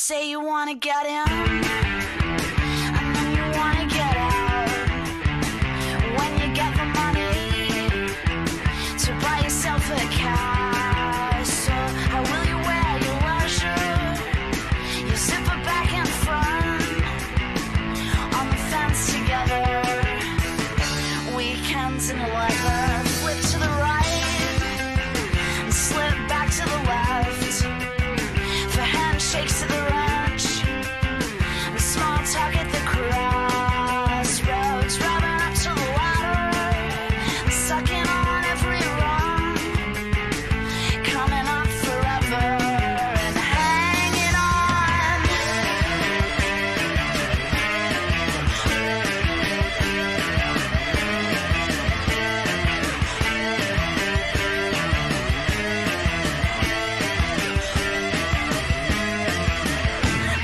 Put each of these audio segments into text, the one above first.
say you wanna get in, and then you wanna get out. When you get the money to buy yourself a castle, how will you wear your leisure? You zipper back and front on the fence together. Weekends in leather, flip to the right and slip back to the left. For handshakes at the ranch and small talk at the crossroads, driving up to the ladder, sucking on every rung, coming up forever and hanging on.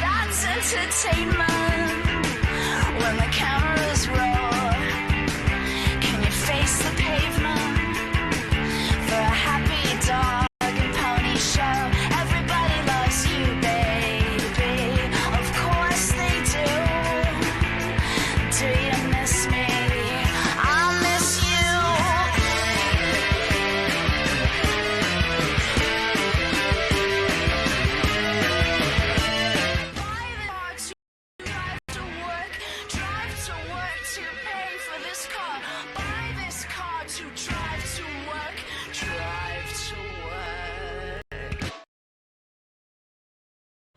That's entertainment when the cameras roll. Can you face the pavement for a happy dog and pony show? Everybody loves you, baby. Of course they do. Do you miss me? I miss you. Drive to work to pay for this car. Buy this car to drive to work. Drive to work.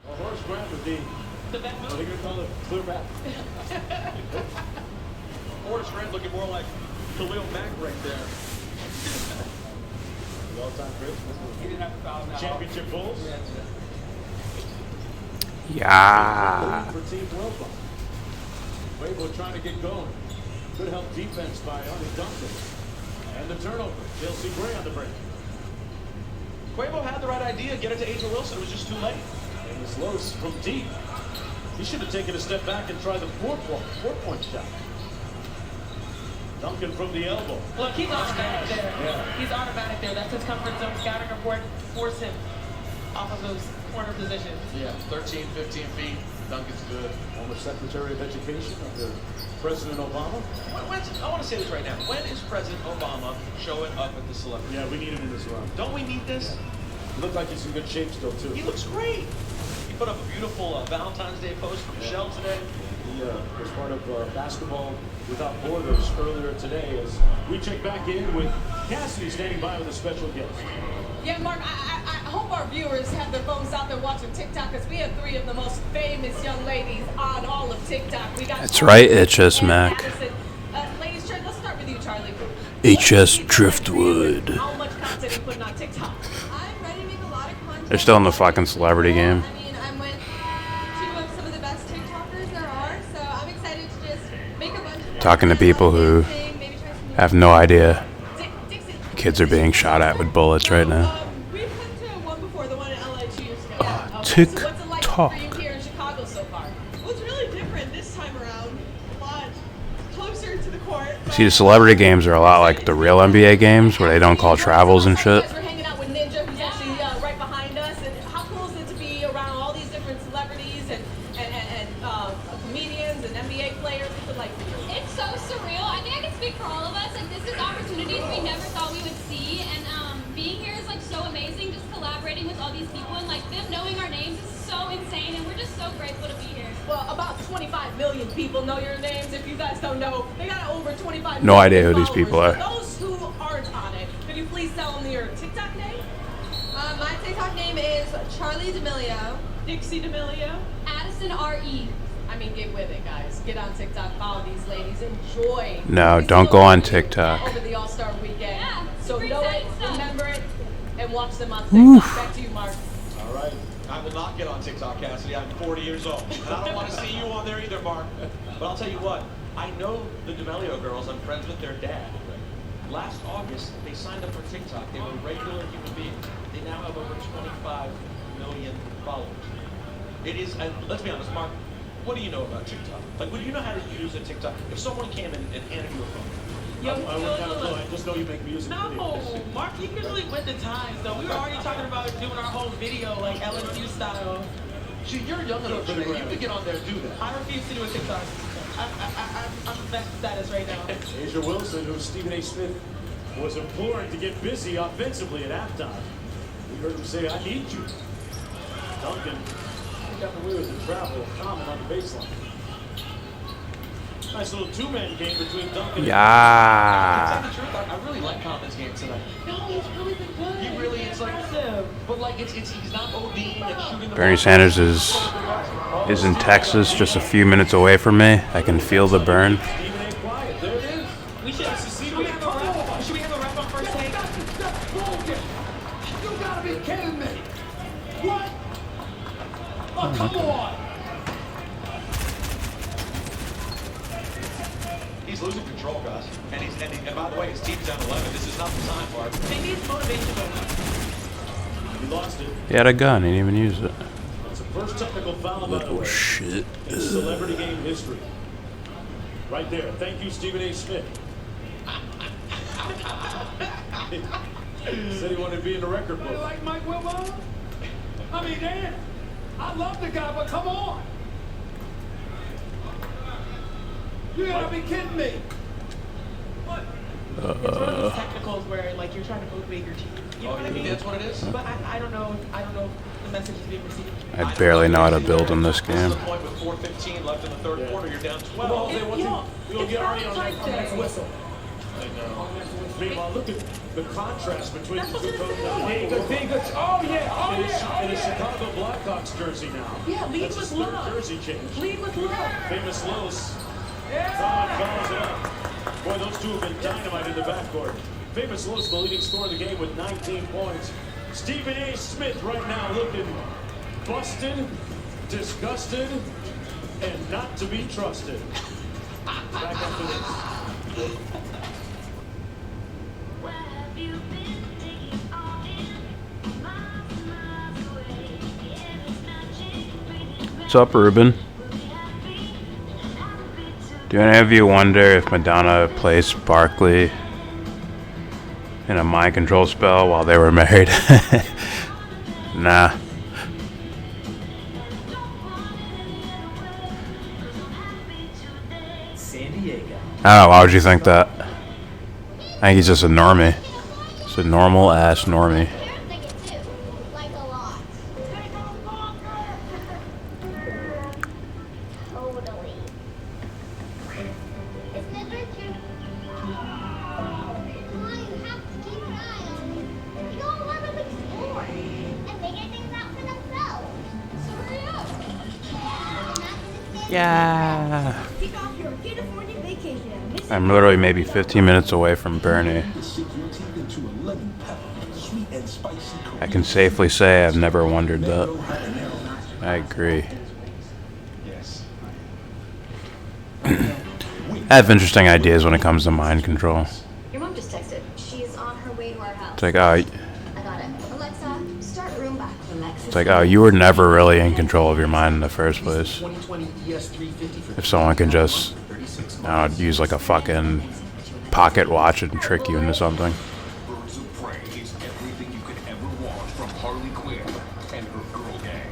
A horse grab would be, The vet what are move. you going to call it, clear back? Forrest Grant looking more like Khalil Mack right there. The all-time great. He didn't have to foul him out. Championship Bulls. Yeah. For Team YellBRo. YellBRo trying to get going. Good help defense by Arnie Duncan. And the turnover. Chelsea Gray on the break. Quavo had the right idea, get it to Angel Wilson. It was just too late. And it's Los from deep. He should have taken a step back and tried the four-point shot. Duncan from the elbow. Look, he's automatic there. Yeah. He's automatic there. That's his comfort zone. Scouting report force him off of those corner positions. Yeah, 13, 15 feet. Duncan's good. Former Secretary of Education under President Obama. I want to say this right now. When is President Obama showing up at the celebrity? Yeah, we need him in this run. Don't we need this? He looked like he's in good shape still, too. He looks great. He put up a beautiful Valentine's Day post for Michelle today. He was part of Basketball Without Borders earlier today as we check back in with Cassidy standing by with a special guest. Yeah, Mark, I hope our viewers have their phones out there watching TikTok because we have three of the most famous young ladies on all of TikTok. We got That's right, HS Mac. Ladies, let's start with you, Charlie. HS Driftwood. How much content are you putting on TikTok? I'm ready to make a lot of content. They're still in the fucking celebrity game. I mean, I'm with two of some of the best TikTokers there are, so I'm excited to just make a bunch of Talking to people who maybe try some new have no idea Dixie. kids are being shot at with bullets right now. We've been to one before, the one in LA 2 years ago. TikTok. So what's it like for you here in Chicago so far? Well, it's really different this time around. A lot closer to the court. See, the celebrity games are a lot like the real NBA games where they don't call travels and shit. We're hanging out with Ninja, who's actually right behind us. And how cool is it to be around all these different celebrities and comedians and NBA players? What's it like for you? It's so surreal. I think I can speak for all of us. Like, this is opportunities we never thought we would see, and being here is like so amazing. Just collaborating with all these people and like them knowing our names is so insane, and we're just so grateful to be here. Well, about 25 million people know your names. If you guys don't know, they got over 25 No million idea who these followers. people are. For those who aren't on it, could you please tell them your TikTok name? My TikTok name is Charlie D'Amelio. Dixie D'Amelio. Addison R.E. I mean, get with it, guys. Get on TikTok, follow these ladies, enjoy. No, these don't go on celebrities TikTok. Over the All-Star weekend. Yeah, So super know it, exciting stuff. remember it, and watch them on TikTok. Back to you, Mark. All right. I will not get on TikTok, Cassidy. I'm 40 years old. And I don't want to see you on there either, Mark. But I'll tell you what, I know the D'Amelio girls. I'm friends with their dad. Last August, they signed up for TikTok. They were regular human beings. They now have over 25 million followers. It is, and let's be honest, Mark, what do you know about TikTok? Like, would you know how to use a TikTok? If someone came and handed you a phone, Yo, I wouldn't have a clue. I just know you make music. No, videos. Mark, you usually with the times though. We were already talking about doing our whole video like LSU style. See, you're young enough today. You can get on there and do that. I refuse to do a TikTok. I'm that status right now. Asia Wilson, who Stephen A. Smith was imploring to get busy offensively at halftime. We heard him say, "I need you." Duncan got away with the travel comment on the baseline. Nice little two-man game between Duncan To Yeah. tell the truth, I really like Common's game tonight. No, he's really been good. He really, it's like, Impressive. but like he's not ODing and shooting the Bernie ball. Sanders is in Texas, just a few minutes away from me. I can feel the burn. Stephen A. quiet. There it is. Should we have a wrap? Should we have a wrap on first take? That's bullshit. You gotta be kidding me. What? Oh, come on. He's losing control, guys. And by the way, his team's down 11. This is not the time, Bart. They need motivation. He lost it. He had a gun, he didn't even use it. That's the first technical foul, by the Little way, shit. in celebrity game history. Right there. Thank you, Stephen A. Smith. Said he wanted to be in the record book. Like Mike YellBRo? I mean, Dan, I love the guy, but come on. You gotta be kidding me. What? It's one of those technicals where like you're trying to motivate your team. You know what I mean? That's what it is? But I don't know. I don't know if the message is being received. I barely know how to build in this This game. is the point with 4:15 left in the third quarter. You're down 12. They want to. We'll It's get not Arnie a on tight that next day. whistle. Meanwhile, look at the contrast between That's the two what coaches. Vegas. Oh, yeah. In a Chicago Blackhawks jersey now. Yeah, lead That's with his third love. jersey change. Lead with love. Famous Los. Tom follows it up. Boy, those two have been dynamite in the backcourt. Famous Los, the leading scorer of the game with 19 points. Stephen A. Smith right now looking busted, disgusted, and not to be trusted. Back after this. Where have you been? Taking all in miles and miles away. The air is matching, breathing What's up, Ruben? Do any of you wonder if Madonna placed Barkley in a mind control spell while they were married? Nah. San Diego. I don't know, why would you think that? I think he's just a normie. Just a normal ass normie. Parents think it too, like a lot. Totally. Isn't it, Richard? Well, you have to keep an eye on it. You don't let them explore and figure things out for themselves. So hurry up. Yeah. Kick off your California vacation. I'm literally maybe 15 minutes away from Bernie. I can safely say I've never wondered that. I agree. Yes. I have interesting ideas when it comes to mind control. Your mom just texted. She's on her way to our house. It's like, oh, I got it. Alexa, start Roomba. it's like, oh, you were never really in control of your mind in the first place. 2020 ES350 for If someone can just, I don't know, use like a fucking pocket watch and trick you into something. Birds of Prey is everything you could ever want from Harley Quinn and her girl gang.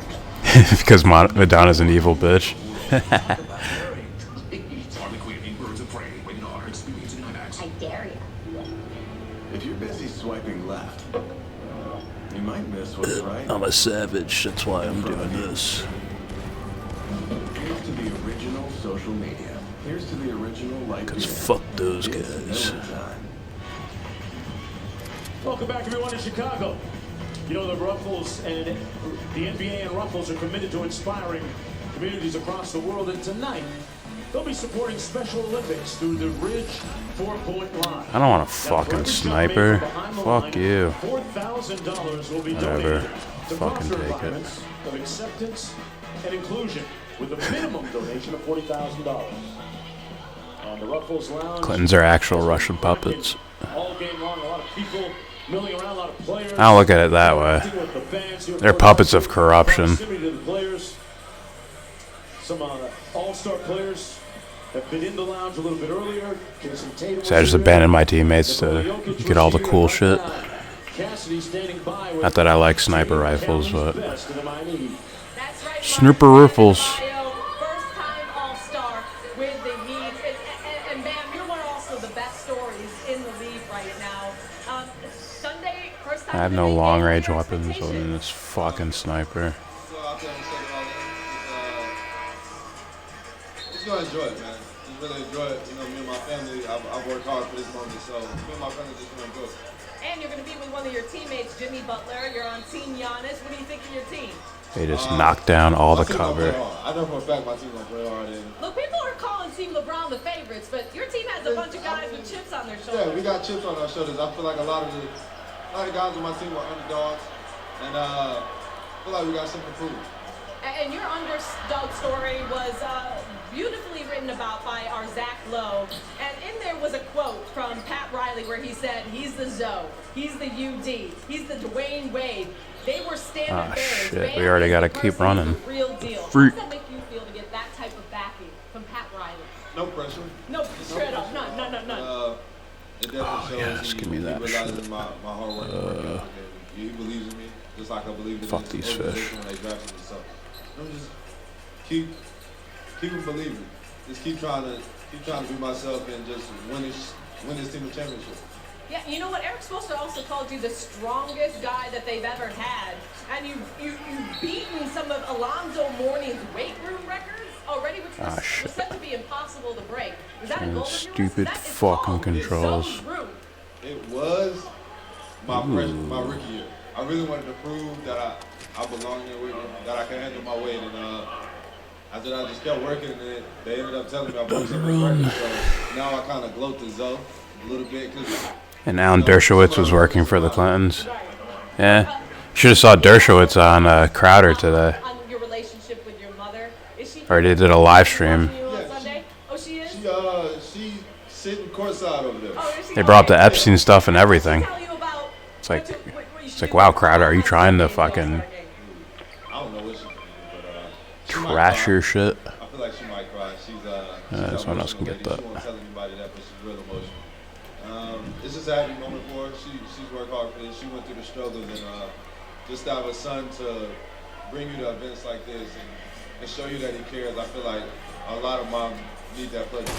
Because Madonna's an evil bitch. Harley Quinn in Birds of Prey, rated R, experience in IMAX. I dare you. If you're busy swiping left, you might miss what's right. I'm a savage, that's why I'm doing this. Here's to the original social media. Here's to the original life. Because fuck those guys. Welcome back, everyone, to Chicago. You know, the Ruffles and the NBA and Ruffles are committed to inspiring communities across the world, and tonight they'll be supporting Special Olympics through the Ridge 4-point line. I don't want a fucking sniper. Fuck you. $4,000 will be Whatever. donated to Fucking foster take it. environments of acceptance and inclusion, with a minimum donation of $40,000. And the Ruffles Lounge. Clintons are actual Russian puppets. All game long, a lot of people milling around, a lot of players. I don't look at it that way. They're puppets of corruption. Proximity to the players. Some all-star players have been in the lounge a little bit earlier. Jason Tatum So I just abandoned my teammates to get all the cool shit. Cassidy standing by with Not that I like sniper rifles, but best in the Miami Heat. Snooper Riffles. First-time All-Star with the Heat. And Bam, you're one of also the best stories in the league right now. Sunday, first time I have no long-range weapons other than this fucking sniper. Just gonna enjoy it, man. Just really enjoy it. You know, me and my family, I've worked hard for this moment, so me and my family just gonna enjoy it. And you're going to be with one of your teammates, Jimmy Butler. You're on Team Giannis. What do you think of your team? They just knocked down all the cover. I know for a fact my team gonna play hard. And Look, people are calling Team LeBron the favorites, but your team has a bunch of guys with chips on their shoulders. yeah, we got chips on our shoulders. I feel like a lot of guys on my team are underdogs, and I feel like we got something to prove. And your underdog story was beautifully written about by our Zach Lowe. And in there was a quote from Pat Riley where he said, he's the Zoe, he's the UD, he's the Dwayne Wade. They were standard bearers. Shit, we already got to keep running. Real deal. Freak. How does that make you feel to get that type of backing from Pat Riley? No pressure. No, straight up. None. It definitely shows give me that realizes my hard work and work ethic, and he believes in me, just like I believe in Fuck this these organization when they drafted me. So I'm just keep believing. Just keep trying to be myself and just win this team a championship. Yeah, you know what? Eric Spoelstra also called you the strongest guy that they've ever had, and you've beaten some of Alonzo Mourning's weight room records already, which was said to be impossible to break. Was that a goal of yours? Stupid fucking controls. It was my rookie year. I really wanted to prove that I belong in the weight room, that I can handle my weight, and after that I just kept working, and they ended up telling me I broke some records. So now I kind of gloat the Zoe a little bit. And Alan Dershowitz was working for the Clintons. Yeah. Should have saw Dershowitz on Crowder today. On your relationship with your mother, is she? Or they did a live stream. Sunday? Oh, she is. She's sitting courtside over there. They brought up the Epstein stuff and everything. It's like, wow, Crowder, are you trying to fucking I don't know what she's doing, but trash your shit? I feel like she might cry. She's someone else can get that. She won't tell anybody that, but she's real emotional. It's just a happy moment for her. She's worked hard for this. She went through the struggles, and just to have a son to bring you to events like this and show you that he cares, I feel like a lot of moms need that pleasure.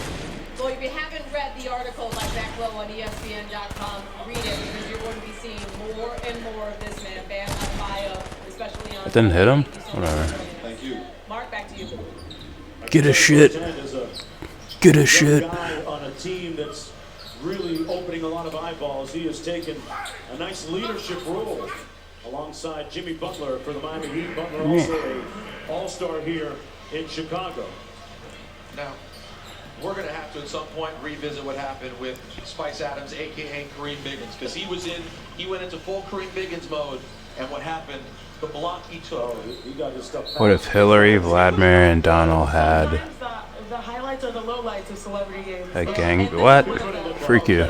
Well, if you haven't read the article by Zach Lowe on ESPN.com, read it because you're going to be seeing more and more of this man, Bam Adebayo, especially on. It didn't hit him? Whatever. Thank you. Mark, back to you. Get a shit. Get a shit. Guy on a team that's really opening a lot of eyeballs. He has taken a nice leadership role alongside Jimmy Butler for the Miami Heat. Butler also an all-star here in Chicago. Now, we're going to have to at some point revisit what happened with Spice Adams, a.k.a. Kareem Biggins, because he went into full Kareem Biggins mode, and what happened, the block he took. He got his stuff back. What if Hillary, Vladimir, and Donald had The highlights are the lowlights of celebrity games. a gang? What? Freak you.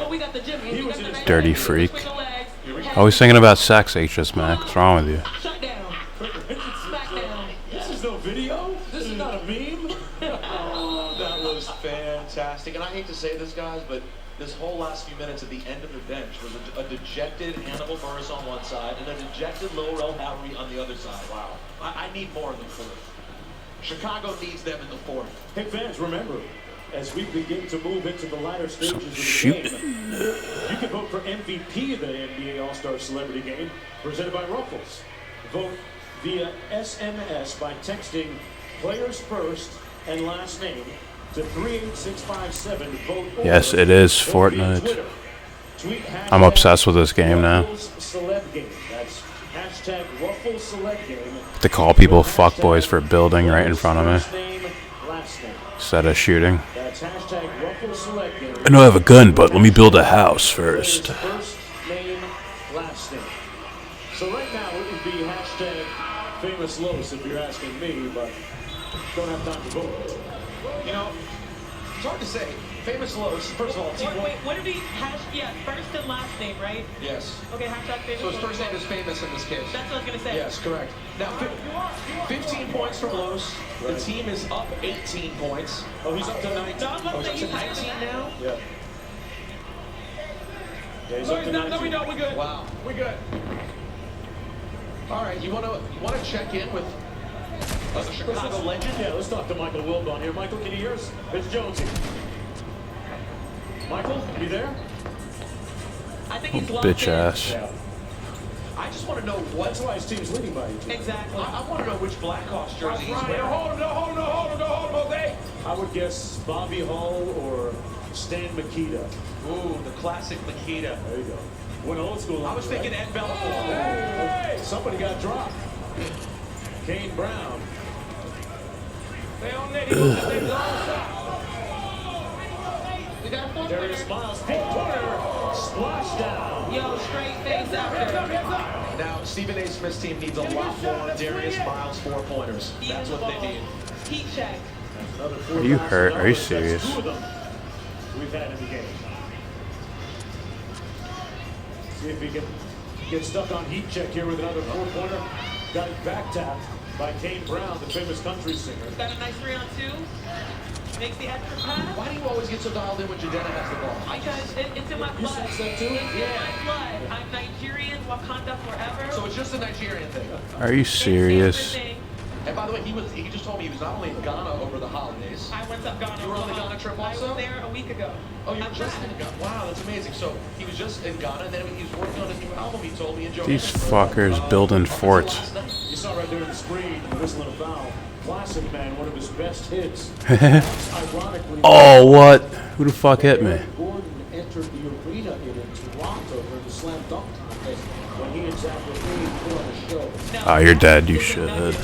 Dirty freak. Always thinking about sex, HS Mac. What's wrong with you? Shut down. Smackdown. This is no video? This is not a meme? Oh, that was fantastic. And I hate to say this, guys, but this whole last few minutes at the end of the bench was a dejected Hannibal Buress on one side and a dejected Lil Rel Howery on the other side. Wow. I need more in the fourth. Chicago needs them in the fourth. Hey, fans, remember, as we begin to move into the latter stages of the game, you can vote for MVP of the NBA All-Star Celebrity Game, presented by Ruffles. Vote via SMS by texting players first and last name to 38657. Vote. Yes, it is Fortnite. I'm obsessed with this game now. That's hashtag Ruffles Celeb Game. To call people fuckboys for building right in front of me instead of shooting. That's hashtag Ruffles Celeb Game. I know I have a gun, but let me build a house first. First name, last name. So right now it would be hashtag Famous Los if you're asking me, but don't have time to vote. You know, it's hard to say. Famous Los, first of all, Wait, what if he first and last name, right? Yes. Okay, hashtag famous. So his first name is Famous in this case. That's what I was going to say. Yes, correct. Now, 15 points from Los. The team is up 18 points. Oh, he's up to 19. No, I was about to say he's 19 now. Yeah. Yeah, he's up to 19. No, we don't. We're good. Wow. We're good. All right, you want to check in with The Chicago legend? Yeah, let's talk to Michael Wilbon here. Michael, can you hear us? It's Jonesy. Michael, you there? I think he's Bitch ass. Yeah. I just want to know what. That's why his team's leading by you. Exactly. I want to know which Blackhawks jersey he's wearing. Hold him, Jose. I would guess Bobby Hull or Stan Mikita. Ooh, the classic Makita. There you go. Went old school. I was thinking Ed Belfour. Hey, somebody got dropped. Kane Brown. We got a fourth Darius corner. Miles. Hey, corner. Splash down. Yo, straight face after. Now, Stephen A. Smith's team needs a lot more Darius Miles 4-pointers. That's what they need. Heat check. Another Are you hurt? Are you That's serious? 2 of them we've had in the game. See if he can get stuck on heat check here with another 4-pointer. Got it back tapped by Kane Brown, the famous country singer. Got a nice 3-on-2. Makes the extra pass. Why do you always get so dialed in when Jadena has the ball? Because it's in my You blood. sense that too? It's in my blood. I'm Nigerian, Wakanda forever. So it's just a Nigerian thing. Are you serious? And by the way, he just told me he was not only in Ghana over the holidays. I went to Ghana. You were on the Ghana trip also? I was there a week ago. Oh, you were just in Ghana. Wow, that's amazing. So he was just in Ghana, and then he was working on his new album. He told me in These fuckers building forts. You saw right there on the screen, whistling a foul. Classic man, one of his best hits. Ironically, Oh, what? Who the fuck hit me? Gordon entered the arena in Toronto for the slam dunk contest when he and Zach Levine put on a show. Oh, you're dead. You should.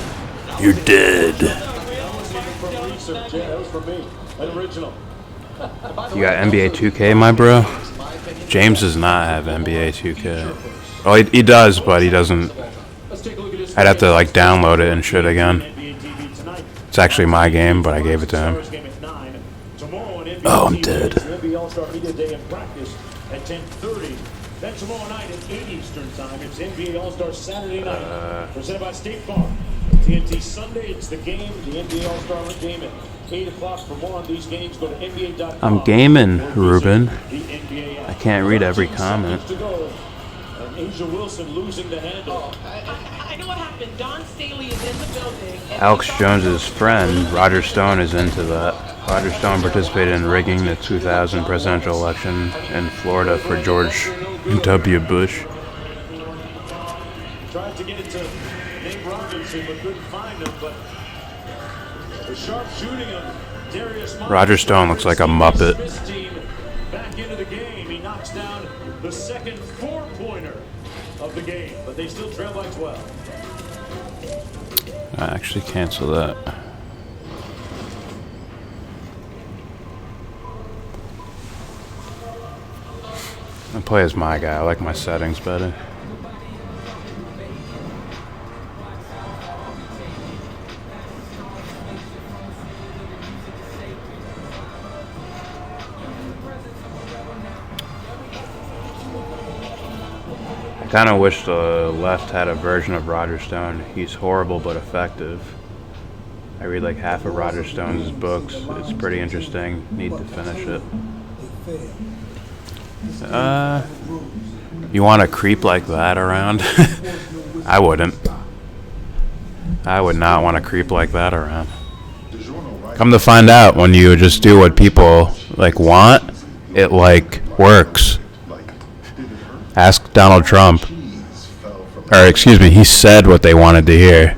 You're dead. That wasn't even from research. Yeah, that was from me. An original. You got NBA 2K, my bro? James does not have NBA 2K. Oh, he does, but he doesn't. Let's take a look at this. I'd have to like download it and shit again. NBA TV tonight. It's actually my game, but I gave it to him. Oh, I'm dead. NBA All-Star Media Day in practice at 10:30. Then tomorrow night at 8 Eastern Time, it's NBA All-Star Saturday night, presented by State Farm. TNT Sunday, it's the game, the NBA All-Star game at 8 o'clock. For more on these games, go to NBA.com. I'm gaming, Ruben. The NBA app. I can't read every comment. To go. And Asia Wilson losing the handle. I know what happened. Don Staley is in the building. Alex Jones's friend, Roger Stone, is into that. Roger Stone participated in rigging the 2000 presidential election in Florida for George W. Bush. Tried to get it to Nate Robinson, but couldn't find him. But the sharp shooting of Darius Miles. Roger Stone looks like a Muppet. Smith's team back into the game. He knocks down the second 4-pointer of the game, but they still trail by 12. I actually cancel that. I play as my guy. I like my settings better. I kind of wish the left had a version of Roger Stone. He's horrible but effective. I read like half of Roger Stone's books. It's pretty interesting. Need to finish it. You want a creep like that around? I wouldn't. I would not want a creep like that around. Come to find out, when you just do what people like want, it like works. Ask Donald Trump. Or excuse me, he said what they wanted to hear.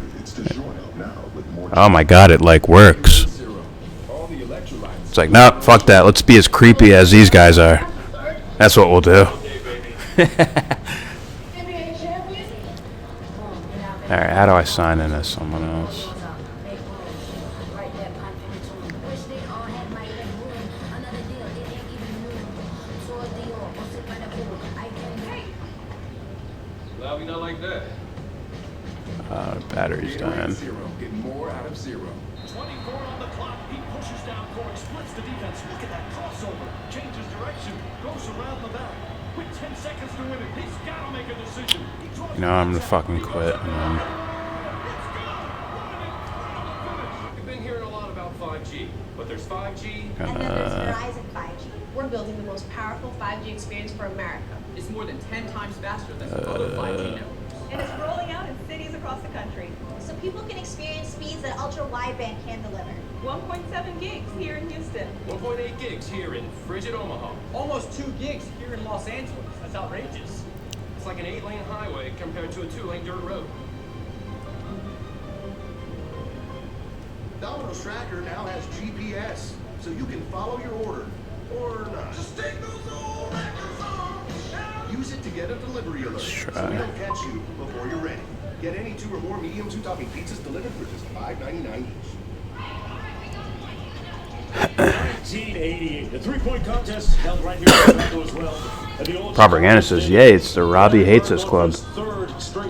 Oh my god, it like works. It's like, no, fuck that. Let's be as creepy as these guys are. That's what we'll do. Alright, how do I sign in as someone else? Well, we not like that. Battery's dying. Get more out of zero. 24 on the clock. He pushes down court, splits the defense. Look at that crossover. Changes direction. Goes around the back. With 10 seconds to win it, he's got to make a decision. You know, I'm gonna fucking quit. And We've been hearing a lot about 5G, but there's 5G. And then there's Verizon 5G. We're building the most powerful 5G experience for America. It's more than 10 times faster than other 5G networks. and it's rolling out in cities across the country. So people can experience speeds that ultra-wideband can deliver. 1.7 gigs here in Houston. 1.8 gigs here in frigid Omaha. Almost 2 gigs here in Los Angeles. That's outrageous. It's like an 8-lane highway compared to a 2-lane dirt road. Domino's Tracker now has GPS, so you can follow your order. Or not. Just take those old records off. Use it to get a delivery alert, so we don't catch you before you're ready. Get any 2 or more medium 2-topping pizzas delivered for just $5.99 each. 1988. The three-point contest held right here in Chicago as well. Propaganda says, yay, it's the Robbie Hates Us Club.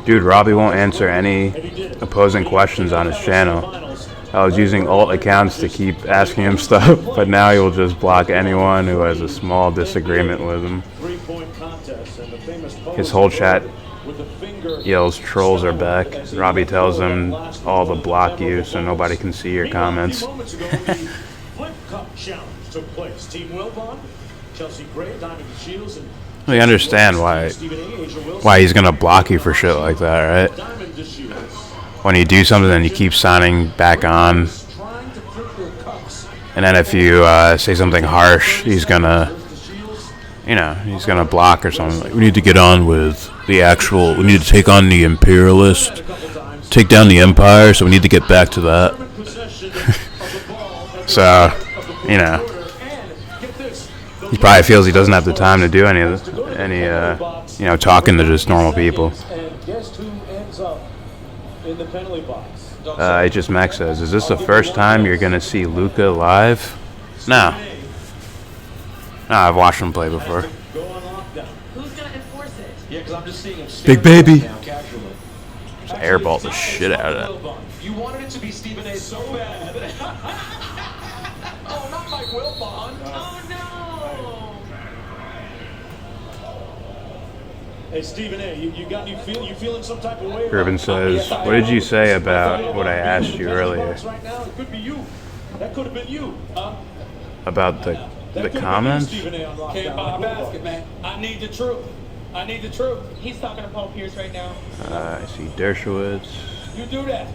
Dude, Robbie won't answer any opposing questions on his channel. I was using alt accounts to keep asking him stuff, but now he will just block anyone who has a small disagreement with him. His whole chat yells trolls are back. Robbie tells him all to block you so nobody can see your comments. We understand why he's gonna block you for shit like that, right? When you do something and you keep signing back on, and then if you say something harsh, he's gonna, he's gonna block or something. Like, we need to get on with the actual. We need to take on the imperialist, take down the empire. So we need to get back to that. So, he probably feels he doesn't have the time to do any talking to just normal people. In the penalty box. HS Max says, is this the first time you're going to see Luka live? No. No, I've watched him play before. Who's going to enforce it? Yeah, because I'm just seeing him Big baby. now, casually. Just airball the shit out of that. You wanted it to be Stephen A. so bad. Oh, not Mike Wilbon. Oh, no. Hey, Stephen A., you feeling some type of way? Ruben says, what did you say about what I asked you earlier? Right now, it could be you. That could have been you. About the comments? Can't buy a basket, man. I need the truth. I need the truth. He's talking to Paul Pierce right now. I see Dershowitz. You do that.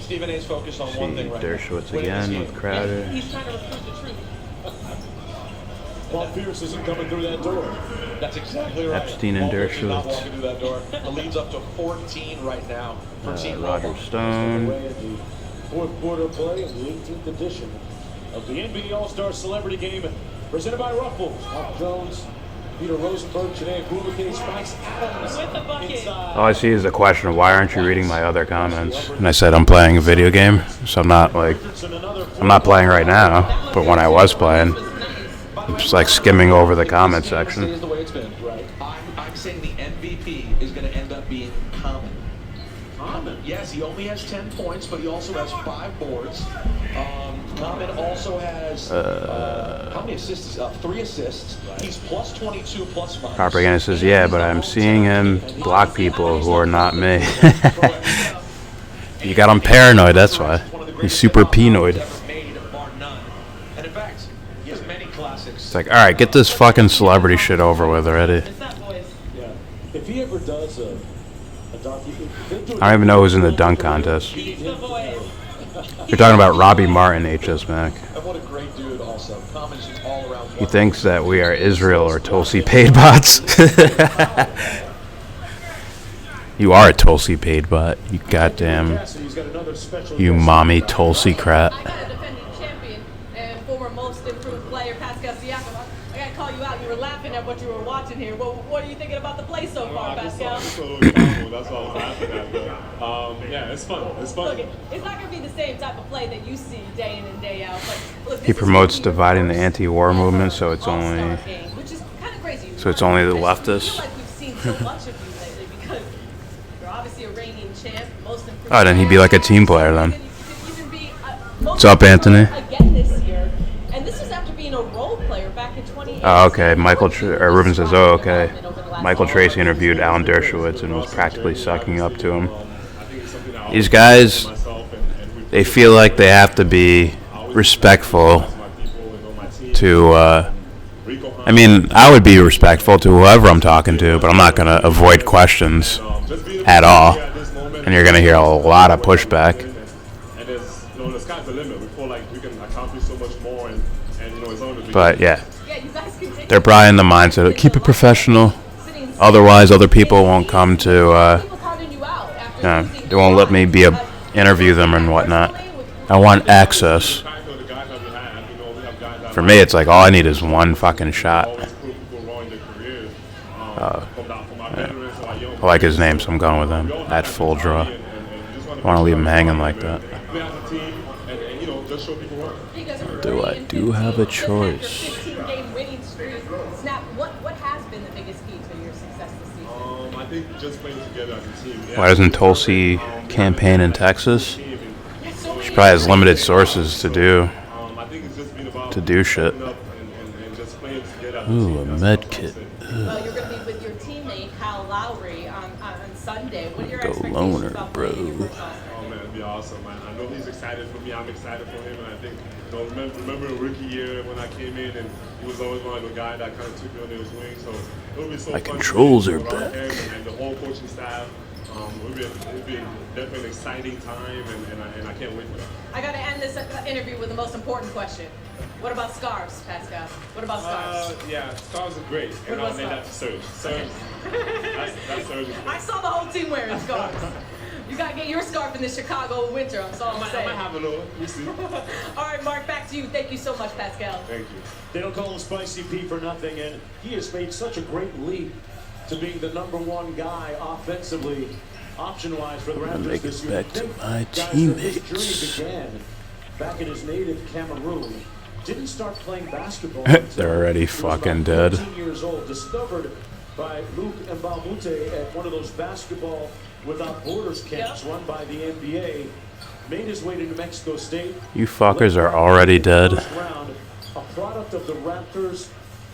Stephen A.'s focused on one thing right now. Dershowitz again with Crowder. He's trying to recruit the truth. Paul Pierce isn't coming through that door. That's exactly right. Epstein and Not Dershowitz. walking through that door. The lead's up to 14 right now for Team Roger Wilbon. Stone. Away at the fourth quarter play of the 18th edition of the NBA All-Star Celebrity Game, presented by Ruffles. Mark Jones, Peter Rosenberg, Janae Boubacar, Spikes Adams. With the bucket. All I see is a question of why aren't you reading my other comments? And I said I'm playing a video game, so I'm not playing right now. But when I was playing, I'm just like skimming over the comment section. Is the way it's been. Right. I'm saying the MVP is going to end up being Common. Common? Yes, he only has 10 points, but he also has 5 boards. Common also has how many assists? 3 assists. He's plus 22, plus 5. Propaganda says, yeah, but I'm seeing him block people who are not me. You got him paranoid, that's why. He's super penoid. It's like, alright, get this fucking celebrity shit over with already. Yeah. If he ever does a documentary, I don't even know who's in the dunk contest. You're talking about Robbie Martin, HS Mac. And what a great dude also. Common's just all around. He thinks that we are Israel or Tulsi paid bots. You are a Tulsi paid bot, you goddamn, you mommy Tulsi crap. I got a defending champion and former most improved player, Pascal Siakam. I gotta call you out. You were laughing at what you were watching here. What are you thinking about the play so far, Pascal? That's all I was laughing at, though. Yeah, it's fun. It's fun. Look, it's not gonna be the same type of play that you see day in and day out. But look, He promotes dividing the anti-war movement, so it's only which is kind of crazy. the leftists. I feel like we've seen so much of you lately because you're obviously a reigning champ, most improved. Oh, then he'd be like a team player then. Even be What's up, Anthony? again this year, and this is after being a role player back in 2018. Oh, okay. Ruben says, oh, okay. Michael Tracy interviewed Alan Dershowitz and was practically sucking up to him. These guys, they feel like they have to be respectful to I mean, I would be respectful to whoever I'm talking to, but I'm not going to avoid questions at all. And you're going to hear a lot of pushback. And there's, the sky's the limit. We feel like we can accomplish so much more, and as long as we But yeah, they're probably in the mindset of keep it professional. Otherwise, other people won't come to, they won't let me interview them and whatnot. I want access. For me, it's like all I need is one fucking shot. I like his name, so I'm going with him at full draw. I want to leave him hanging like that. I do have a choice? 15-game winning streak. Snap, what has been the biggest key to your success this season? I think just playing together as a team. Why doesn't Tulsi campaign in Texas? She probably has limited sources to do shit. Ooh, a med kit. Well, you're going to be with your teammate Kyle Lowry on Sunday. What are your Go expectations loner, about bro. playing your first All-Star? Oh man, it'd be awesome. I know he's excited for me. I'm excited for him, and I think remember rookie year when I came in, and he was always one of the guys that kind of took me under his wing. So it'll be so My fun controls to are be around back. him and the whole coaching staff. It'll be definitely an exciting time, and I can't wait for that. I got to end this interview with the most important question. What about scarves, Pascal? What about scarves? Yeah, scarves are great. What And about I'll name that scarves? Surge. That's Surge. I saw the whole team wearing scarves. You got to get your scarf in the Chicago winter. I'm sorry. I might have a little. We'll see. All right, Mark, back to you. Thank you so much, Pascal. Thank you. They don't call him Spicy P for nothing, and he has made such a great leap to being the #1 guy offensively, option-wise for the Raptors Make this it year. back to Think, my guys, that teammates. This journey began back in his native Cameroon. Didn't start playing basketball. They're already fucking dead. 14 years old, discovered by Luke Mbamute at one of those basketball without borders camps run by the NBA. Made his way to New Mexico State. You fuckers are already dead. First round, a product of the Raptors'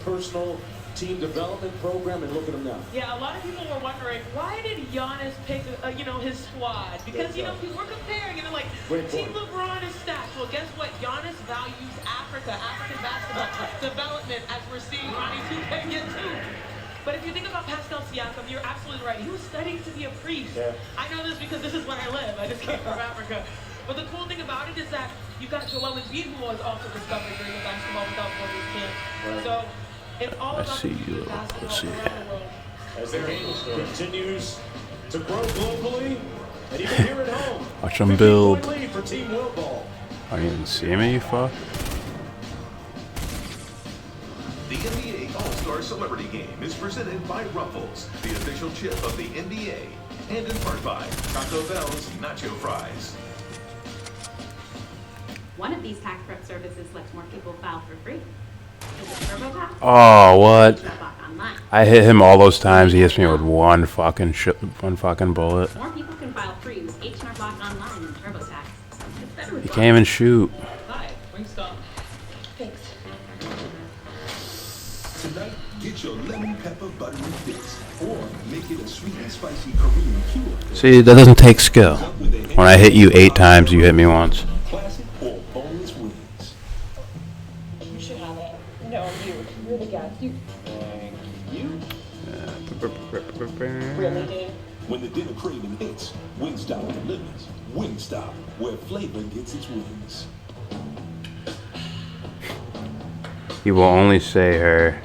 personal team development program, and look at him now. Yeah, a lot of people were wondering, why did Giannis pick, his squad? Because, we're comparing, like, Team LeBron is stacked. Well, guess what? Giannis values African basketball development, as we're seeing Ronnie 2K get too. But if you think about Pascal Siakam, you're absolutely right. He was studying to be a priest. Yeah. I know this because this is where I live. I just came from Africa. But the cool thing about it is that you've got Joel Embiid, who was also discovered during the basketball without borders camp. Right. So it's all I about see the you, little basketball pussy. around the world. As the game continues to grow globally, and even here at home. Watch them build. 50-point lead for Team YellBRo. Oh, you didn't see me, you fuck? The NBA All-Star Celebrity Game is presented by Ruffles, the official chip of the NBA, and in part by Taco Bell's Nacho Fries. One of these tax prep services lets more people file for free. Is it TurboTax? Oh, what? HNarBlock Online. I hit him all those times. He hits me with one fucking bullet. More people can file free with HNarBlock Online and TurboTax. It's better with He can't even shoot. Hi, Wingstop. Thanks. Tonight, get your lemon pepper buttery fix, or make it a sweet and spicy Korean cure. See, that doesn't take skill. When I hit you 8 times, you hit me once. Classic or boneless wings. You should have it. No, you're the guy. You. Thank you. Really, dude? When the dinner craving hits, Wingstop delivers. Wingstop, where flavor gets its wings. He will only say her,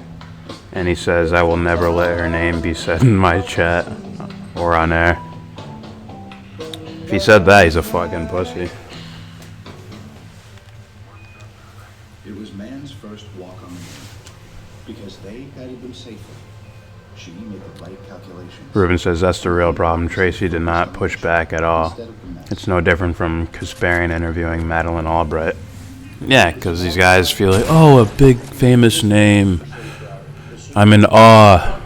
and he says, I will never let her name be said in my chat or on air. If he said that, he's a fucking pussy. It was man's first walk on the moon. Because they guided them safely. She made the right calculations. Ruben says that's the real problem. Tracy did not push back at all. It's no different from Kasparian interviewing Madeleine Albright. Yeah, because these guys feel like, oh, a big famous name. I'm in awe.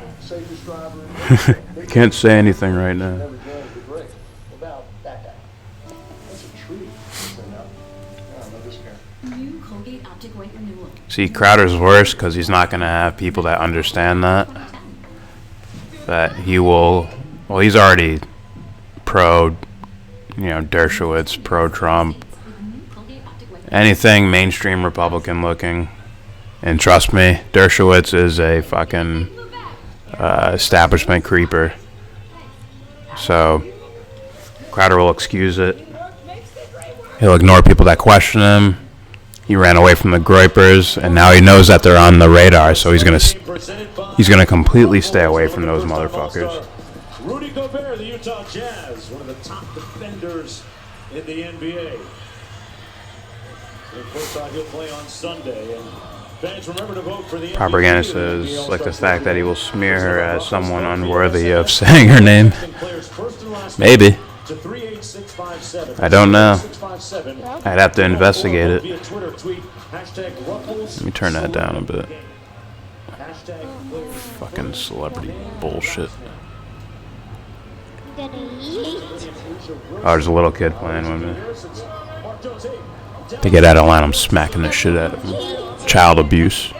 I can't say anything right now. New Colgate Optic White Renewal. See, Crowder's worse because he's not going to have people that understand that. That he will, well, he's already pro, Dershowitz, pro-Trump. Anything mainstream Republican looking, And trust me, Dershowitz is a fucking establishment creeper. So Crowder will excuse it. He'll ignore people that question him. He ran away from the Groypers, and now he knows that they're on the radar, so he's gonna completely stay away from those motherfuckers. Rudy Gobert, the Utah Jazz, one of the top defenders in the NBA. And of course, he'll play on Sunday. And fans, remember to vote for the Propaganda says, like the fact that he will smear her as someone unworthy of saying her name. Maybe. I don't know. I'd have to investigate it. Let me turn that down a bit. Fucking celebrity bullshit. Oh, there's a little kid playing with me. To get out of line, I'm smacking the shit out of him. Child abuse.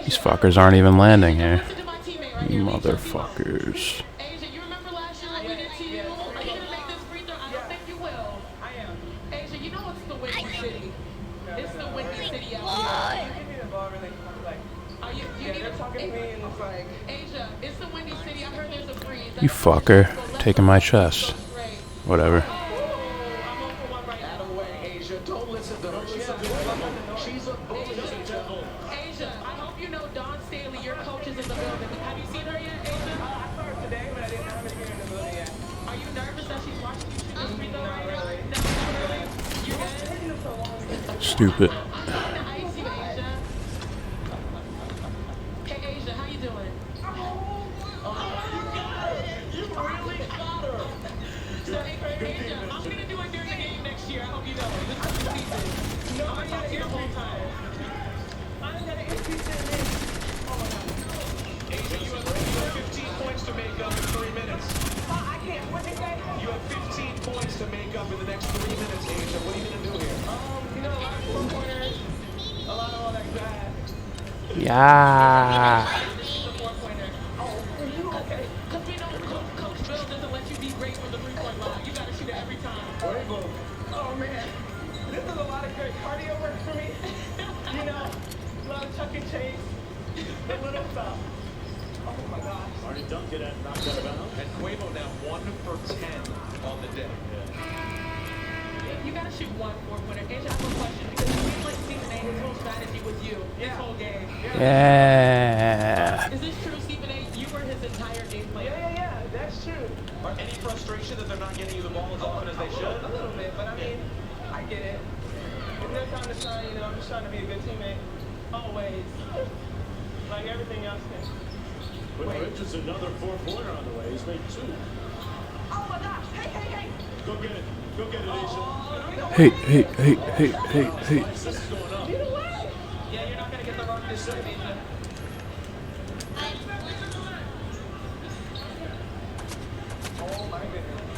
These fuckers aren't even landing here. You motherfuckers. You fucker. Taking my chest. Whatever. Stupid. Yeah. Oh man, this is a lot of good cardio work for me. You know, a lot of chuck and chase, the little stuff. Oh my gosh. Already dunked it at knocked out of bounds. And Quavo now 1 for 10 on the day. You gotta shoot 1 4-pointer. Asia, I have a question because it seems like Stephen A. his whole strategy was you this whole game. Yeah. Is this true, Stephen A? You were his entire game plan. Yeah, that's true. Are any frustration that they're not getting you the ball as often as they should? A little bit, but I mean, I get it. It's their time to shine, you know, I'm just trying to be a good teammate. Always. Like everything else can. But Richard's another 4-pointer on the way. He's made 2. Oh my gosh. Hey. Go get it. Go get it, Asia. Hey. This is going up. Get away. Yeah, you're not going to get the rock this time, Asia. Oh my goodness.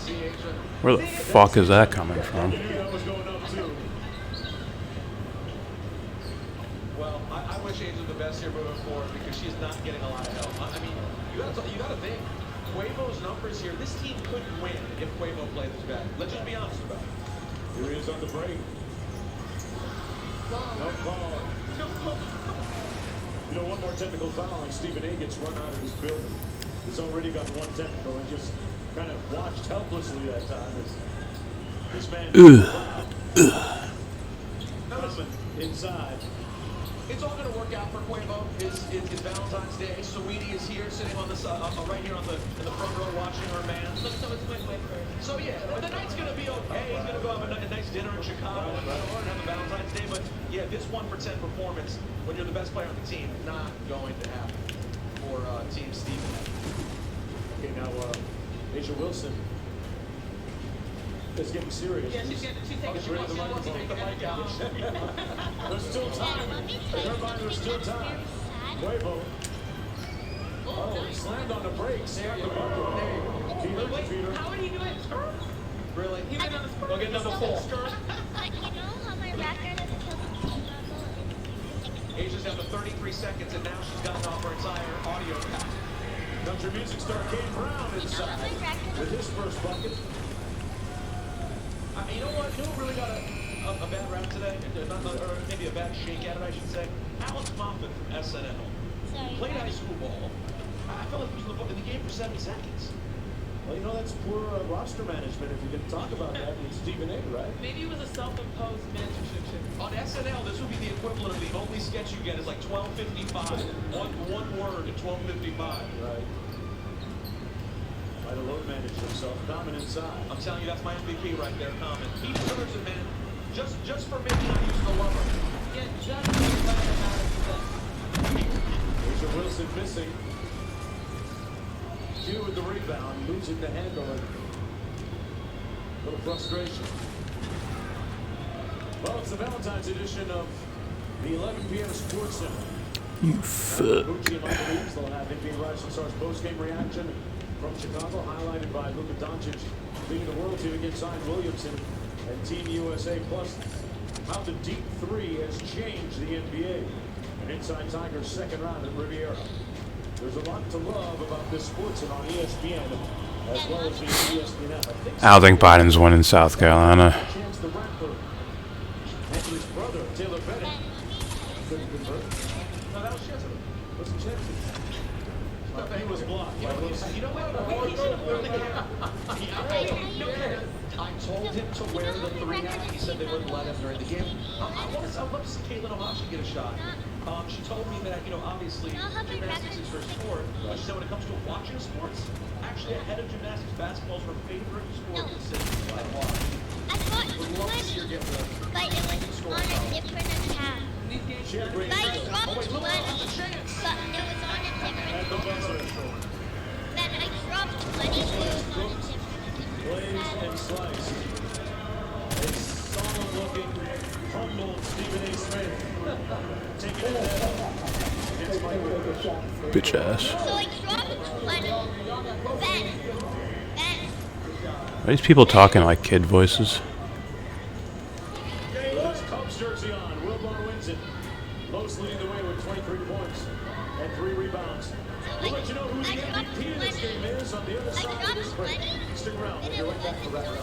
See, Asia. Where the fuck is that coming from? Well, I wish Asia the best here moving forward because she's not getting a lot of help. I mean, you got to think. Quavo's numbers here, this team couldn't win if Quavo played this bad. Let's just be honest about it. Here he is on the break. No call. You know, one more technical foul and Stephen A gets run out of his building. He's already got 1 technical and just kind of watched helplessly that time as this man inside. It's all going to work out for Quavo. It's Valentine's Day. Saweetie is here, sitting on the right here in the front row, watching her man. So it's win-win for her. So yeah, the night's going to be okay. He's going to go have a nice dinner in Chicago and have a Valentine's Day. But yeah, this 1 for 10 performance when you're the best player on the team, not going to happen for Team Stephen. Okay, now Asia Wilson is getting serious. Yeah, she's taking She wants to take the mic out. There's still time. In her mind, there's still time. Quavo. Oh, he slammed on the brakes. How would he do it? Really? He went on the spur. Go get number 4. Like, you know how my record is until Asia's down to 33 seconds, and now she's gotten off her entire audio pack. Country music star Kane Brown inside with his first bucket. You know what? You know who really got a bad rap today? Or maybe a bad shake at it, I should say. Alex Moffat from SNL. Played high school ball. I felt like he was in the game for 7 seconds. Well, you know, that's poor roster management if you can talk about that with Stephen A., right? Maybe it was a self-imposed mentorship. On SNL, this would be the equivalent of the only sketch you get is like 12:55. One word at 12:55. Right. Might have load managed himself. Common inside. I'm telling you, that's my MVP right there, Common. He deserves it, man. Just for making not using the lover. Yeah, just for letting him out of the There's a Wilson missing. Q with the rebound, losing the handle. A little frustration. Well, it's the Valentine's edition of the 11 p.m. Sports Center. You fuck. Gucci and Michael Reeves, they'll have NBA Rising Stars post-game reaction from Chicago, highlighted by Luka Doncic leading the world team against Zion Williamson and Team USA. Plus, how the deep three has changed the NBA. An inside Tigers second round at Riviera. There's a lot to love about this sports and on ESPN, as well as the ESPN app. I don't think Biden's winning South Carolina. Chance the rapper and his brother, Taylor Bennett, couldn't convert. No, that was Chance. What's the chance? He was blocked. You know what? He should have worn the cap. I told him to wear the 3 hat. He said they wouldn't let him during the game. I'd love to see Caitlin Ohashi get a shot. She told me that, obviously gymnastics is her sport. She said when it comes to watching sports, actually ahead of gymnastics, basketball is her favorite sport to sit and watch. Would love to see her get the But it was on a different account. She had great But I skill. dropped Oh, wait, look, 20, that's a chance. but it was on a different account. Then I dropped 20, but it was on a different Blaze and slice. A solid-looking, humble Stephen A. Smith. Taking it down. Against Michael. Bitch ass. So I dropped 20, then Are these people talking like kid voices? With his Cubs jersey on, YellBRo wins it. Los leading the way with 23 points and 3 rebounds. We'll let you know who the MVP of this game is on the other side of this break. Stick around. We'll be right back for that round.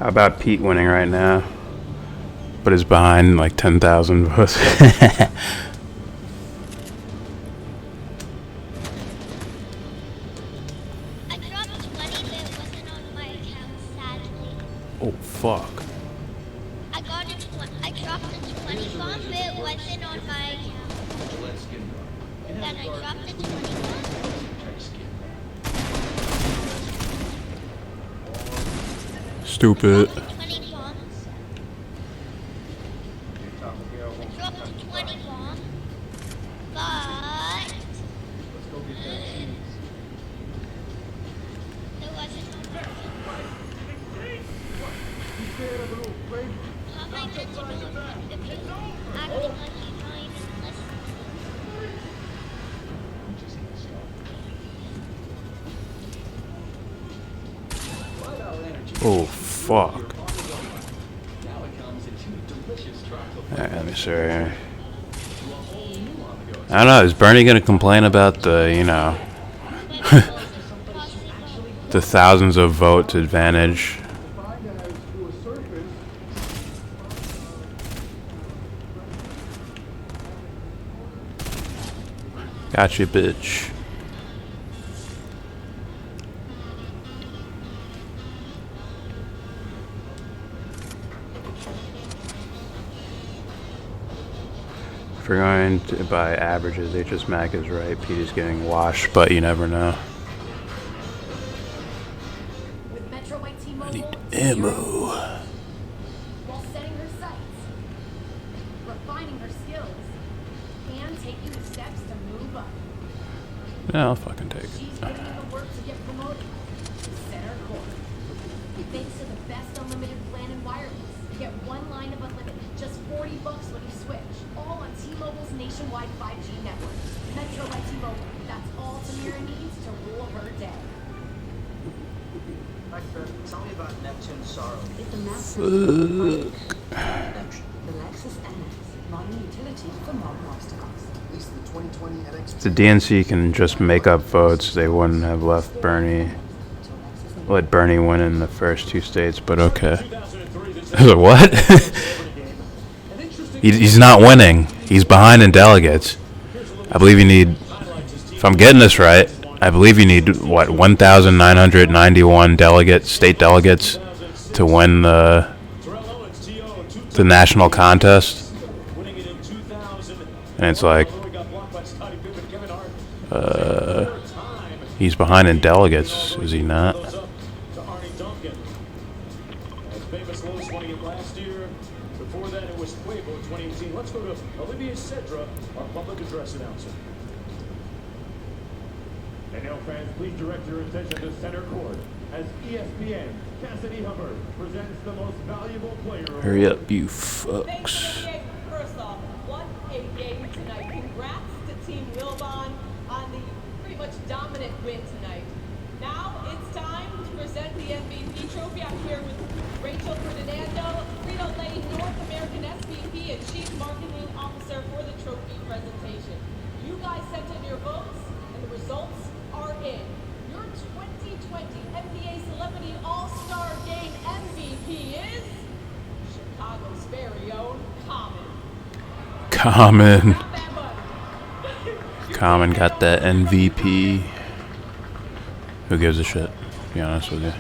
How about Pete winning right now? But is behind like 10,000 votes. I dropped 20, but it wasn't on my account, sadly. Oh fuck. I dropped the 20 bomb, but it wasn't on my account. Then I dropped the 20 bomb. Stupid. 20 bombs. I dropped the 20 bomb, but it wasn't on my account. How am I meant to do it if he's acting like he's not even listening? Oh fuck. Alright, let me see. I don't know, is Bernie gonna complain about the, the thousands of votes advantage? Gotcha, bitch. If we're going by averages, HS Mac is right. Pete is getting washed, but you never know. I need ammo. While setting her sights, refining her skills, and taking the steps to move up. Yeah, I'll fucking take it. She's putting in the work to get promoted. Center court. Thanks to the best unlimited plan in wireless. Get one line of unlimited, just $40 when you switch. All on T-Mobile's nationwide 5G network. Metro by T-Mobile. That's all Tamira needs to rule her day. Tell me about Neptune's sorrow. If the master If the DNC can just make up votes, they wouldn't have let Bernie win in the first 2 states, but okay. What? He's not winning. He's behind in delegates. I believe you need, if I'm getting this right, I believe you need, what, 1,991 state delegates to win the national contest. And it's like, he's behind in delegates, is he not? And now, fans, please direct your attention to center court as ESPN Cassidy Hubbard presents the most valuable player. Hurry up, you fucks. First off, what a game tonight. Congrats to Team YellBRo on the pretty much dominant win tonight. Now it's time to present the MVP trophy. I'm here with Rachel Ferdinando, Frito-Lay North American SVP and Chief Marketing Officer for the trophy presentation. You guys sent in your votes, and the results are in. Your 2020 NBA Celebrity All-Star Game MVP is Chicago's very own Common. Common got that MVP. Who gives a shit, to be honest with you.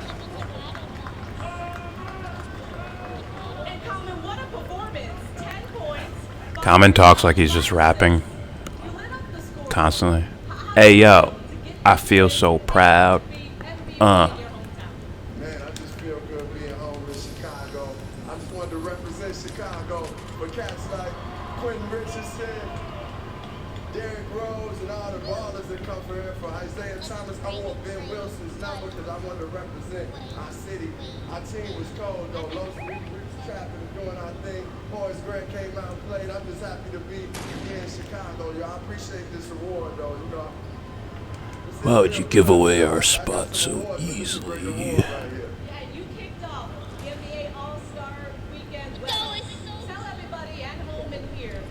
Common talks like he's just rapping constantly. Hey, yo, I feel so proud. Man, I just feel good being home in Chicago. I just wanted to represent Chicago for cats like Quentin Richardson, Derrick Rose, and all the ballers that come for here. For Isaiah Thomas, I want Ben Wilson's number because I wanted to represent our city. Our team was cold though. We was trapping and doing our thing. Horace Grant came out and played. I'm just happy to be here in Chicago. Yo, I appreciate this award though. You know. Why would you give away our spot so easily? Yeah, you kicked off the NBA All-Star Weekend. Well, tell everybody at home and here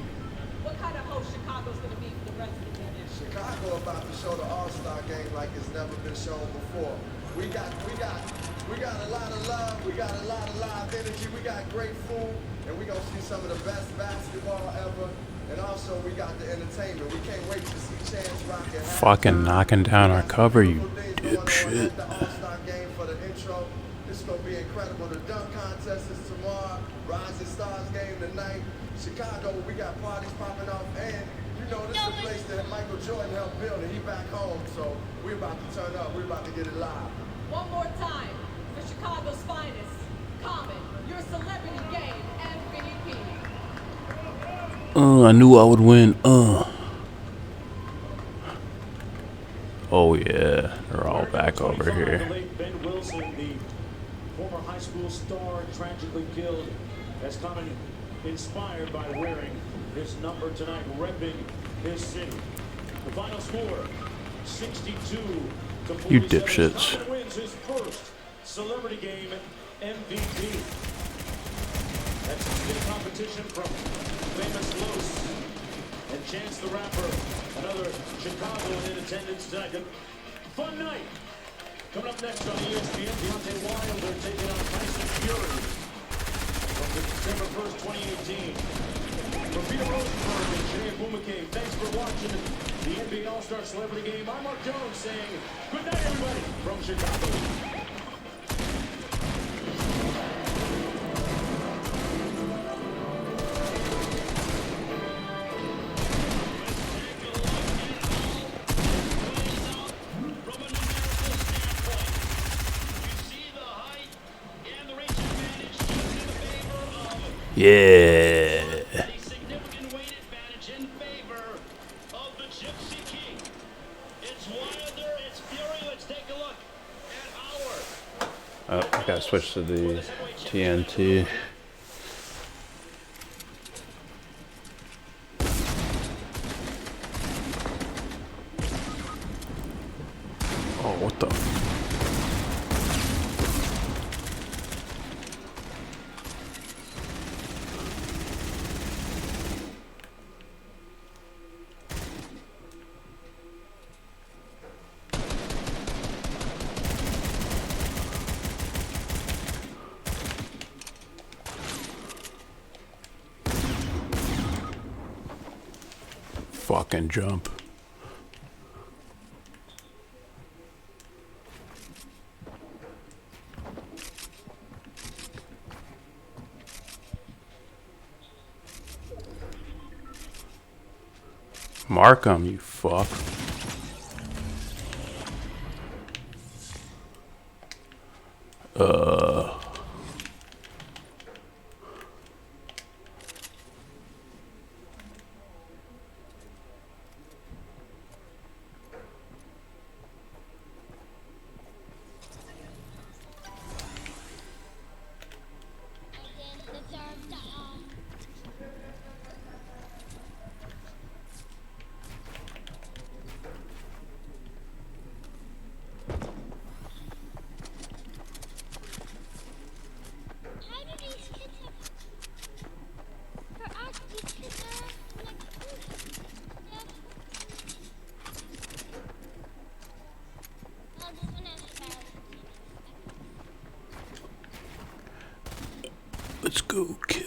what kind of host Chicago's going to be for the rest of the weekend. Chicago about to show the All-Star game like it's never been shown before. We got a lot of love. We got a lot of live energy. We got great food, and we're gonna see some of the best basketball ever. And also, we got the entertainment. We can't wait to see Chance Rock and Fucking knocking down our cover, you dipshit. the All-Star game for the intro. This is gonna be incredible. The dunk contest is tomorrow. Rising Stars game tonight. Chicago, we got parties popping off, and you know this is the place that Michael Jordan helped build, and he back home. So we're about to turn up. We're about to get it live. One more time for Chicago's finest, Common, your celebrity game MVP. I knew I would win. Oh yeah, they're all back over here. The late Ben Wilson, the former high school star, tragically killed, as Common inspired by wearing his number tonight, repping his city. The final score, 62-47. You dipshits. Common wins his first celebrity game MVP. That's a big competition from Famous Los and Chance the Rapper. Another Chicagoan in attendance tonight. Fun night. Coming up next on ESPN, Deontay Wilder taking on Tyson Fury from December 1st, 2018. For Peter Rosenberg and Jay Bumake, thanks for watching the NBA All-Star Celebrity Game. I'm Mark Jones saying good night, everybody, from Chicago. Yeah. Oh, I gotta switch to the TNT. Oh, what the? fucking jump. Mark him, you fuck. Let's go kill.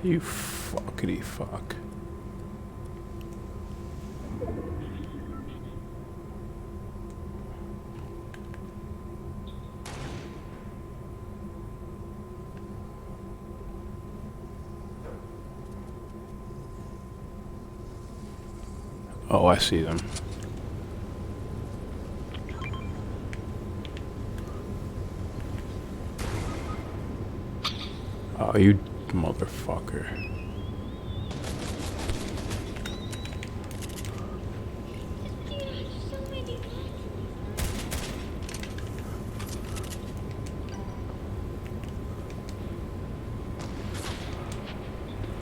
You fuckity fuck. Oh, I see them. Oh, you motherfucker.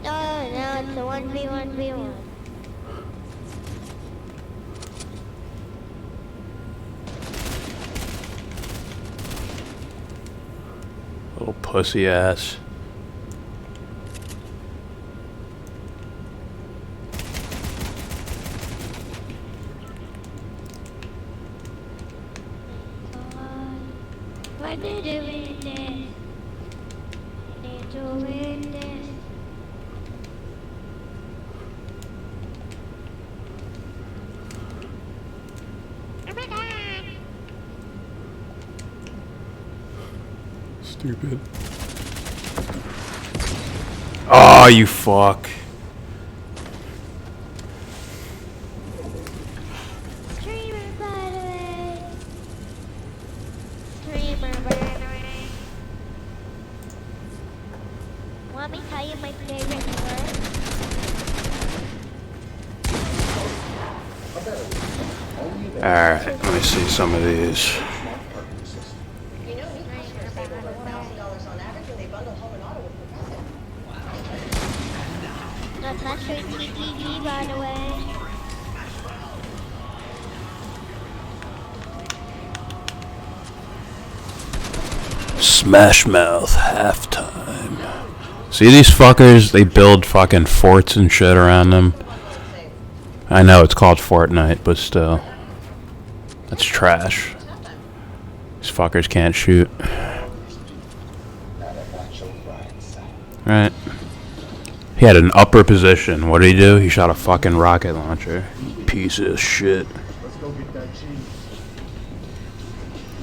No, it's a 1v1v1. Little pussy ass. Why did you win this? Did you win this? Oh my god! Stupid. Oh, you fuck. Alright, let me see some of these. You know, new customers save over $1,000 on average when they bundle home and auto with Progressive. That's not straight TTG, by the way. Smash Mouth halftime. See these fuckers? They build fucking forts and shit around them. I know it's called Fortnite, but still. That's trash. These fuckers can't shoot. Right. He had an upper position. What did he do? He shot a fucking rocket launcher. Piece of shit.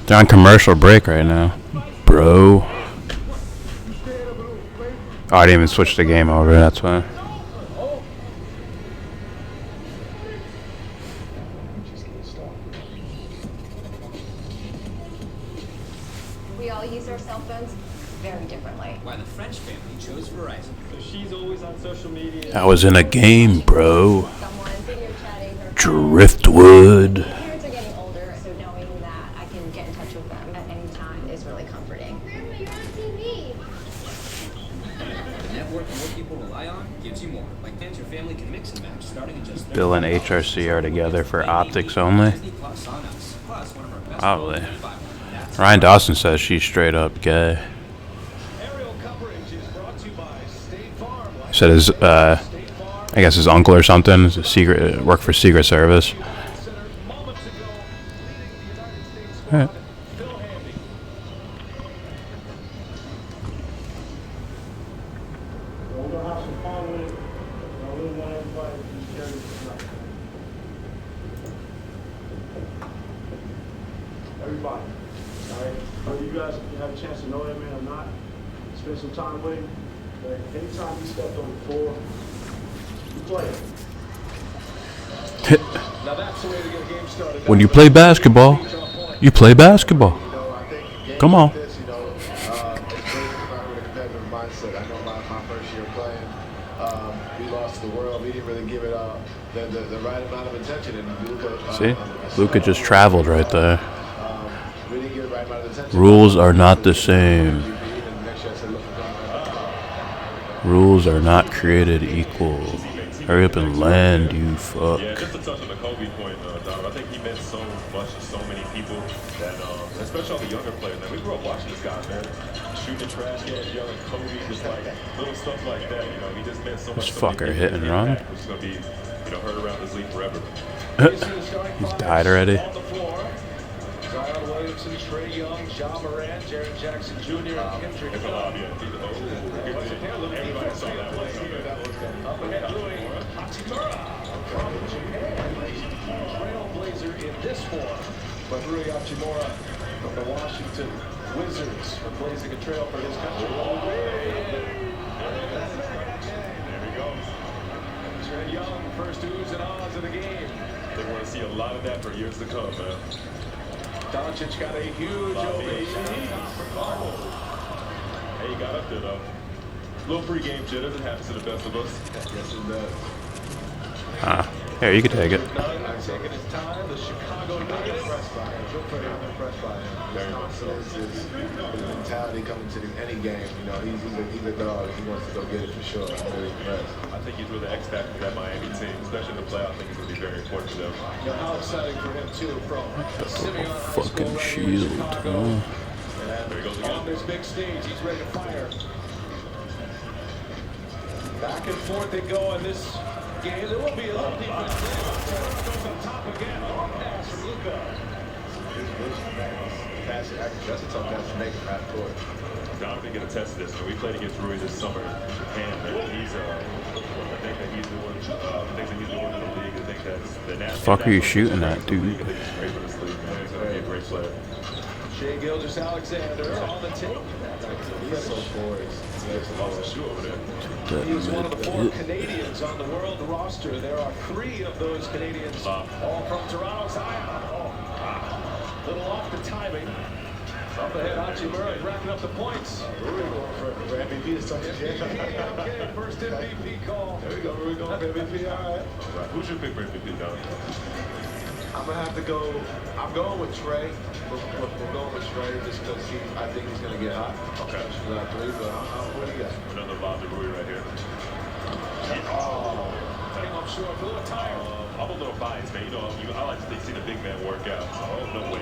They're on commercial break right now. Bro. Oh, I didn't even switch the game over, that's why. We all use our cell phones very differently. Why the French family chose Verizon. So she's always on social media. I was in a game, bro. Someone video chatting her Driftwood. parents are getting older, so knowing that I can get in touch with them at any time is really comforting. Grandma, you're on TV. The network more people rely on gives you more. Like plans your family can mix and match starting in just Bill and HRC are together for optics only. Plus on us. Plus one of our best Probably. Ryan Dawson says she's straight up gay. Said his, I guess his uncle or something, is a secret, worked for Secret Service. Alright. Everybody, all right? Whether you guys have a chance to know that man or not, spend some time with him. Anytime he stepped on the floor, you play it. Now that's the way to get a game started. When you play basketball, you play basketball. Come on. It's great to start with a competitive mindset. I know my first year playing, we lost the world. We didn't really give it the right amount of attention. And See? Luka just traveled right there. we didn't give the right amount of attention. Rules are not the same. Rules are not created equal. Hurry up and land, you fuck. Yeah, just to touch on the Kobe point, Don, I think he meant so much to so many people that, especially all the younger players, man, we grew up watching this guy, man. Shooting the trash cans, yelling Kobe, just like little stuff like that, you know, he just meant so much. This fucker hit and run. Which is going to be, you know, heard around this league forever. He's died already. Zion Williamson, Trae Young, John Moran, Jaren Jackson Jr., and Kendrick. Everybody saw that one. Up ahead, Rui Hachimura from Japan. Trailblazer in this form, but Rui Hachimura from the Washington Wizards for blazing a trail for his country. There he goes. Trae Young, first oohs and ahs of the game. They want to see a lot of that for years to come, man. Doncic got a huge ovation for Carmel. Hey, he got up there, though. Little pregame jitters. It happens to the best of us. Yes, it does. Here, you can take it. Taking his time, the Chicago Nuggets. Impressed by him. I'm impressed by him. His confidence, his mentality coming to any game. You know, he's a dog. He wants to go get it for sure. I'm really impressed. I think he's really the X factor for that Miami team, especially in the playoffs. I think it's going to be very important for them. You know, how exciting for him, too, from Simeon High School Fucking right here in shield. Chicago. Huh? And There he goes on again. this big stage, he's ready to fire. Back and forth they go in this game. There will be a little defense. Goes on top again. Long pass from Luka. That's a tough pass to make from half court. Donovan can attest to this. We played against Rui this summer in Japan. Man. He's, I think that he's doing, the things that he's doing in the league. I think that's the national. Fuck are you shooting at, dude? I think he's great for this league, man. He's going to be a great player. Shai Gilgeous-Alexander on the tape. He's so poised. He is one of the 4 Canadians on the world roster. There are 3 of those Canadians, all from Toronto. Zion. Little off the timing. Up ahead, Hachimura racking up the points. Rui going for MVP is something. Okay, first MVP call. There we go. Rui going for MVP. All right. Who's your pick for MVP, Don? I'm gonna have to go. I'm going with Trey. We're going with Trey just because I think he's gonna get hot. Okay. Shoot out three, but what do you got? Another Bob DeRuy right here. Oh. Came up short, a little tired. I'm a little biased, man. You know, I like to see the big man work out. So no way.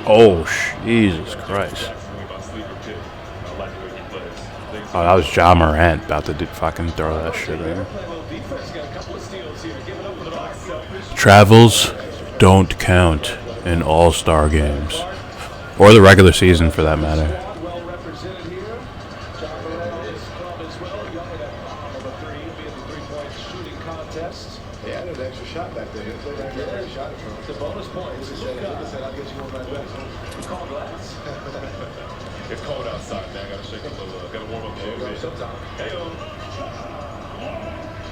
Oh, Jesus Christ. Oh, that was Ja Morant about to fucking throw that shit in. Travels don't count in all-star games. Or the regular season, for that matter. They added an extra shot back there. They played back there and shot it from. The bonus points. Luka said, I'll get you one right back. Call glass. It's cold outside, man. Gotta shake a little, gotta warm up a little bit. Hey-o.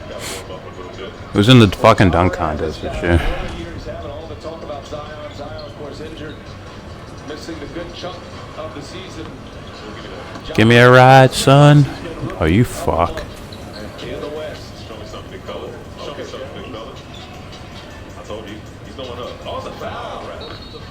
Gotta warm up a little bit. Who's in the fucking dunk contest this year? He's having all the talk about Zion. Zion, of course, injured. Missing the good chunk of the season. Give me a ride, son. Oh, you fuck. In the West. Show me something, big fella. Show me something, big fella. I told you, he's going up. Oh, it's a foul, right? Good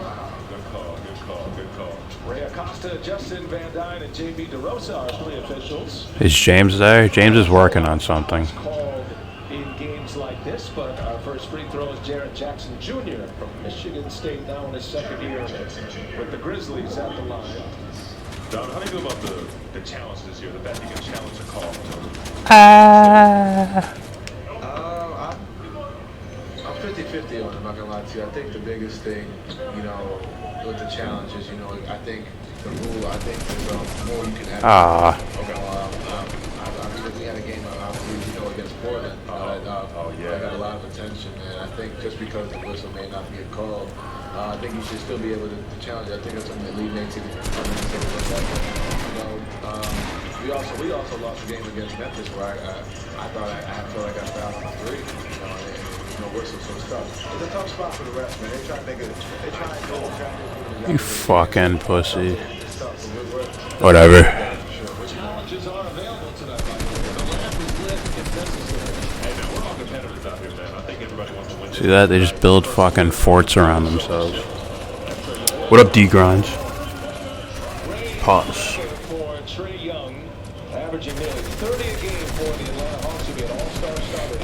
call, good call, good call. Ray Acosta, Justin Van Dyne, and JB DeRosa are three officials. Is James there? James is working on something. Called in games like this, but our first free throw is Jarrett Jackson Jr. from Michigan State, now in his second year with the Grizzlies at the line. Don, how do you feel about the challenge this year? The fact you can challenge a call? I'm 50-50 on it, I'm not gonna lie to you. I think the biggest thing, you know, with the challenge is, you know, I think the rule, I think there's more you can have. Okay, well, we had a game, I believe, you know, against Portland. I got a lot of attention, and I think just because the whistle may not be a call, I think you should still be able to challenge it. I think that's something that league makes it. You know, we also lost the game against Memphis where I thought I felt like I fouled on three. You know, and no whistle, so it's tough. It's a tough spot for the refs, man. They try to make it. They try and go and You fucking pussy. Whatever. Challenges are available tonight. The lamp is lit if necessary. Hey, man, we're all competitors out here, man. I think everybody wants to win. See that? They just build fucking forts around themselves. What up, D-Grinds? Pause. For Trae Young, averaging nearly 30 a game for the Atlanta Hawks, who be an all-star starter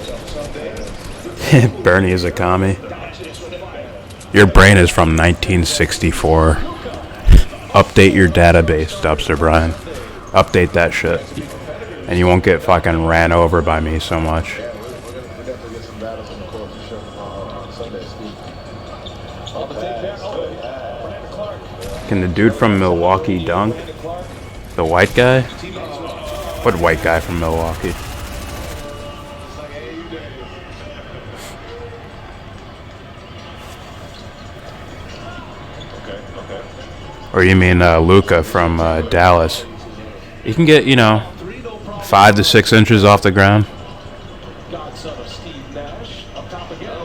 on Sunday. Bernie is a commie. Your brain is from 1964. Update your database, Dubster Brian. Update that shit. And you won't get fucking ran over by me so much. Can the dude from Milwaukee dunk? The white guy? What white guy from Milwaukee? Or you mean Luka from Dallas? You can get, you know, 5 to 6 inches off the ground. Godson of Steve Nash, up top again.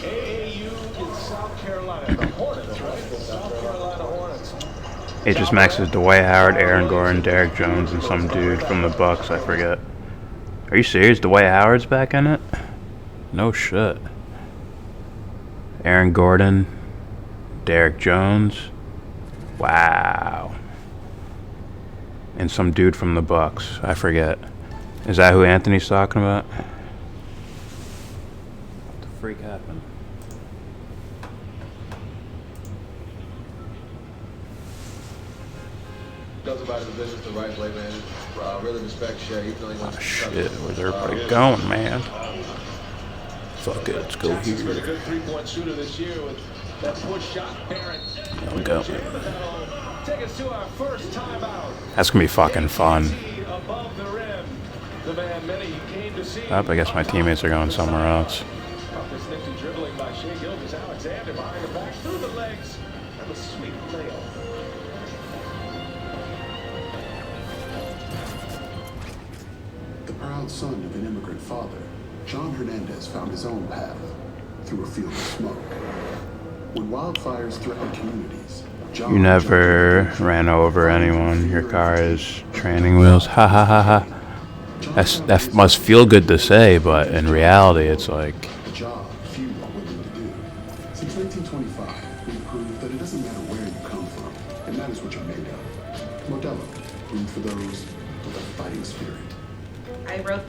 AAU in South Carolina, the Hornets, right? The South Carolina Hornets. Just maxes Dwight Howard, Aaron Gordon, Derek Jones, and some dude from the Bucks, I forget. Are you serious? Dwight Howard's back in it? No shit. Aaron Gordon, Derek Jones. Wow. And some dude from the Bucks. I forget. Is that who Anthony's talking about? What the freak happened? Goes about his business the right way, man. Really respect Shea. Even though he wants to Shit, where's everybody going, man? Fuck it, let's go Jackson's been a here. good three-point shooter this year with that push shot. Barrett. Don't go. Take us to our first timeout. That's gonna be fucking fun. Above the rim. The man many came to see. I guess my teammates are going somewhere else. Off this nifty dribbling by Shea Gilgeous-Alexander behind the back through the legs. And the sweet layup. The proud son of an immigrant father, John Hernandez found his own path through a field of smoke. When wildfires threaten communities, John You never ran over anyone. Your car is training wheels. Ha ha ha ha. That must feel good to say, but in reality, it's like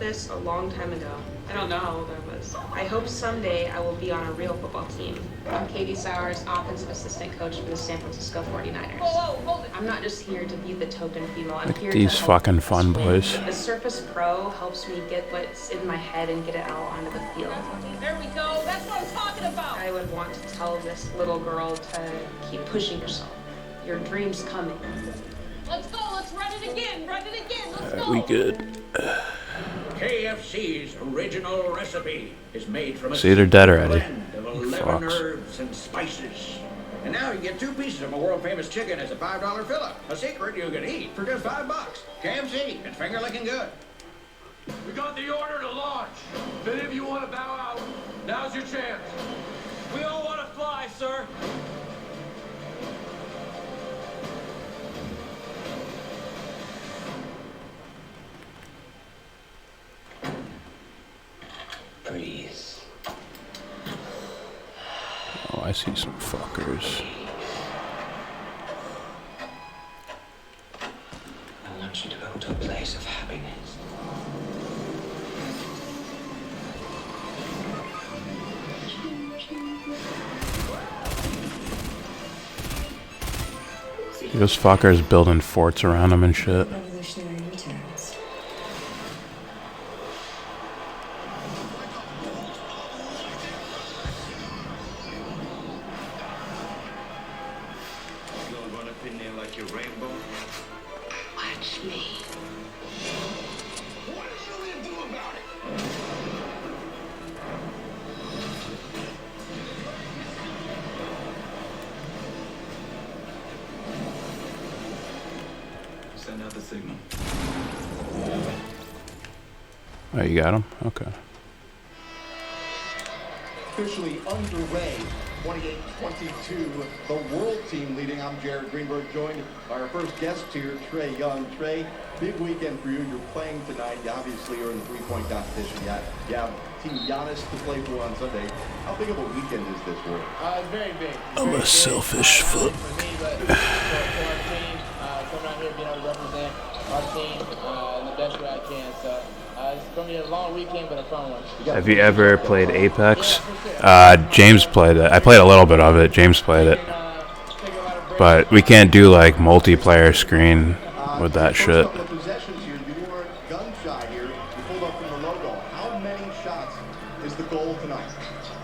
this a long time ago. I don't know how old I was. I hope someday I will be on a real football team. I'm Katie Sowers, offensive assistant coach for the San Francisco 49ers. Whoa, hold it. I'm not just here to be the token female. I'm Like here these to help fucking us fun win. boys. The Surface Pro helps me get what's in my head and get it out onto the field. There we go. That's what I'm talking about. I would want to tell this little girl to keep pushing yourself. Your dream's coming. Let's go. Let's run it again. Run it again. Let's go. We good. KFC's original recipe is made from a See, they're dead already. blend of 11 Fucks. herbs and spices. And now you get 2 pieces of a world-famous chicken as a $5 fill-up. A secret you can eat for just $5. KFC, it's finger-licking good. We got the order to launch. If any of you want to bow out, now's your chance. We all want to fly, sir. Please. Oh, I see some fuckers. I want you to go to a place of happiness. Those fuckers building forts around them and shit. Revolutionary returns. You gonna run up in there like your rainbow? Watch me. What is you gonna do about it? Send out the signal. Oh, you got him? Okay. Officially underway, 28-22, the world team leading. I'm Jared Greenberg, joined by our first guest here, Trey Young. Trey, big weekend for you. You're playing tonight. You obviously are in the three-point competition. You have Team Giannis to play for on Sunday. How big of a weekend is this for you? It's very big. I'm a selfish fuck. For me, but for our team, coming out here being able to represent our team in the best way I can. So it's going to be a long weekend, but a fun one. Have you ever played Apex? James played it. I played a little bit of it. James played it. But we can't do like multiplayer screen with that shit. Couple of possessions here. You weren't gun shy here. You pulled up from the logo. How many shots is the goal tonight?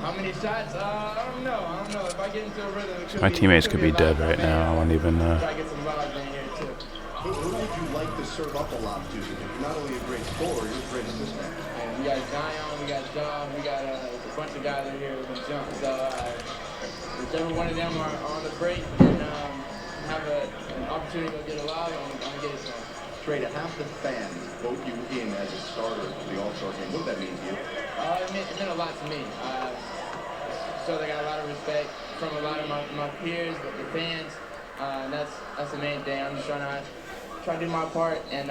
How many shots? I don't know. If I get into a rhythm, it could My be, teammates it could be be a dead lot. right now. I won't even. Try to get some vibes in here too. Who would you like to serve up a lot to? You're not only a great scorer, you're a great assist man. And we got Zion, we got John, we got a bunch of guys in here who can jump. So whichever one of them are on the break and have an opportunity to go get a lob, I'm gonna get it some. Trey, to have the fans vote you in as a starter for the All-Star game, what does that mean to you? It meant a lot to me. So they got a lot of respect from a lot of my peers, the fans. That's the main thing. I'm just trying to do my part and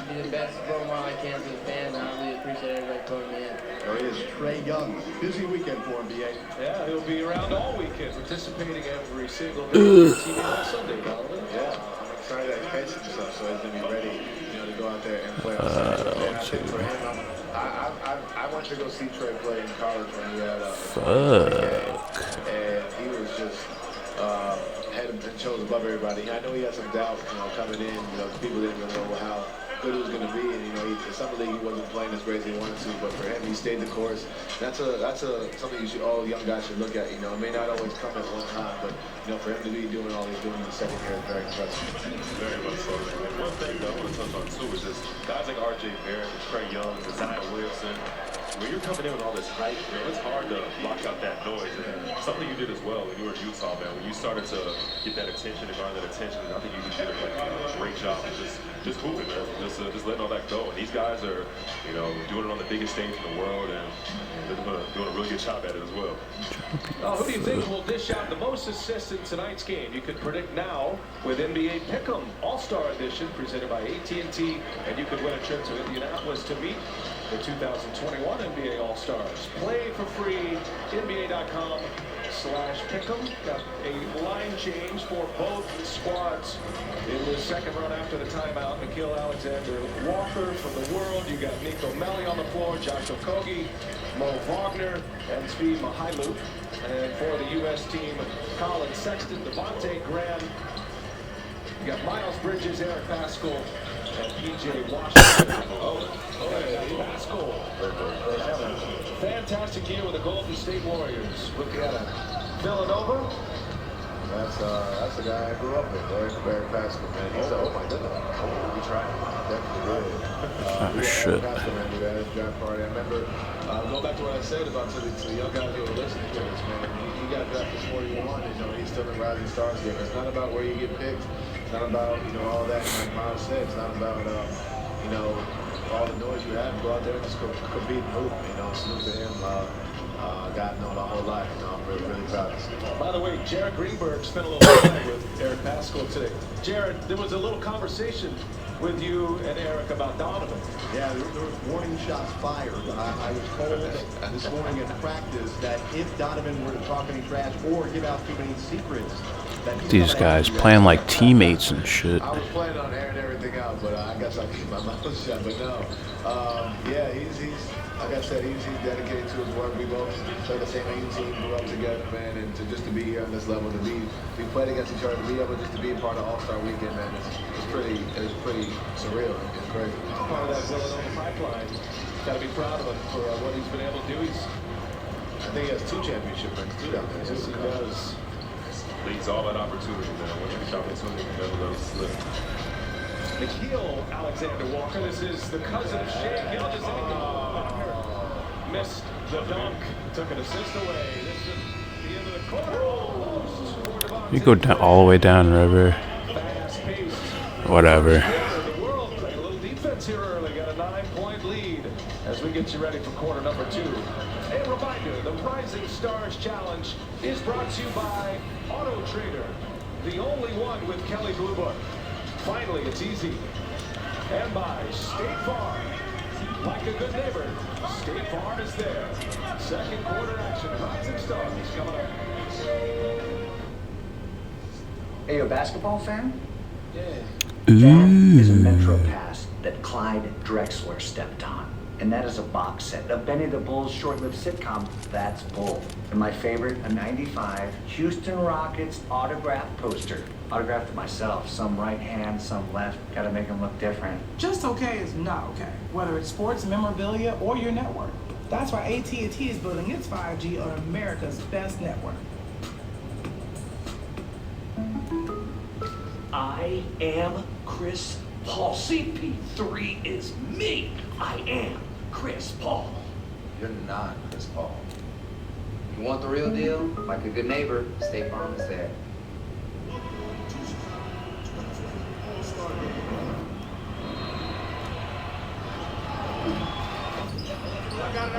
be the best role model I can for the fans, and I really appreciate everybody voting me in. There he is, Trey Young. Busy weekend for him, BA. Yeah, he'll be around all weekend, participating every single day on TV on Sunday, Donovan. Yeah, I'm excited that he's patient himself, so he's gonna be ready, to go out there and play on Sunday. And I think for him, I went to go see Trey play in college when he had and he was just head and shoulders above everybody. I know he had some doubt, coming in. People didn't really know how good it was going to be, and in some league he wasn't playing as great as he wanted to. But for him, he stayed the course. That's something all young guys should look at. It may not always come at one time, but for him to be doing all he's doing in the second year is very impressive. Very much so. And one thing that I want to touch on too is just guys like R.J. Barrett, Trey Young, Zion Williamson. When you're coming in with all this hype, it's hard to block out that noise. And something you did as well when you were in Utah, man. When you started to get that attention and garner that attention, and I think you did a great job of just moving, man. Just letting all that go. And these guys are, doing it on the biggest stage in the world, and they're doing a really good job at it as well. Who do you think will dish out the most assists in tonight's game? You can predict now with NBA Pick'em All-Star Edition presented by AT&T, and you could win a trip to Indianapolis to meet the 2021 NBA All-Stars. Play for free, NBA.com/pick'em. Got a line change for both squads in the second run after the timeout. Nickeil Alexander-Walker from the World. You got Nico Melli on the floor, Josh Okogie, Mo Wagner, and Speed Mahailu. And for the U.S. team, Colin Sexton, Devontae Graham. You got Miles Bridges, Eric Paschall, and P.J. Washington. Paschall. They have a fantastic year with the Golden State Warriors. Rookie out of Villanova. That's the guy I grew up with, Eric Paschall, man. He's oh my goodness. We tried. Definitely did. Shit. Paschall, man, we had his draft party. I remember, go back to what I said about to the young guys who are listening to this, man. He got drafted 41, and he's still in Rising Stars game. It's not about where you get picked. It's not about, all that, like Miles said. It's not about, all the noise you have. Go out there and just compete and move. Salute to him. Got known my whole life. I'm really, really proud of him. By the way, Jared Greenberg spent a little time with Eric Paschall today. Jared, there was a little conversation with you and Eric about Donovan. Yeah, there was warning shots fired. I was told this morning in practice that if Donovan were to talk any trash or give out too many secrets, These guys playing like teammates and shit. I was planning on airing everything out, but I guess I'll keep my mouth shut. But no, yeah, he's like I said, he's dedicated to his work. We both play the same AU team, grew up together, man, and to just to be here on this level, we played against each other, to be able just to be a part of All-Star Weekend, man, it's pretty surreal. It's crazy. Part of that Villanova pipeline. Got to be proud of him for what he's been able to do. I think he has 2 championship rings too down there. Yes, he does. Leads all that opportunity, man. Once you get the opportunity, you never let it slip. Nickeil Alexander-Walker. This is the cousin of Shea Gilgeous-Alexander. Missed the dunk. Took an assist away. This is the end of the quarter. You go down, all the way down river. Whatever. The world played a little defense here early. Got a 9-point lead as we get you ready for quarter number 2. A reminder, the Rising Stars Challenge is brought to you by Auto Trader, the only one with Kelley Blue Book. Finally, it's easy. And by State Farm. Like a good neighbor, State Farm is there. Second quarter action, Rising Stars coming up. Hey, you a basketball fan? Yeah. That is a Metro Pass that Clyde Drexler stepped on. And that is a box set of Benny the Bull's short-lived sitcom, That's Bull. And my favorite, a 95 Houston Rockets autograph poster. Autographed to myself, some right hand, some left. Gotta make them look different. Just okay is not okay, whether it's sports, memorabilia, or your network. That's why AT&T is building its 5G on America's best network. I am Chris Paul. CP3 is me. I am Chris Paul. You're not Chris Paul. You want the real deal? Like a good neighbor, State Farm is there. I got it.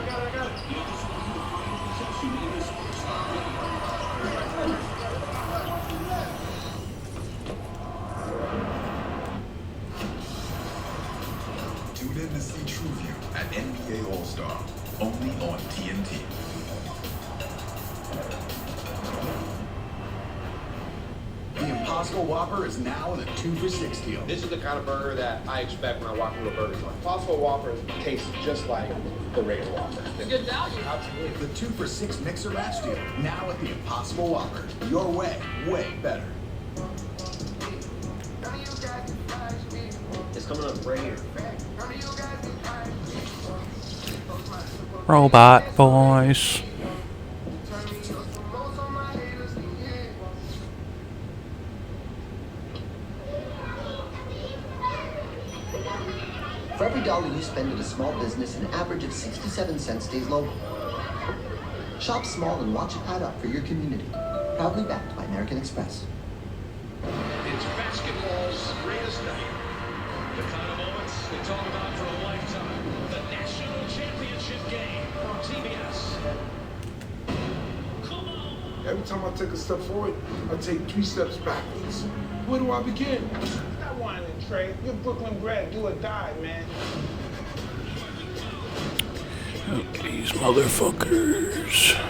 Tune in to see True View at NBA All-Star, only on TNT. The Impossible Whopper is now in a 2 for $6 deal. This is the kind of burger that I expect when I walk into a burger joint. Impossible Whopper tastes just like the regular Whopper. Good value. Absolutely. The 2 for $6 mixer match deal, now at the Impossible Whopper. Your way better. It's coming up right here. Robot boys. For every dollar you spend in a small business, an average of 67 cents stays local. Shop small and watch it add up for your community. Proudly backed by American Express. It's basketball's greatest night. The kind of moments they talk about for a lifetime. The national championship game on TBS. Every time I take a step forward, I take 3 steps backwards. Where do I begin? Stop whining, Trey. You're Brooklyn bred. Do or die, man. These motherfuckers.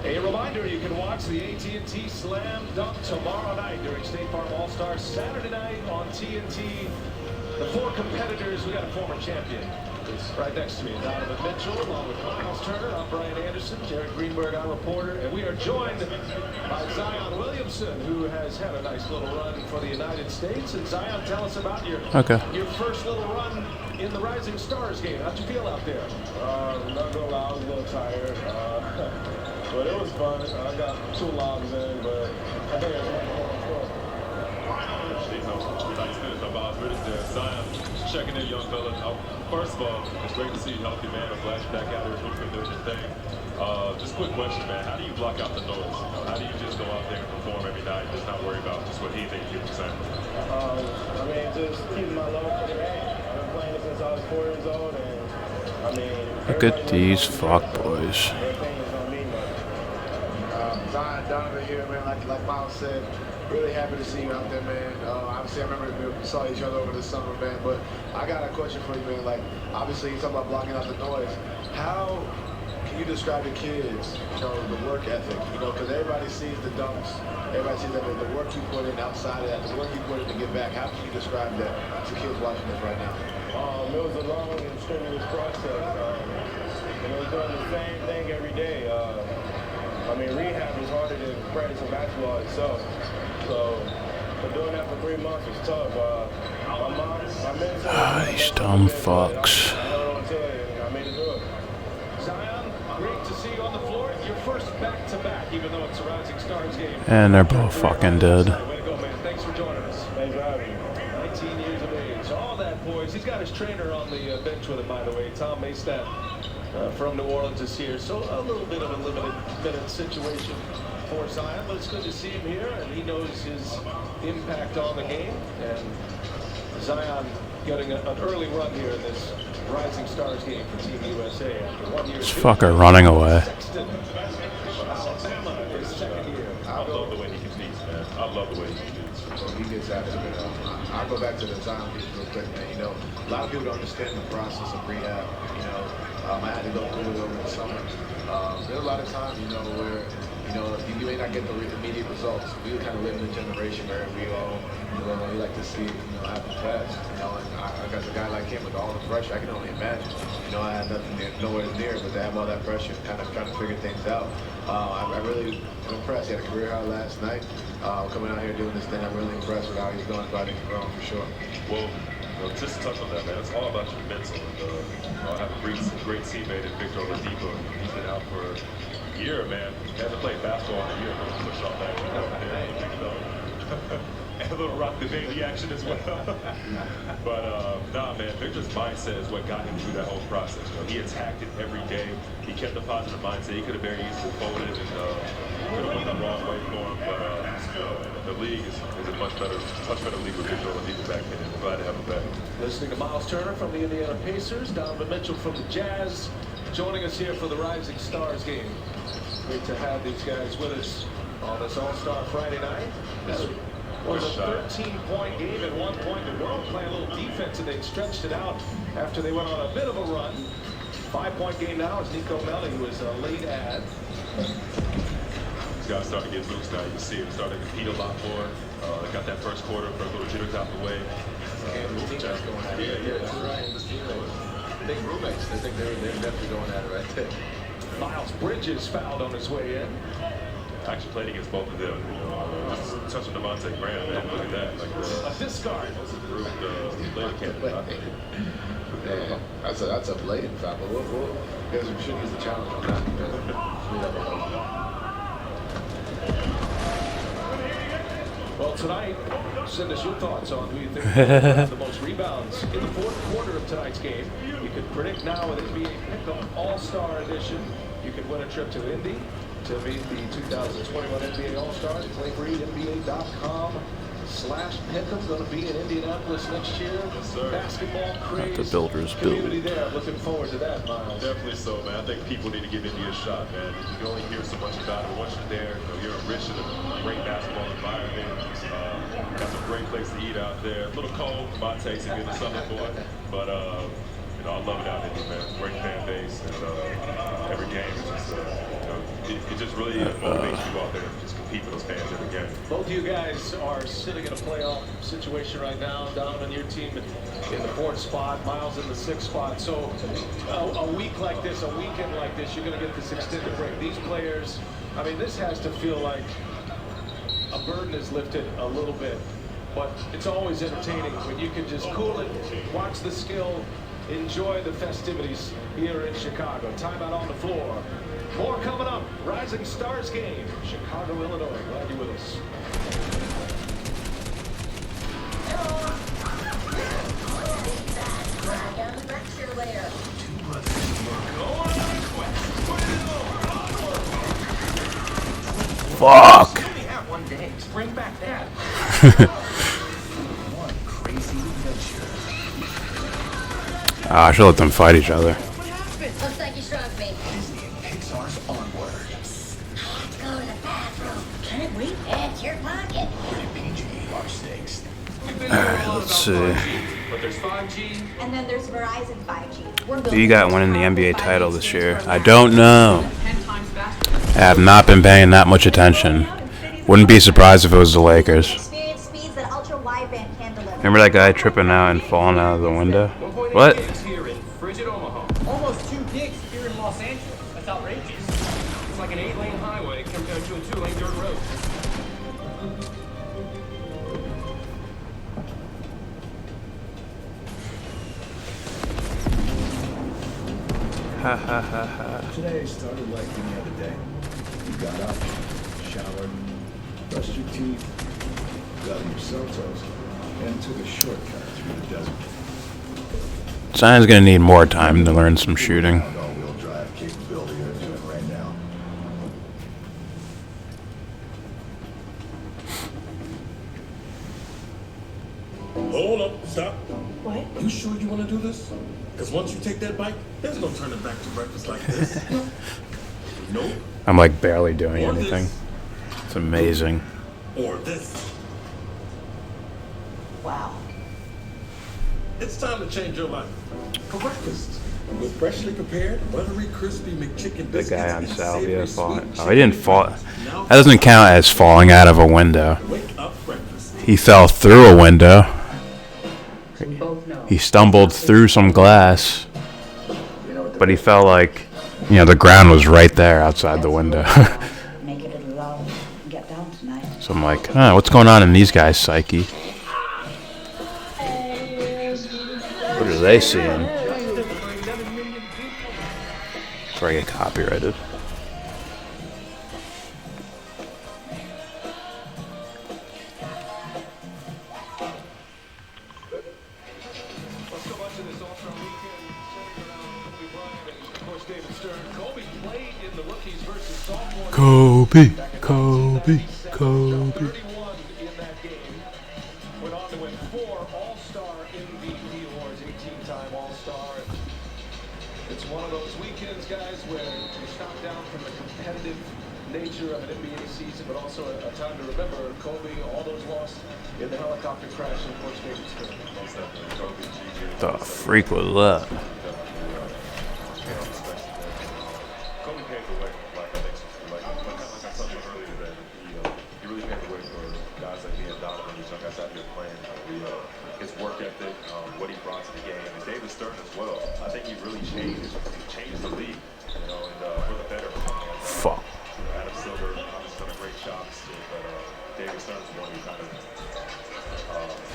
A reminder, you can watch the AT&T Slam Dunk tomorrow night during State Farm All-Star, Saturday night on TNT. The 4 competitors, we got a former champion. It's right next to me, Donovan Mitchell, along with Miles Turner. I'm Brian Anderson, Jared Greenberg, our reporter, and we are joined by Zion Williamson, who has had a nice little run for the United States. And Zion, tell us about your first little run in the Rising Stars game. How'd you feel out there? Not gonna lie, I was a little tired, but it was fun. I got 2 lobs in, but I think it was fun. Nice finish by Miles Bridges there. Zion, checking in, young fella. First of all, it's great to see you healthy, man. I'm glad you're back out here doing your thing. Just a quick question, man. How do you block out the noise? How do you just go out there and perform every night and just not worry about just what anything people saying? I mean, just keeping my love for the game. I've been playing it since I was 4 years old, and I mean, look at these fuck boys. Zion, Donovan here, man. Like Miles said, really happy to see you out there, man. Obviously, I remember we saw each other over the summer, man. But I got a question for you, man. Like, obviously, you talk about blocking out the noise. How can you describe the kids, you know, the work ethic? You know, because everybody sees the dunks, everybody sees that the work you put in outside of that, the work you put in to get back. How can you describe that to kids watching this right now? It was a long and strenuous process. And it was doing the same thing every day. I mean, rehab is harder than practicing basketball itself. So, but doing that for 3 months was tough. My mentor, these dumb fucks. I made it do it. Zion, great to see you on the floor. Your first back-to-back, even though it's a Rising Stars game. And they're both fucking dead. Way to go, man. Thanks for joining us. Thanks for having me. 19 years of age. All that, boys. He's got his trainer on the bench with him, by the way. Tom Maystat from New Orleans is here. So a little bit of a limited minute situation for Zion, but it's good to see him here, and he knows his impact on the game. And Zion getting an early run here in this Rising Stars game for Team USA after 1 year. This fucker running away. Alabama, his second year. I love the way he competes, man. I love the way he competes. Well, he gets after it. I'll go back to the Zion piece real quick, man. You know, a lot of people don't understand the process of rehab. You know, I had to go through it over the summer. There's a lot of times, you know, where, you know, you may not get the immediate results. We kind of live in a generation where we all, you know, we like to see, you know, happen fast. You know, and I got a guy like him with all the pressure. I can only imagine. You know, I had nothing nowhere near, but to have all that pressure, kind of trying to figure things out. I really am impressed. He had a career high last night. Coming out here doing this thing, I'm really impressed with how he's going about it growing for sure. Well, just to touch on that, man, it's all about your mental. And, I have a great teammate in Victor Oladipo. He's been out for a year, man. He hasn't played basketball in a year, but push off that. And a little rock the baby action as well. But nah, man, Victor's mindset is what got him through that whole process. You know, he attacked it every day. He kept a positive mindset. He could have very easily folded and could have went the wrong way for him. But the league is a much better league with Victor Oladipo back in. And we're glad to have him back. Listening to Miles Turner from the Indiana Pacers, Donovan Mitchell from the Jazz, joining us here for the Rising Stars game. Great to have these guys with us on this All-Star Friday night. This was a 13-point game at one point. The World playing a little defense, and they stretched it out after they went on a bit of a run. 5-point game now is Nico Melli, who is a late ad. These guys starting to get loose now. You can see them starting to compete a lot more. They got that first quarter, first little jitters out the way. Big roommates. I think they're definitely going at it right there. Miles Bridges fouled on his way in. I actually played against both of them. You know, just touching Devontae Graham, man. Look at that. Like a discard. Later candidate. Yeah, that's a blatant foul. But we should use the challenge on that. Well, tonight, send us your thoughts on who you think will have the most rebounds in the fourth quarter of tonight's game. You can predict now with NBA Pick'em All-Star Edition. You can win a trip to Indy to meet the 2021 NBA All-Stars. Play free, NBA.com/Pick'em. Going to be in Indianapolis next year. Yes, sir. Basketball craze. The builders community build. there. Looking forward to that, Miles. Definitely so, man. I think people need to give India a shot, man. You can only hear so much about it. Once you're there, you know, you're enriched in a great basketball environment. Got some great place to eat out there. A little cold, my taste if you're the Southern boy, but you know, I love it out in Indy, man. Great fan base, and every game is just, you know, it just really motivates you to go out there and just compete with those fans every game. Both of you guys are sitting in a playoff situation right now. Donovan, your team in the 4th spot, Miles in the 6th spot. So a week like this, a weekend like this, you're going to get this extended break. These players, I mean, this has to feel like a burden is lifted a little bit, but it's always entertaining when you can just cool it, watch the skill, enjoy the festivities here in Chicago. Timeout on the floor. More coming up. Rising Stars game, Chicago, Illinois. Glad you're with us. Fuck. We have one day. Bring back that. One crazy adventure. I should let them fight each other. Looks like you struck me. Disney and Pixar's Onward. Let's go to the bathroom. Can't wait. It's your pocket. PG are stakes. Alright, let's see. But there's 5G. And then there's Verizon 5G. Who you got winning the NBA title this year? I don't know. I have not been paying that much attention. Wouldn't be surprised if it was the Lakers. Experience speeds that ultra-wideband can deliver. Remember that guy tripping out and falling out of the window? What? Here in frigid Omaha. Almost 2 gigs here in Los Angeles. That's outrageous. It's like an 8-lane highway compared to a 2-lane dirt road. Ha ha ha ha. Today started like any other day. You got up, showered, brushed your teeth, got on your cell toast, and took a shortcut through the desert. Zion's gonna need more time to learn some shooting. All-wheel drive capability they're doing right now. Hold up, stop. What? You sure you want to do this? Because once you take that bike, there's no turning back to breakfast like this. Nope. I'm like barely doing anything. It's amazing. Or this. Wow. It's time to change your life. For breakfast. With freshly prepared, buttery, crispy McChicken The biscuits guy on and Salvia savory falling. sweet Oh, he didn't chicken fall. fries. Now That doesn't count as falling out of a window. wake up breakfast. He fell through a window. He stumbled through some glass. But he fell like, you know, the ground was right there outside the window. Make it a little loud and get down tonight. So I'm like, huh, what's going on in these guys' psyche? What are they seeing? Before I get copyrighted. Kobe, Kobe, Kobe. Went on to win 4 All-Star MVP awards, 18-time All-Star. It's one of those weekends, guys, where you stop down from the competitive nature of an NBA season, but also a time to remember Kobe, all those lost in the helicopter crash in Coach David Stern. The freak was that? Kobe paved the way, like I think, like I touched on earlier, that he really paved the way for guys like me and Donovan, these young guys out here playing. His work ethic, what he brought to the game, and David Stern as well. I think he really changed the league, you know, and for the better. Fuck. Adam Silver obviously done a great job, but David Stern's the one who kind of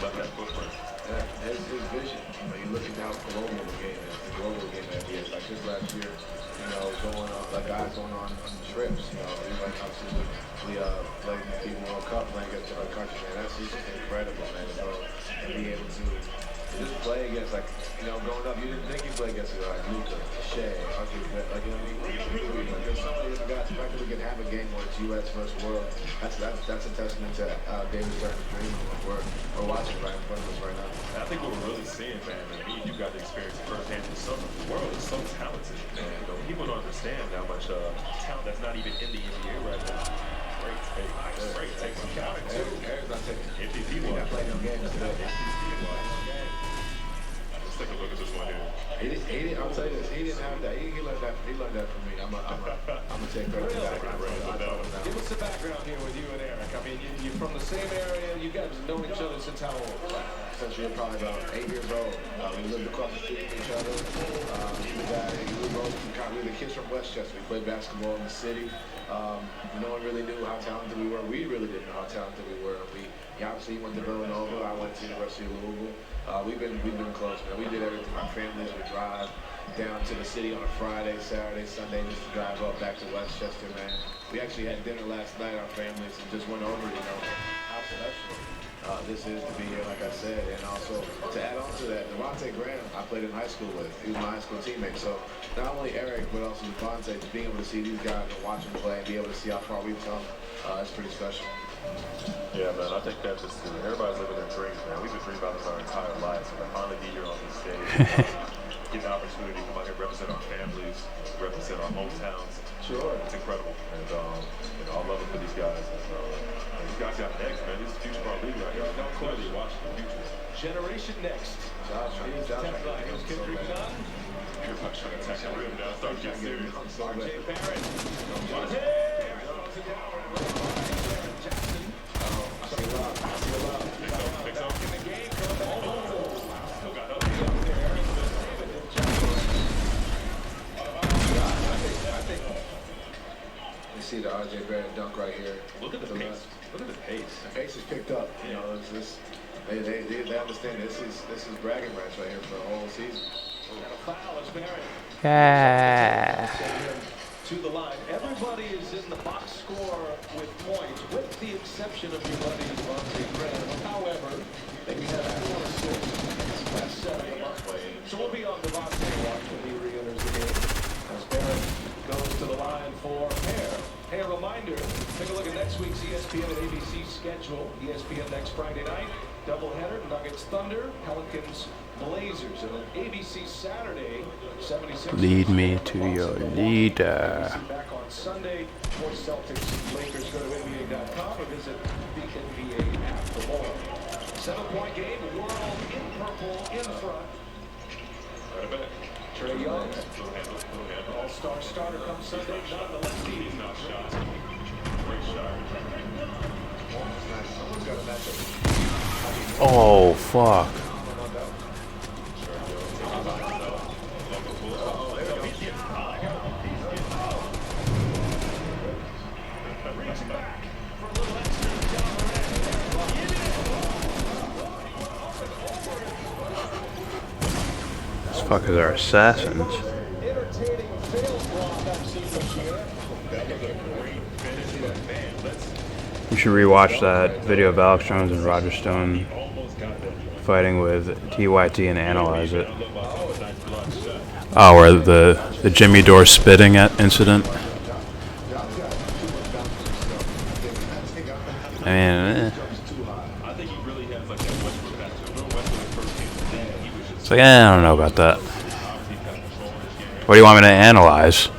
left that footprint. Yeah, his vision. You know, you're looking out global game, the global game that he is. Like just last year, you know, going on, like guys going on trips. You know, like obviously we played the FIBA World Cup, playing against other countries, man. That's just incredible, man. So and be able to just play against, like, you know, growing up, you didn't think you played against like Luka, Shea, like, you know, like there's so many different guys. The fact that we can have a game where it's U.S. versus world, that's a testament to David Stern's dream. We're watching right in front of us right now. And I think what we're really seeing, man, and me and you got the experience firsthand in the summer. The world is so talented, man. You know, people don't understand how much talent that's not even in the NBA right now. Let's take a look at this one here. I'll tell you this. He didn't have that. He learned that. He learned that from me. I'm gonna take credit for that. Give us the background here with you and Eric. I mean, you're from the same area. You guys have known each other since how old? Since we were probably about 8 years old. We lived across the street from each other. He's the guy. We were the kids from Westchester. We played basketball in the city. No one really knew how talented we were. We really didn't know how talented we were. Obviously, he went to Villanova. I went to the University of Louisville. We've been close, man. We did everything. Our families would drive down to the city on a Friday, Saturday, Sunday, just to drive up back to Westchester, man. We actually had dinner last night, our families, and just went over, how special this is to be here, like I said. And also, to add on to that, Devontae Graham, I played in high school with. He was my high school teammate. So, not only Eric, but also Devontae, just being able to see these guys and watch them play and be able to see how far we've come, that's pretty special. Yeah, man, I think that just, everybody's living their dreams, man. We've been dreaming about this our entire lives, and to finally be here on this stage, get the opportunity to come out here, represent our families, represent our hometowns. Sure. It's incredible, and I love it for these guys. And these guys got next, man. This is the future of our league right here. Now clearly watching the future. Generation Next. Here's Kendrick Nunn. Everybody's trying to attack the rim now. Start getting serious. RJ Barrett. You see the RJ Barrett dunk right here. Look at the pace. Look at the pace. The pace is picked up. It's just, they understand this is bragging rights right here for the whole season. And a foul as Barrett. Yeah. To the line. Everybody is in the box score with points, with the exception of your buddy Devontae Graham. However, they have 4 assists. That's 7 of us. So we'll be on Devontae watch when he re-enters the game. As Barrett goes to the line for Hare. Hey, a reminder, take a look at next week's ESPN and ABC schedule. ESPN next Friday night, doubleheader, Nuggets Thunder, Pelicans Blazers, and then ABC Saturday, 76. Lead me to your leader. Back on Sunday for Celtics Lakers. Go to NBA.com or visit the NBA app for more. 7-point game, world in purple in front. Right back. Trae Young, all-star starter comes Sunday, nonetheless. He's not shot. Great shot. Oh, fuck. These fuckers are assassins. You should rewatch that video of Alex Jones and Roger Stone fighting with TYT and analyze it. Oh, or the Jimmy Dore spitting incident. I mean, it's like, I don't know about that. What do you want me to analyze?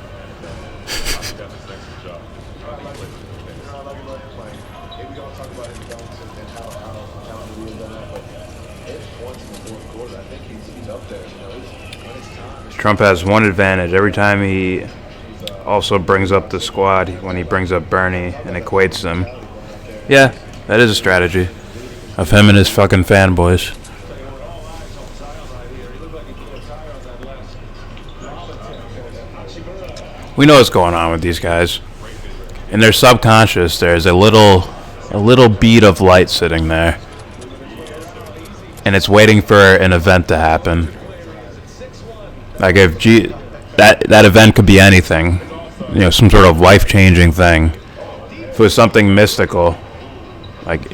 Trump has one advantage. Every time he also brings up the squad, when he brings up Bernie and equates them. Yeah, that is a strategy of him and his fucking fanboys. We know what's going on with these guys. In their subconscious, there's a little bead of light sitting there. And it's waiting for an event to happen. Like if that event could be anything, some sort of life-changing thing. If it was something mystical, like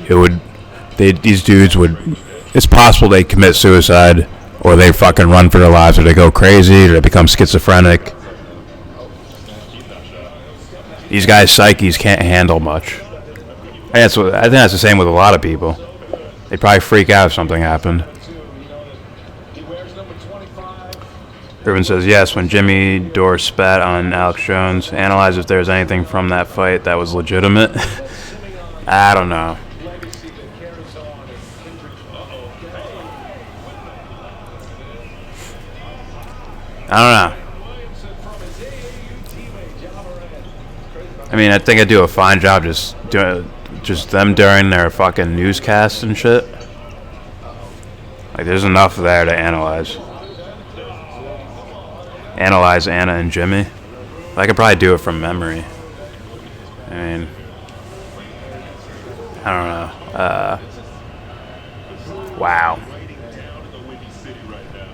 these dudes would. It's possible they commit suicide, or they fucking run for their lives, or they go crazy, or they become schizophrenic. These guys' psyches can't handle much. I think that's the same with a lot of people. They'd probably freak out if something happened. Ruben says, yes, when Jimmy Dore spat on Alex Jones, analyze if there's anything from that fight that was legitimate. I don't know. I don't know. I mean, I think I do a fine job just them during their fucking newscasts and shit. Like, there's enough there to analyze. Analyze Anna and Jimmy. I could probably do it from memory. I mean, I don't know. Wow.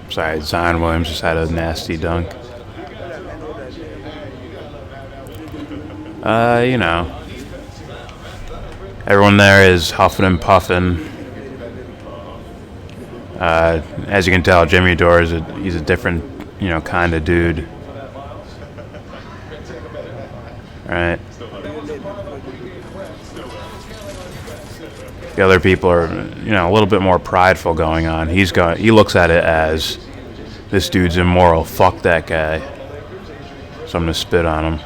Sorry, Zion Williams just had a nasty dunk. You know. Everyone there is huffing and puffing. As you can tell, Jimmy Dore he's a different, kind of dude. Right. The other people are, a little bit more prideful going on. He looks at it as, this dude's immoral. Fuck that guy. So I'm gonna spit on him,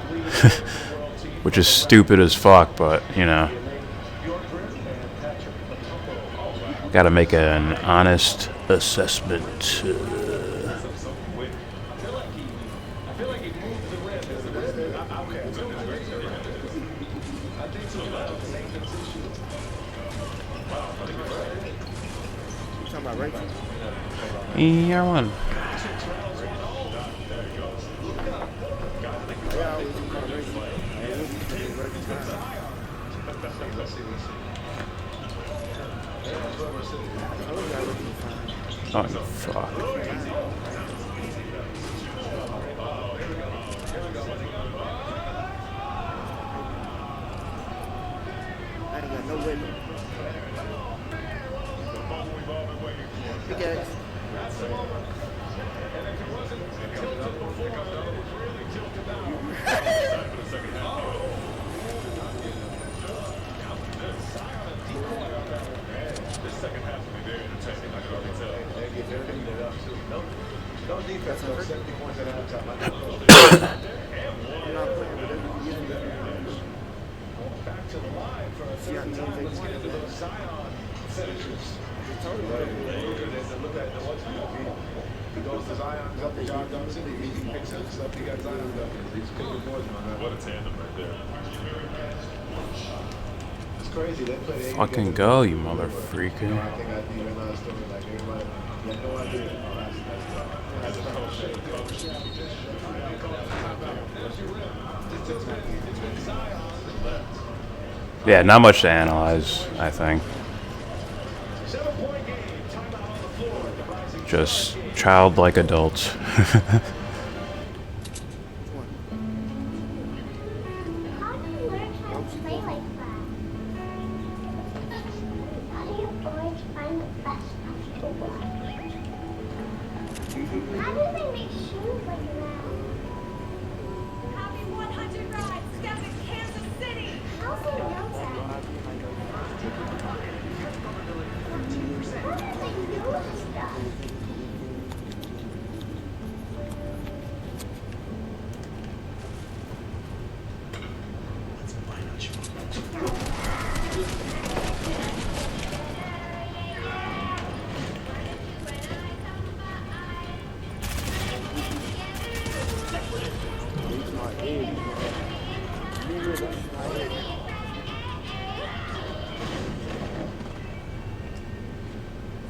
which is stupid as fuck. But gotta make an honest assessment. Year one. Oh, fuck. I ain't got no window. Okay. No defense, no 70 points at halftime. I'm not playing with it. Back to the line for a third time. Let's get into those Zion finishes. Look at the what's he goes to Zion, he's up the job, dumps it, he picks up stuff, he got Zion done. He's picking boys on that. What a tandem right there. It's crazy. They play Fucking go, you mother freaking. I think I think another story like everybody. You have no idea. Yeah, not much to analyze, I think. Just childlike adults.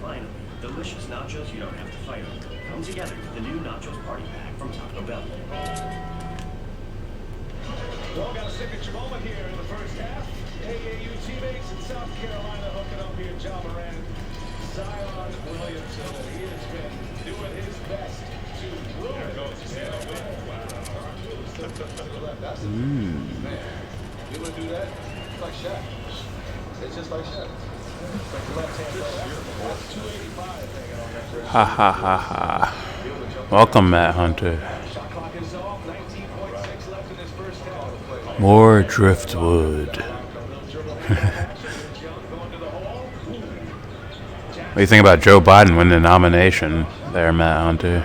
Finally, delicious nachos you don't have to fight over. Come together with the new Nachos Party Pack from Taco Bell. We all got a signature moment here in the first half. AAU teammates in South Carolina hooking up here. Ja Morant, Zion Williamson. He has been doing his best to ruin it. That's the man. You want to do that? It's like Shaq. It's just like Shaq. It's like the left-hand side. That's 285 hanging on that wrist. Ha ha ha ha. Welcome, Matt Hunter. More driftwood. What do you think about Joe Biden winning the nomination there, Matt Hunter?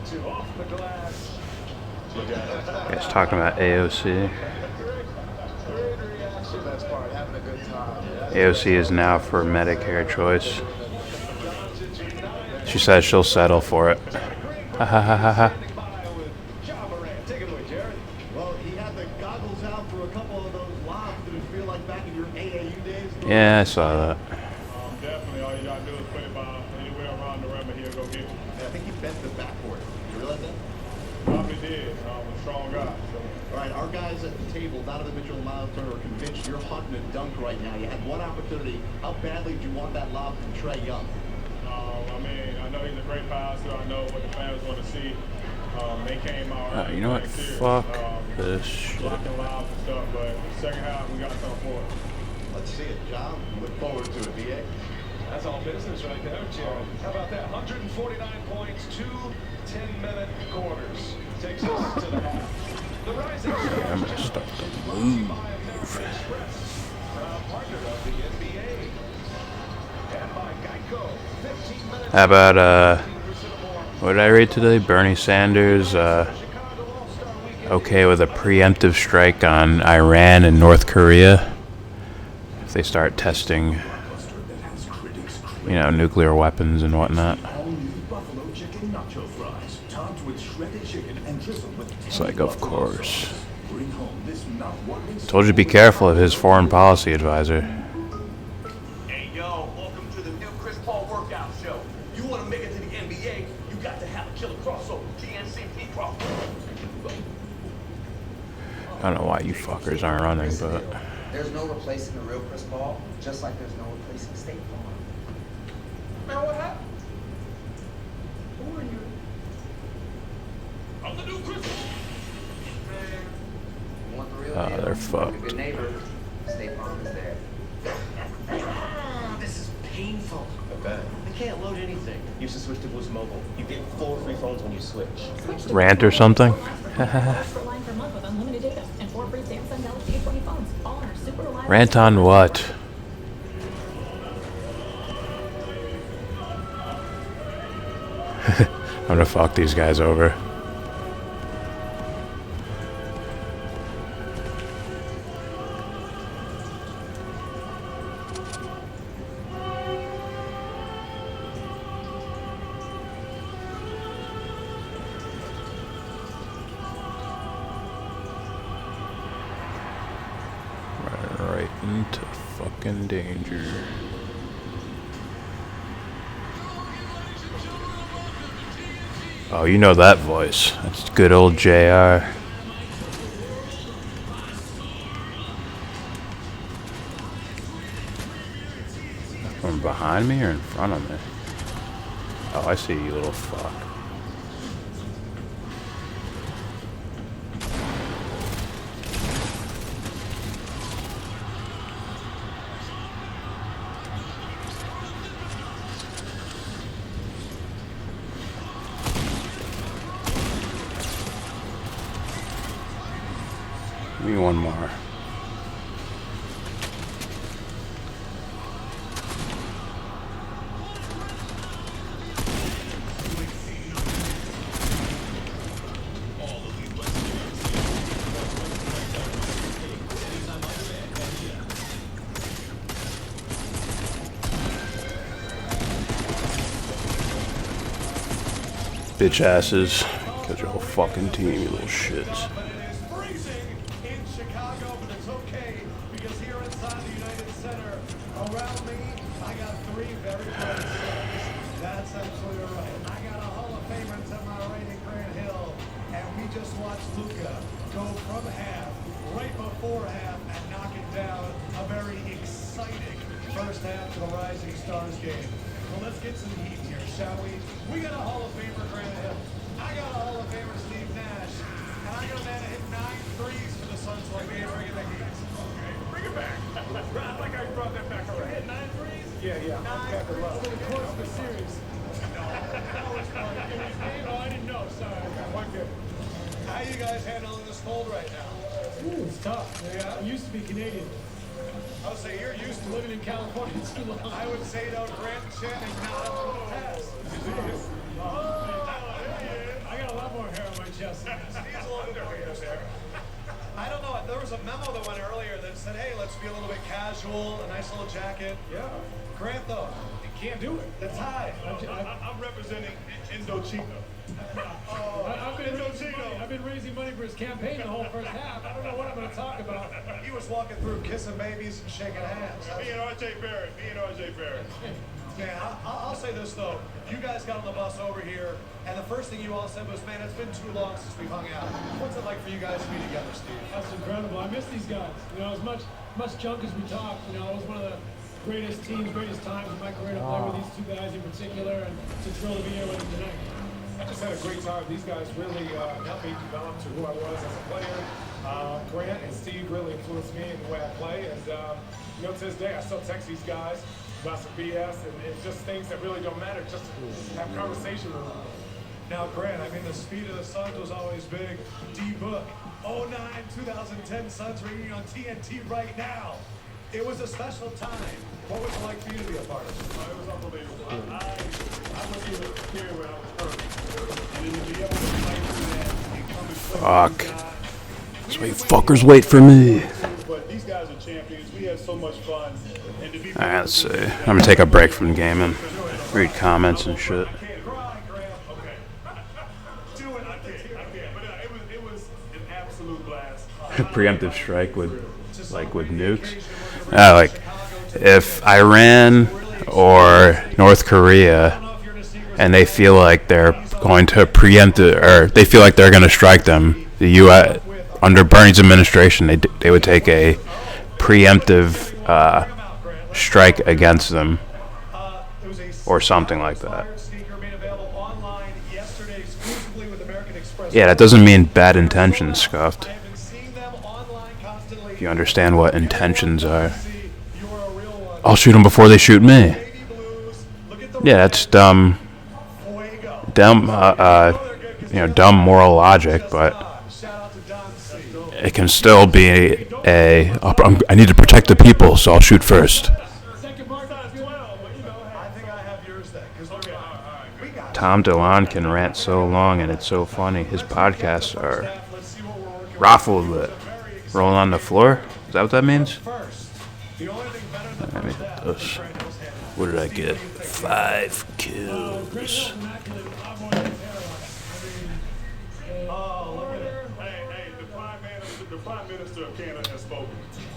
into off the glass. Look at it. Guys talking about AOC. Best part, having a good time. AOC is now for Medicare choice. She says she'll settle for it. Ha ha ha ha ha. Well, he had the goggles out for a couple of those lobs. Did it feel like back in your AAU days? Yeah, I saw that. Definitely, all you gotta do is put it by anywhere around the rim and he'll go get it. I think he bent the backboard. You realize that? Probably did. A strong guy. All right, our guys at the table, Donovan Mitchell and Miles Turner, are convinced you're hunting a dunk right now. You had one opportunity. How badly do you want that lob from Trae Young? I mean, I know he's a great passer. I know what the fans want to see. They came out. You know what? Fuck this shit. Blocking lobs and stuff, but second half we got something for it. Let's see it, John. Look forward to it, BA. That's all business right there, Jared. How about that? 149 points, 2 10-minute quarters. Takes us to the half. The rising I'm gonna start the move. partner of the NBA. And by Geico, 15 minutes. How about what did I read today? Bernie Sanders okay with a preemptive strike on Iran and North Korea if they start testing, you know, nuclear weapons and whatnot. It's like, of course. Told you to be careful of his foreign policy advisor. Hey, yo, welcome to the new Chris Paul workout show. You want to make it to the NBA, you got to have a killer crossover. GNCP crossover. I don't know why you fuckers aren't running, but There's no replacing the real Chris Paul, just like there's no replacing State Farm. Man, what happened? Who are you? I'm the new Chris Paul. You want the real oh, deal? they're fucked. A good neighbor, State Farm is there. This is painful. I bet. I can't load anything. Used to switch to Boost Mobile. You get 4 free phones when you switch. Rant or something? Rant on what? I'm gonna fuck these guys over. Right into fucking danger. Oh, you know that voice. That's good old JR. From behind me or in front of me? Oh, I see you, little fuck. Give me one more. Bitch asses. Killed your whole fucking team, you little shits. Around me, I got 3 very bright stars. That's absolutely right. I got a Hall of Famer to my right at Grant Hill, and we just watched Luka go from half, right before half, and knock it down. A very exciting first half to the Rising Stars game. Well, let's get some heat here, shall we? We got a Hall of Famer, Grant Hill. I got a Hall of Famer, Steve Nash, and I got a man that hit 9 threes for the Suns while we were in the Heat. Bring it back. I like how you brought that back around. You hit 9 threes? Yeah. 9 threes over the course of the series. No, I didn't know. Sorry. One good. How you guys handling this cold right now? Ooh, it's tough. Yeah, I used to be Canadian. I'll say you're used to living in California too long. I would say though, Grant and Channing not up for the task. I just. Steve's a little bit there. I don't know. There was a memo that went earlier that said, "Hey, let's be a little bit casual, a nice little jacket." Yeah. Grant, though, You can't do it. the tie. I'm representing Indochino. I've been raising money for his campaign the whole first half. I don't know what I'm going to talk about. He was walking through kissing babies and shaking hands. Me and RJ Barrett. Man, I'll say this, though. You guys got on the bus over here, and the first thing you all said was, man, it's been too long since we've hung out. What's it like for you guys to be together, Steve? That's incredible. I miss these guys. You know, as much junk as we talked, you know, it was one of the greatest teams, greatest times in my career to play with these two guys in particular, and it's a thrill to be here with them tonight. I just had a great time. These guys really helped me develop to who I was as a player. Grant and Steve really influenced me in the way I play, and you know, to this day, I still text these guys about some BS, and it's just things that really don't matter, just to have conversation with them. Now, Grant, I mean, the speed of the Suns was always big. D-Book, 09-2010 Suns reunion on TNT right now. It was a special time. What was it like for you to be a part of it? It was unbelievable. I wasn't even here when I was hurt. And then to be able to play through that and come and play Fuck. with these guys, That's why you fuckers wait for me. But these guys are champions. We had so much fun. And to be Alright, let's see. I'm gonna take a break from the game and read comments and shit. It was an absolute blast. Preemptive strike with nukes. Like if Iran or North Korea and they feel like they're going to preempt it, or they feel like they're going to strike them, the U.S. under Bernie's administration, they would take a preemptive strike against them or something like that. Yeah, that doesn't mean bad intentions, Scuffed. If you understand what intentions are. I'll shoot them before they shoot me. Yeah, that's dumb. Dumb moral logic, but it can still be I need to protect the people, so I'll shoot first. Tom DeLonge can rant so long and it's so funny. His podcasts are raffled with rolling on the floor. Is that what that means? I mean, what did I get? 5 kills.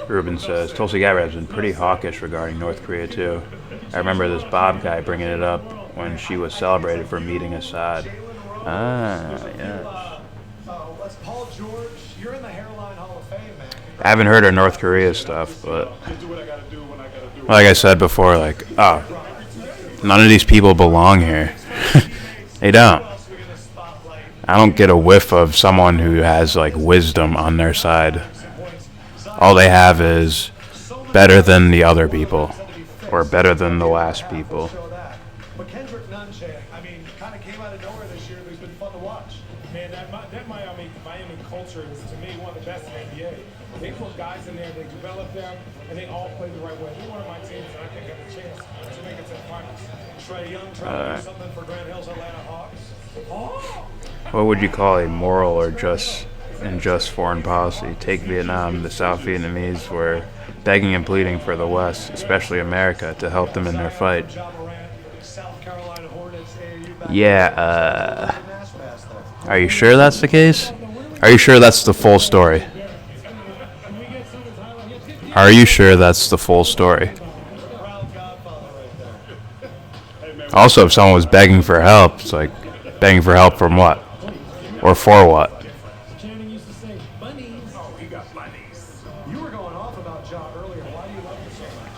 Ruben says, Tulsi Gabbard has been pretty hawkish regarding North Korea too. I remember this Bob guy bringing it up when she was celebrated for meeting Assad. Yes. I haven't heard of North Korea stuff, but like I said before, none of these people belong here. They don't. I don't get a whiff of someone who has wisdom on their side. All they have is better than the other people, or better than the last people. But Kendrick Nunn, I mean, kind of came out of nowhere this year, but he's been fun to watch. Man, that Miami culture is, to me, one of the best in the NBA. They put guys in there, they develop them, and they all play the right way. They're one of my teams that I think have a chance to make it to the finals. Trae Young trying to do something for Grant Hill's Atlanta Hawks. Oh! What would you call a moral or just foreign policy? Take Vietnam. The South Vietnamese were begging and pleading for the West, especially America, to help them in their fight. Yeah, are you sure that's the case? Are you sure that's the full story? Are you sure that's the full story? Also, if someone was begging for help, it's like, begging for help from what? Or for what? You were going off about Ja earlier. Why do you love him so much?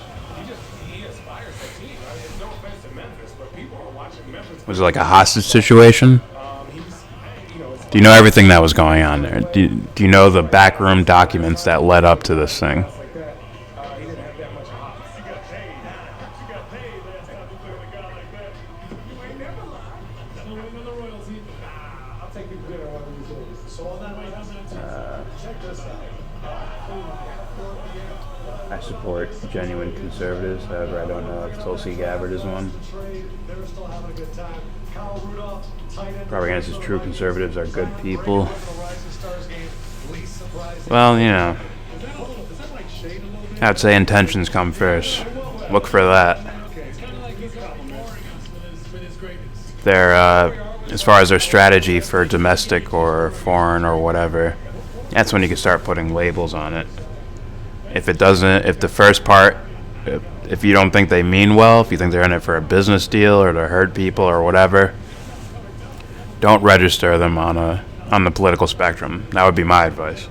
He inspires the team. It's no offense to Memphis, but people are watching Memphis. Was it like a hostage situation? Do you know everything that was going on there? Do you know the backroom documents that led up to this thing? I support genuine conservatives. However, I don't know if Tulsi Gabbard is one. They were still having a good time. Propaganda says true conservatives are good people. Well, you know, I'd say intentions come first. Look for that. Their, as far as their strategy for domestic or foreign or whatever, that's when you can start putting labels on it. If it doesn't, if the first part, if you don't think they mean well, if you think they're in it for a business deal or to hurt people or whatever, don't register them on the political spectrum. That would be my advice.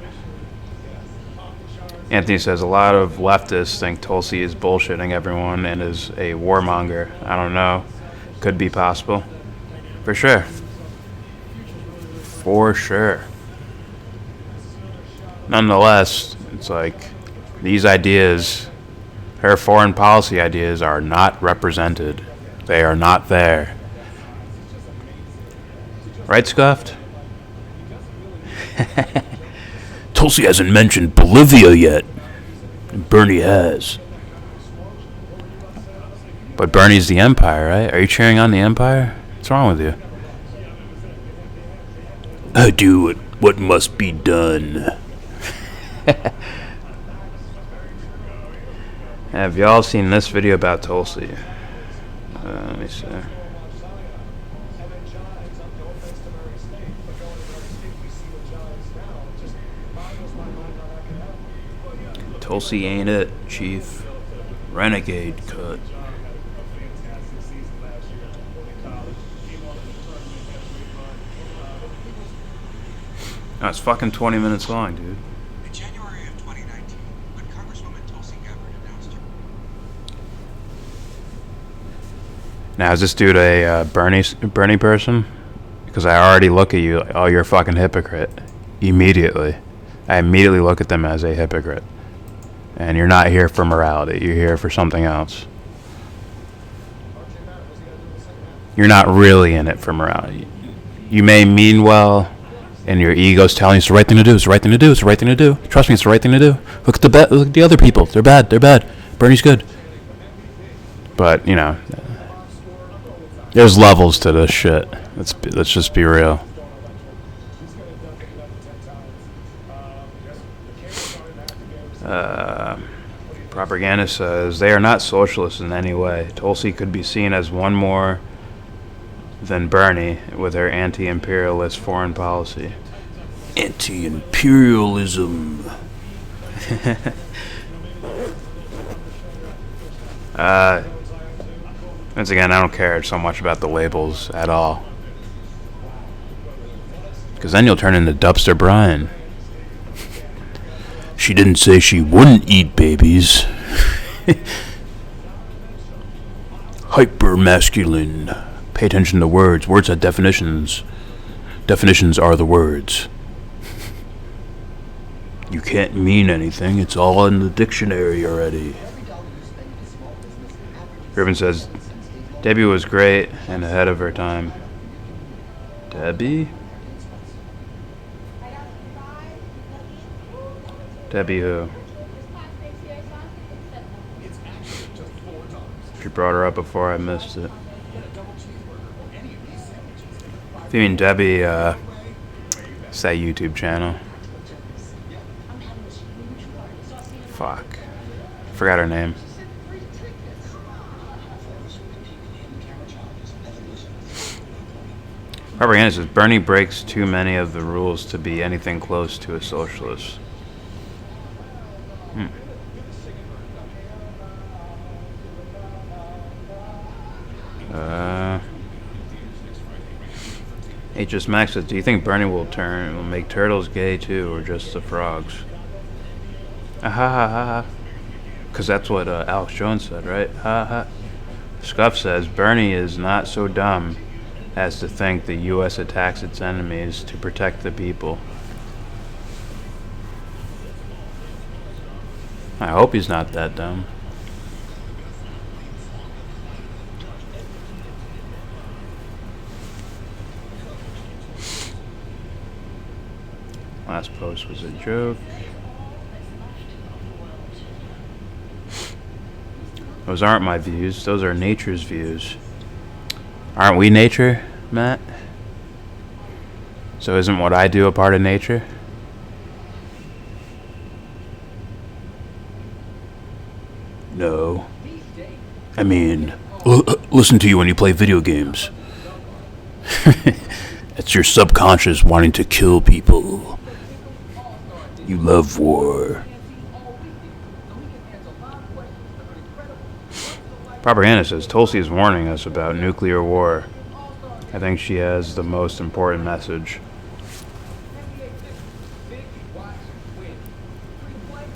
Anthony says a lot of leftists think Tulsi is bullshitting everyone and is a warmonger. I don't know. Could be possible. For sure. For sure. Nonetheless, it's like these ideas, her foreign policy ideas, are not represented. They are not there. Right, Scuffed? Tulsi hasn't mentioned Bolivia yet. And Bernie has. But Bernie's the Empire, right? Are you cheering on the Empire? What's wrong with you? I do what must be done. Have y'all seen this video about Tulsi? Let me see. Tulsi ain't it, Chief. Renegade cut. Oh, it's fucking 20 minutes long, dude. In January of 2019, when Congresswoman Tulsi Gabbard announced her... Now, is this dude a Bernie person? Because I already look at you, oh, you're a fucking hypocrite. Immediately. I immediately look at them as a hypocrite. And you're not here for morality. You're here for something else. You're not really in it for morality. You may mean well, and your ego's telling you it's the right thing to do. It's the right thing to do. It's the right thing to do. Trust me, it's the right thing to do. Look at the other people. They're bad. They're bad. Bernie's good. But you know, there's levels to this shit. Let's just be real. Propaganda says they are not socialists in any way. Tulsi could be seen as one more than Bernie with her anti-imperialist foreign policy. Anti-imperialism. Once again, I don't care so much about the labels at all. Because then you'll turn into Dubster Brian. She didn't say she wouldn't eat babies. Hyper masculine. Pay attention to words. Words have definitions. Definitions are the words. You can't mean anything. It's all in the dictionary already. Ruben says, Debbie was great and ahead of her time. Debbie? Debbie who? She brought her up before I missed it. If you mean Debbie, it's that YouTube channel. Fuck. Forgot her name. Propaganda says Bernie breaks too many of the rules to be anything close to a socialist. HS Max says, do you think Bernie will make turtles gay too, or just the frogs? Ha ha ha. Because that's what Alex Jones said, right? Ha ha. Scuff says, Bernie is not so dumb as to think the U.S. attacks its enemies to protect the people. I hope he's not that dumb. Last post was a joke. Those aren't my views. Those are nature's views. Aren't we nature? Matt? So isn't what I do a part of nature? No. I mean, listen to you when you play video games. It's your subconscious wanting to kill people. You love war. Propaganda says Tulsi is warning us about nuclear war. I think she has the most important message.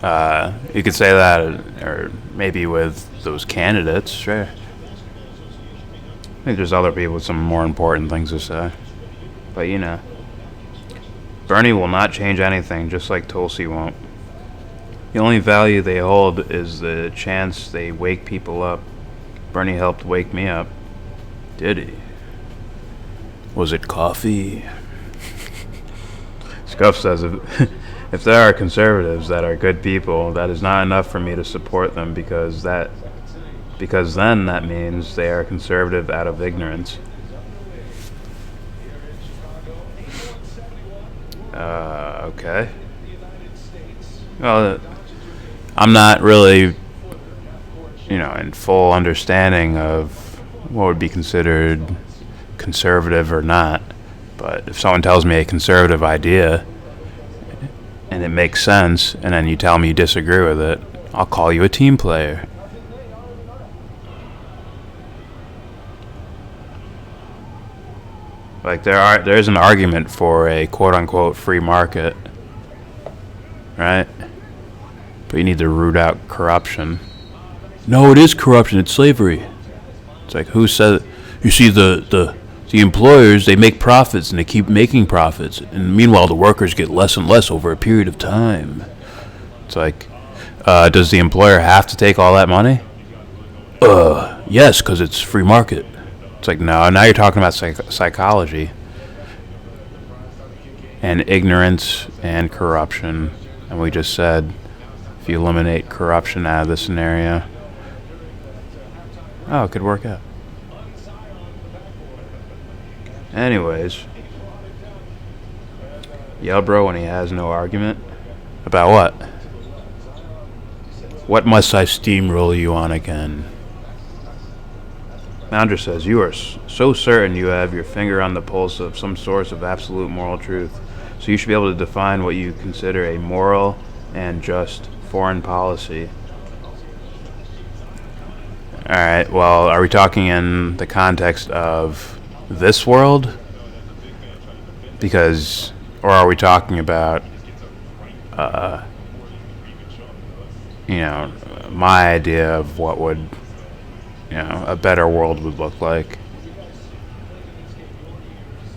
You could say that, or maybe with those candidates, sure. I think there's other people with some more important things to say. But you know, Bernie will not change anything, just like Tulsi won't. The only value they hold is the chance they wake people up. Bernie helped wake me up. Did he? Was it coffee? Scuff says, if there are conservatives that are good people, that is not enough for me to support them because then that means they are conservative out of ignorance. Okay. Well, I'm not really, in full understanding of what would be considered conservative or not. But if someone tells me a conservative idea and it makes sense, and then you tell me you disagree with it, I'll call you a team player. Like there is an argument for a quote-unquote free market, right? But you need to root out corruption. No, it is corruption. It's slavery. It's like, who said? You see, the employers, they make profits and they keep making profits, and meanwhile the workers get less and less over a period of time. It's like, does the employer have to take all that money? Yes, because it's free market. It's like, no, now you're talking about psychology and ignorance and corruption. And we just said, if you eliminate corruption out of this scenario, it could work out. Anyways, YellBRo when he has no argument. About what? What must I steamroll you on again? Moundra says, you are so certain you have your finger on the pulse of some source of absolute moral truth, so you should be able to define what you consider a moral and just foreign policy. Alright, well, are we talking in the context of this world? Or are we talking about, my idea of what would, a better world would look like?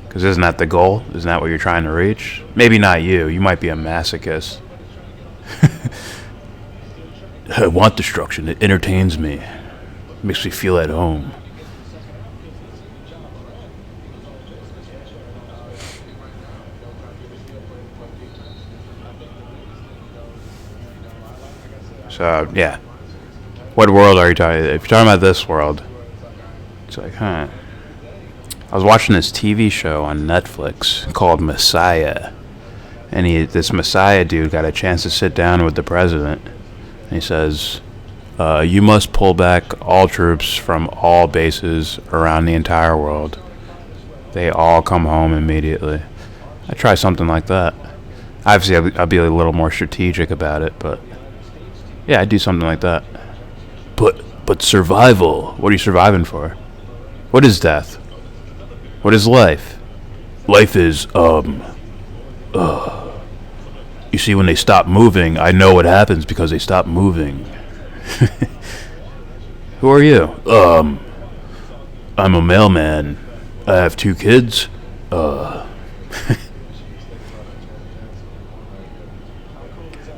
Because isn't that the goal? Isn't that what you're trying to reach? Maybe not you. You might be a masochist. I want destruction. It entertains me. It makes me feel at home. So, yeah. What world are you talking about? If you're talking about this world, it's like, I was watching this TV show on Netflix called Messiah. And this Messiah dude got a chance to sit down with the president. And he says, you must pull back all troops from all bases around the entire world. They all come home immediately. I'd try something like that. Obviously, I'll be a little more strategic about it, but yeah, I'd do something like that. But survival, what are you surviving for? What is death? What is life? Life is, you see, when they stop moving, I know what happens because they stop moving. Who are you? I'm a mailman. I have 2 kids.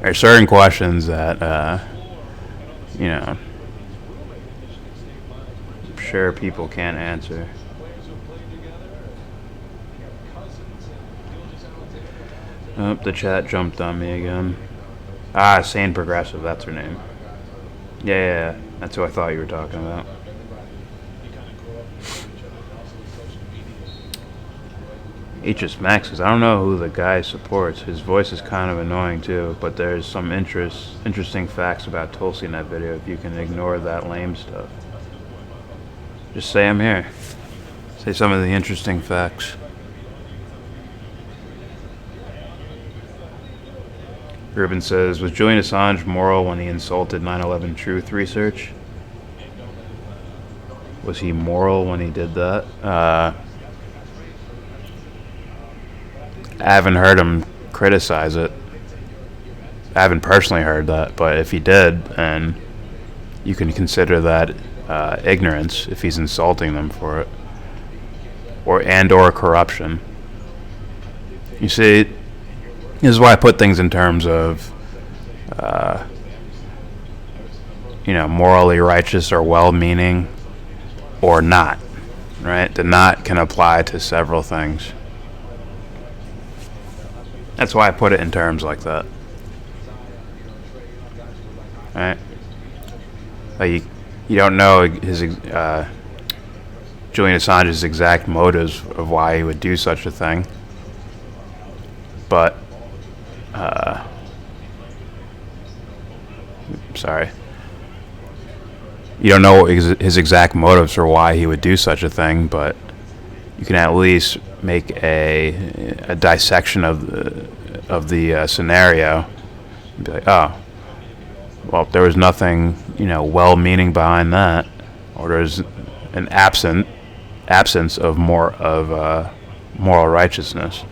There's certain questions that, I'm sure people can't answer. Oh, the chat jumped on me again. Sane Progressive, that's her name. Yeah, that's who I thought you were talking about. HS Max says, I don't know who the guy supports. His voice is kind of annoying too, but there's some interesting facts about Tulsi in that video if you can ignore that lame stuff. Just say I'm here. Say some of the interesting facts. Ruben says, was Julian Assange moral when he insulted 9/11 Truth Research? Was he moral when he did that? I haven't heard him criticize it. I haven't personally heard that, but if he did, then you can consider that ignorance if he's insulting them for it, or corruption. You see, this is why I put things in terms of, morally righteous or well-meaning, or not, right? The not can apply to several things. That's why I put it in terms like that. Right? You don't know his Julian Assange's exact motives of why he would do such a thing, but you don't know his exact motives for why he would do such a thing, but you can at least make a dissection of the scenario and be like, oh, well, there was nothing, well-meaning behind that, or there's an absence of moral righteousness.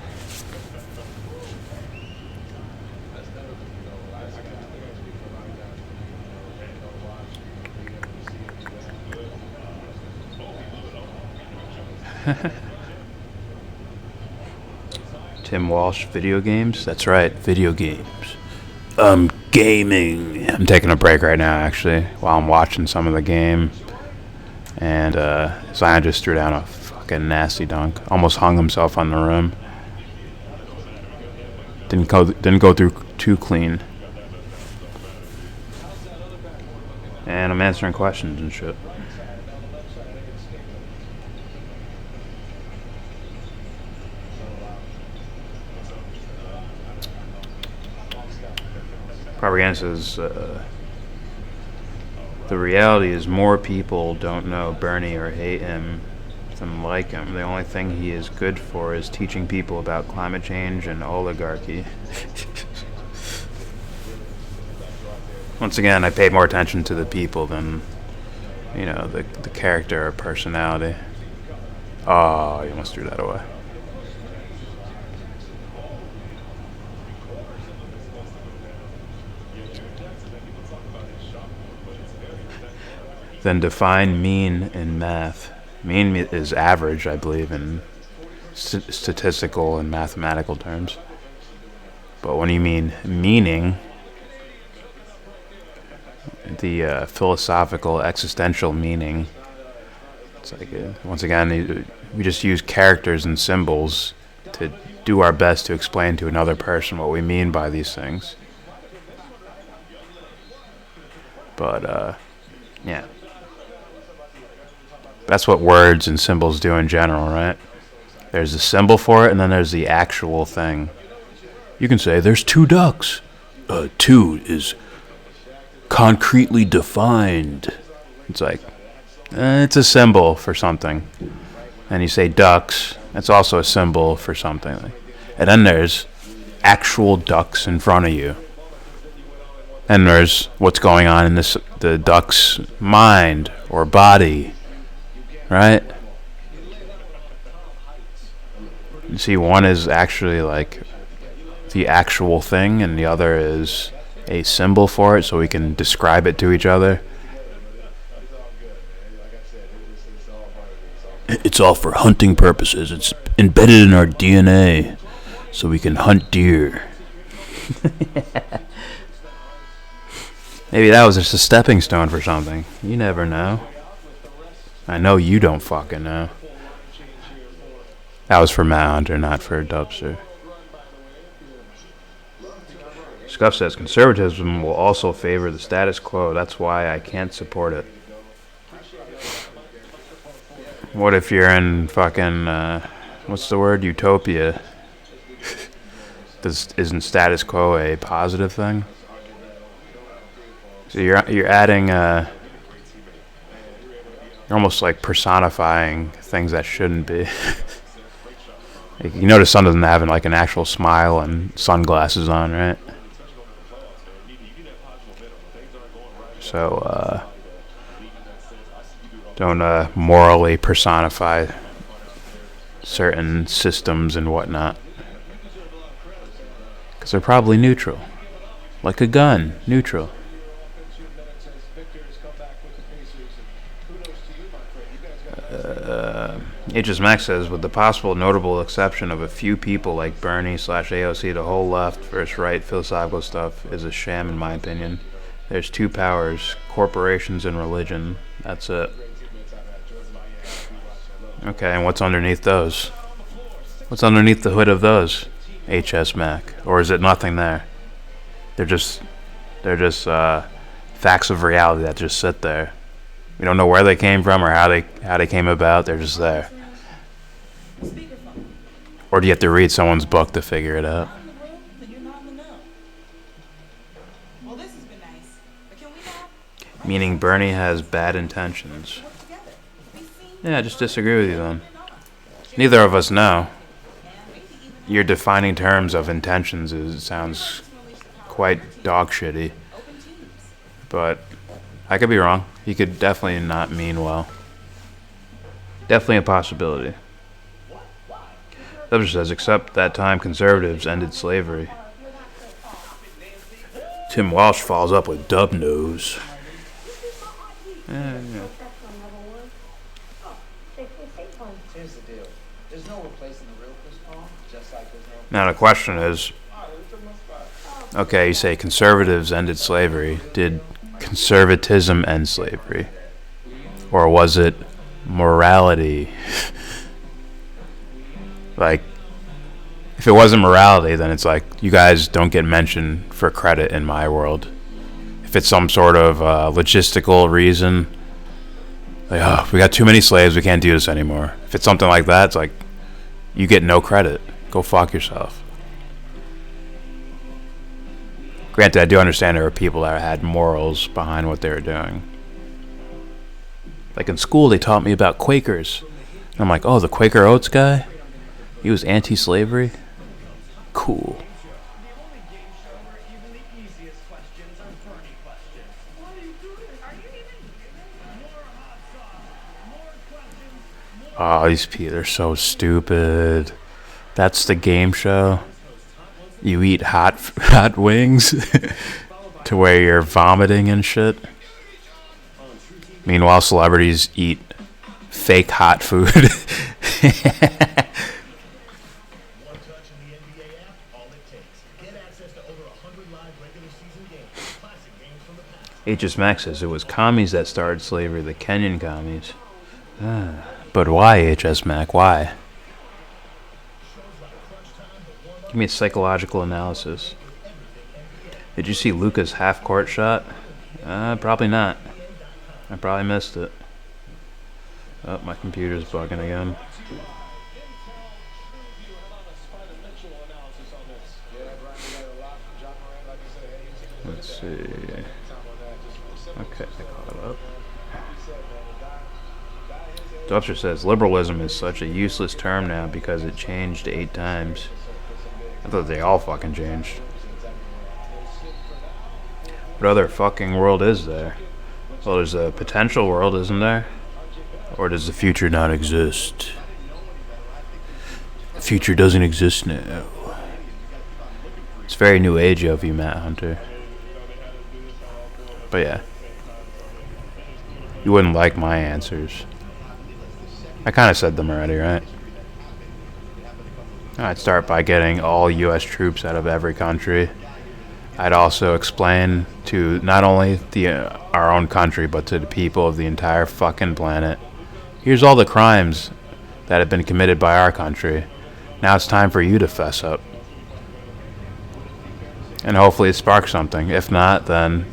Tim Walsh, video games? That's right, video games. Gaming. I'm taking a break right now, actually, while I'm watching some of the game. And Zion just threw down a fucking nasty dunk. Almost hung himself on the rim. Didn't go through too clean. And I'm answering questions and shit. Propaganda says, the reality is more people don't know Bernie or hate him than like him. The only thing he is good for is teaching people about climate change and oligarchy. Once again, I paid more attention to the people than, the character or personality. Oh, you almost threw that away. Then define mean in math. Mean is average, I believe, in statistical and mathematical terms. But when you mean meaning, the philosophical, existential meaning, it's like, once again, we just use characters and symbols to do our best to explain to another person what we mean by these things. But, yeah. That's what words and symbols do in general, right? There's a symbol for it, and then there's the actual thing. You can say, there's 2 ducks. 2 is concretely defined. It's like, it's a symbol for something. And you say ducks, that's also a symbol for something. And then there's actual ducks in front of you. And there's what's going on in the duck's mind or body. Right? You see, one is actually like the actual thing, and the other is a symbol for it, so we can describe it to each other. It's all for hunting purposes. It's embedded in our DNA, so we can hunt deer. Maybe that was just a stepping stone for something. You never know. I know you don't fucking know. That was for Matt Hunter, not for Dubster. Scuff says, conservatism will also favor the status quo. That's why I can't support it. What if you're in fucking what's the word? Utopia. Isn't status quo a positive thing? So you're adding you're almost like personifying things that shouldn't be. Like, you notice Son doesn't have like an actual smile and sunglasses on, right? So don't morally personify certain systems and whatnot, because they're probably neutral, like a gun, neutral. H's Max says, with the possible notable exception of a few people like Bernie/AOC, the whole left versus right philosophical stuff is a sham in my opinion. There's two powers, corporations and religion. That's it. Okay, and what's underneath those? What's underneath the hood of those? HS Mac. Or is it nothing there? They're just facts of reality that just sit there. We don't know where they came from or how they came about. They're just there. Or do you have to read someone's book to figure it out? Meaning Bernie has bad intentions. Yeah, I just disagree with you then. Neither of us know. Your defining terms of intentions sounds quite dog shitty. But I could be wrong. He could definitely not mean well. Definitely a possibility. Subject says, except that time conservatives ended slavery. Tim Walsh follows up with dub nose. Yeah. Here's the deal. There's no replacing the real Chris Paul, just like there's no... Now the question is, okay, you say conservatives ended slavery. Did conservatism end slavery? Or was it morality? Like, if it wasn't morality, then it's like, you guys don't get mentioned for credit in my world. If it's some sort of logistical reason, like, oh, we got too many slaves, we can't do this anymore. If it's something like that, it's like, you get no credit. Go fuck yourself. Granted, I do understand there were people that had morals behind what they were doing. Like in school, they taught me about Quakers. And I'm like, oh, the Quaker Oats guy? He was anti-slavery? Cool. Oh, these people are so stupid. That's the game show. You eat hot wings to where you're vomiting and shit. Meanwhile, celebrities eat fake hot food. HS Max says it was commies that started slavery, the Kenyan commies. But why, HS Mac? Why? Give me a psychological analysis. Did you see Luka's half-court shot? Probably not. I probably missed it. Oh, my computer's bugging again. Let's see. Okay, I caught it up. Dubster says, liberalism is such a useless term now because it changed 8 times. I thought they all fucking changed. What other fucking world is there? Well, there's a potential world, isn't there? Or does the future not exist? The future doesn't exist now. It's very new age of you, Matt Hunter. But yeah. You wouldn't like my answers. I kind of said them already, right? I'd start by getting all U.S. troops out of every country. I'd also explain to not only our own country, but to the people of the entire fucking planet. Here's all the crimes that have been committed by our country. Now it's time for you to fess up. And hopefully it sparks something. If not, then,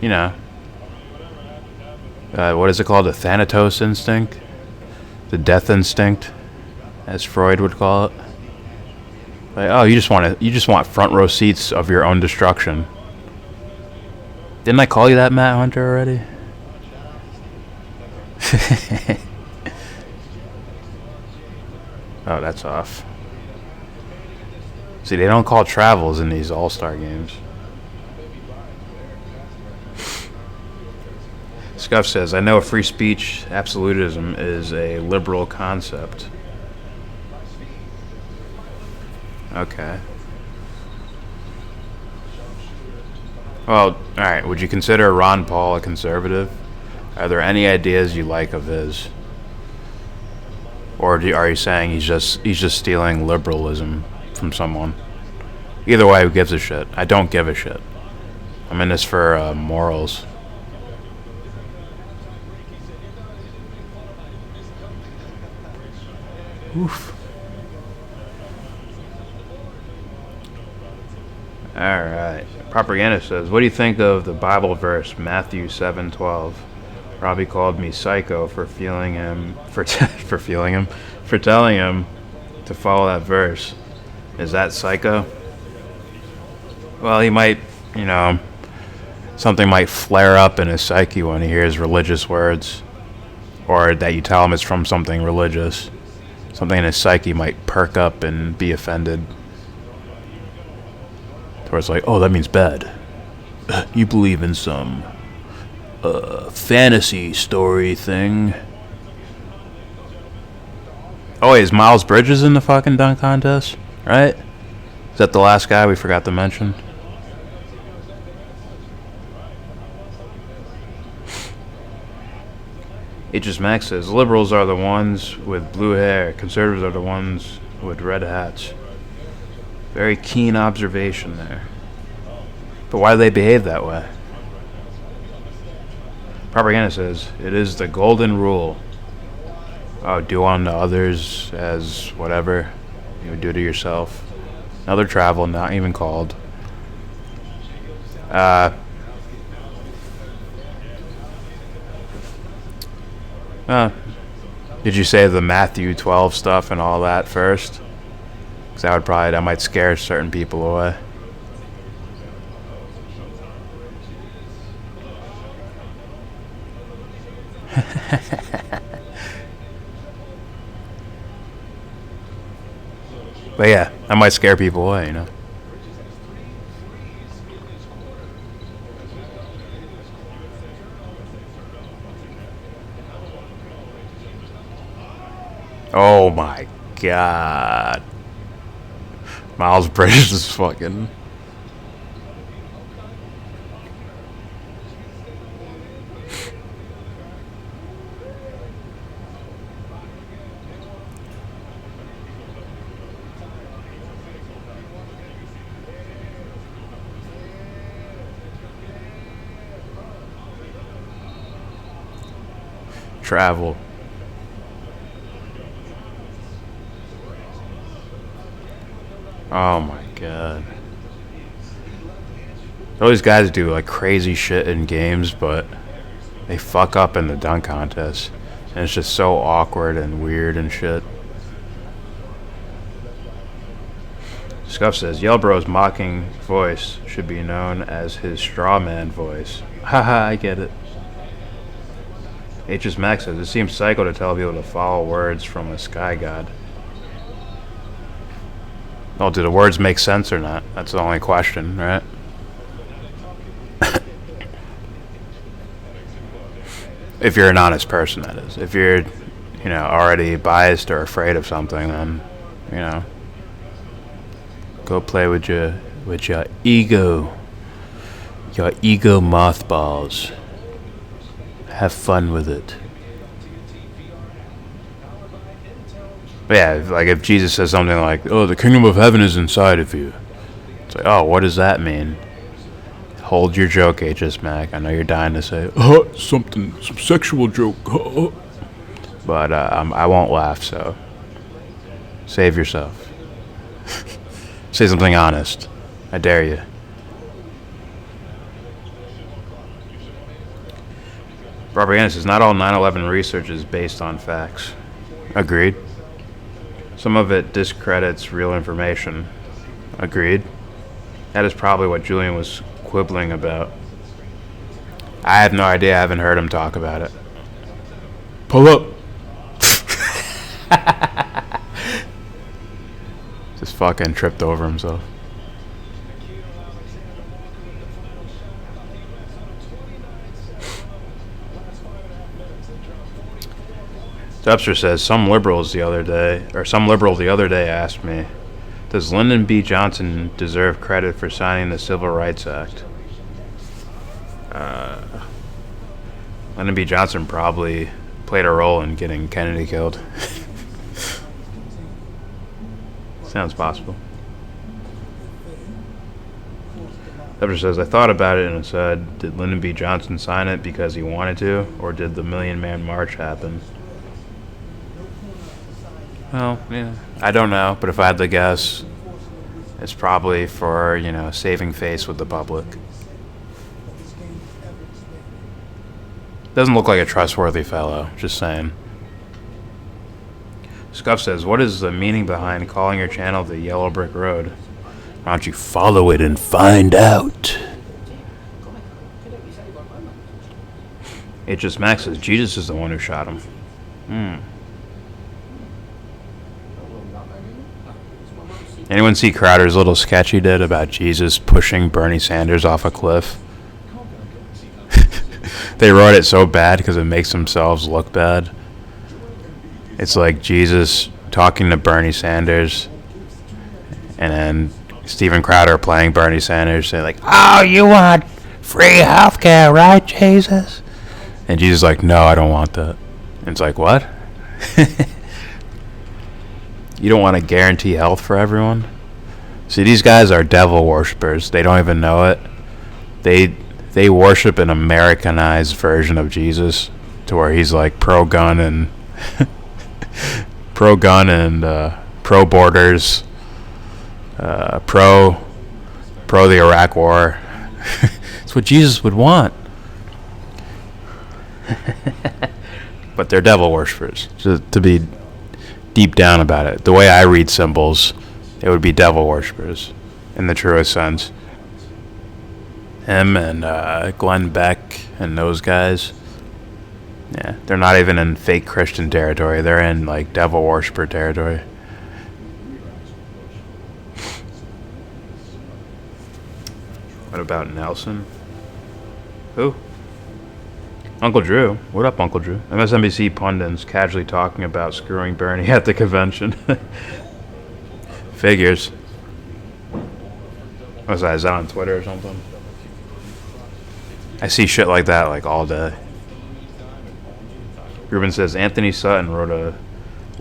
you know. What is it called? The Thanatos instinct? The death instinct? as Freud would call it. Like, oh, you just want front row seats of your own destruction. Didn't I call you that, Matt Hunter, already? Oh, that's off. See, they don't call travels in these All-Star games. Scuff says, I know free speech absolutism is a liberal concept. Okay. Well, alright, would you consider Ron Paul a conservative? Are there any ideas you like of his? Or are you saying he's just stealing liberalism from someone? Either way, who gives a shit? I don't give a shit. I'm in this for morals. Oof. Alright. Propaganda says, what do you think of the Bible verse, Matthew 7:12? Robbie called me psycho for telling him to follow that verse. Is that psycho? Well, he might, something might flare up in his psyche when he hears religious words, or that you tell him it's from something religious. Something in his psyche might perk up and be offended. Where it's like, oh, that means bad. You believe in some fantasy story thing. Oh, wait, is Miles Bridges in the fucking dunk contest? Right? Is that the last guy we forgot to mention? H.S. Max says, liberals are the ones with blue hair. Conservatives are the ones with red hats. Very keen observation there. But why do they behave that way? Propaganda says, it is the golden rule. Oh, do unto others as whatever you would do to yourself. Another travel, not even called. Did you say the Matthew 12 stuff and all that first? Because that might scare certain people away. But yeah, that might scare people away, Oh my god. Miles Bridges is fucking... Travel. Oh my god. All these guys do like crazy shit in games, but they fuck up in the dunk contest. And it's just so awkward and weird and shit. Scuff says, YellBRo's mocking voice should be known as his straw man voice. Haha, I get it. H.S. Max says, it seems psycho to tell people to follow words from a sky god. Well, do the words make sense or not? That's the only question, right? If you're an honest person, that is. If you're, already biased or afraid of something, then, go play with your ego. Your ego mothballs. Have fun with it. But yeah, like if Jesus says something like, oh, the kingdom of heaven is inside of you. It's like, oh, what does that mean? Hold your joke, H.S. Mac. I know you're dying to say, some sexual joke. But I won't laugh, so save yourself. Say something honest. I dare you. Propaganda says, not all 9/11 research is based on facts. Agreed. Some of it discredits real information. Agreed. That is probably what Julian was quibbling about. I have no idea. I haven't heard him talk about it. Pull up. Just fucking tripped over himself. Dubster says some liberal the other day asked me, does Lyndon B. Johnson deserve credit for signing the Civil Rights Act? Lyndon B. Johnson probably played a role in getting Kennedy killed. Sounds possible. Dubster says, I thought about it and it said, did Lyndon B. Johnson sign it because he wanted to, or did the Million Man March happen? Well, yeah, I don't know, but if I had to guess, it's probably for, you know, saving face with the public. Doesn't look like a trustworthy fellow, just saying. Scuff says, what is the meaning behind calling your channel the Yellow Brick Road? Why don't you follow it and find out? H.S. Max says, Jesus is the one who shot him. Anyone see Crowder's little sketch he did about Jesus pushing Bernie Sanders off a cliff? They wrote it so bad because it makes themselves look bad. It's like Jesus talking to Bernie Sanders, and then Steven Crowder playing Bernie Sanders, saying like, oh, you want free healthcare, right, Jesus? And Jesus is like, no, I don't want that. And it's like, what? You don't want to guarantee health for everyone? See, these guys are devil worshippers. They don't even know it. They worship an Americanized version of Jesus, to where he's like pro-gun and pro borders, pro the Iraq War. It's what Jesus would want. But they're devil worshippers. To be deep down about it, the way I read symbols, it would be devil worshippers in the truest sense. Him and Glenn Beck and those guys, yeah, they're not even in fake Christian territory. They're in like devil worshiper territory. What about Nelson? Who? Uncle Drew. What up, Uncle Drew? MSNBC pundits casually talking about screwing Bernie at the convention. Figures. What's that? Is that on Twitter or something? I see shit like that like all day. Ruben says Anthony Sutton wrote a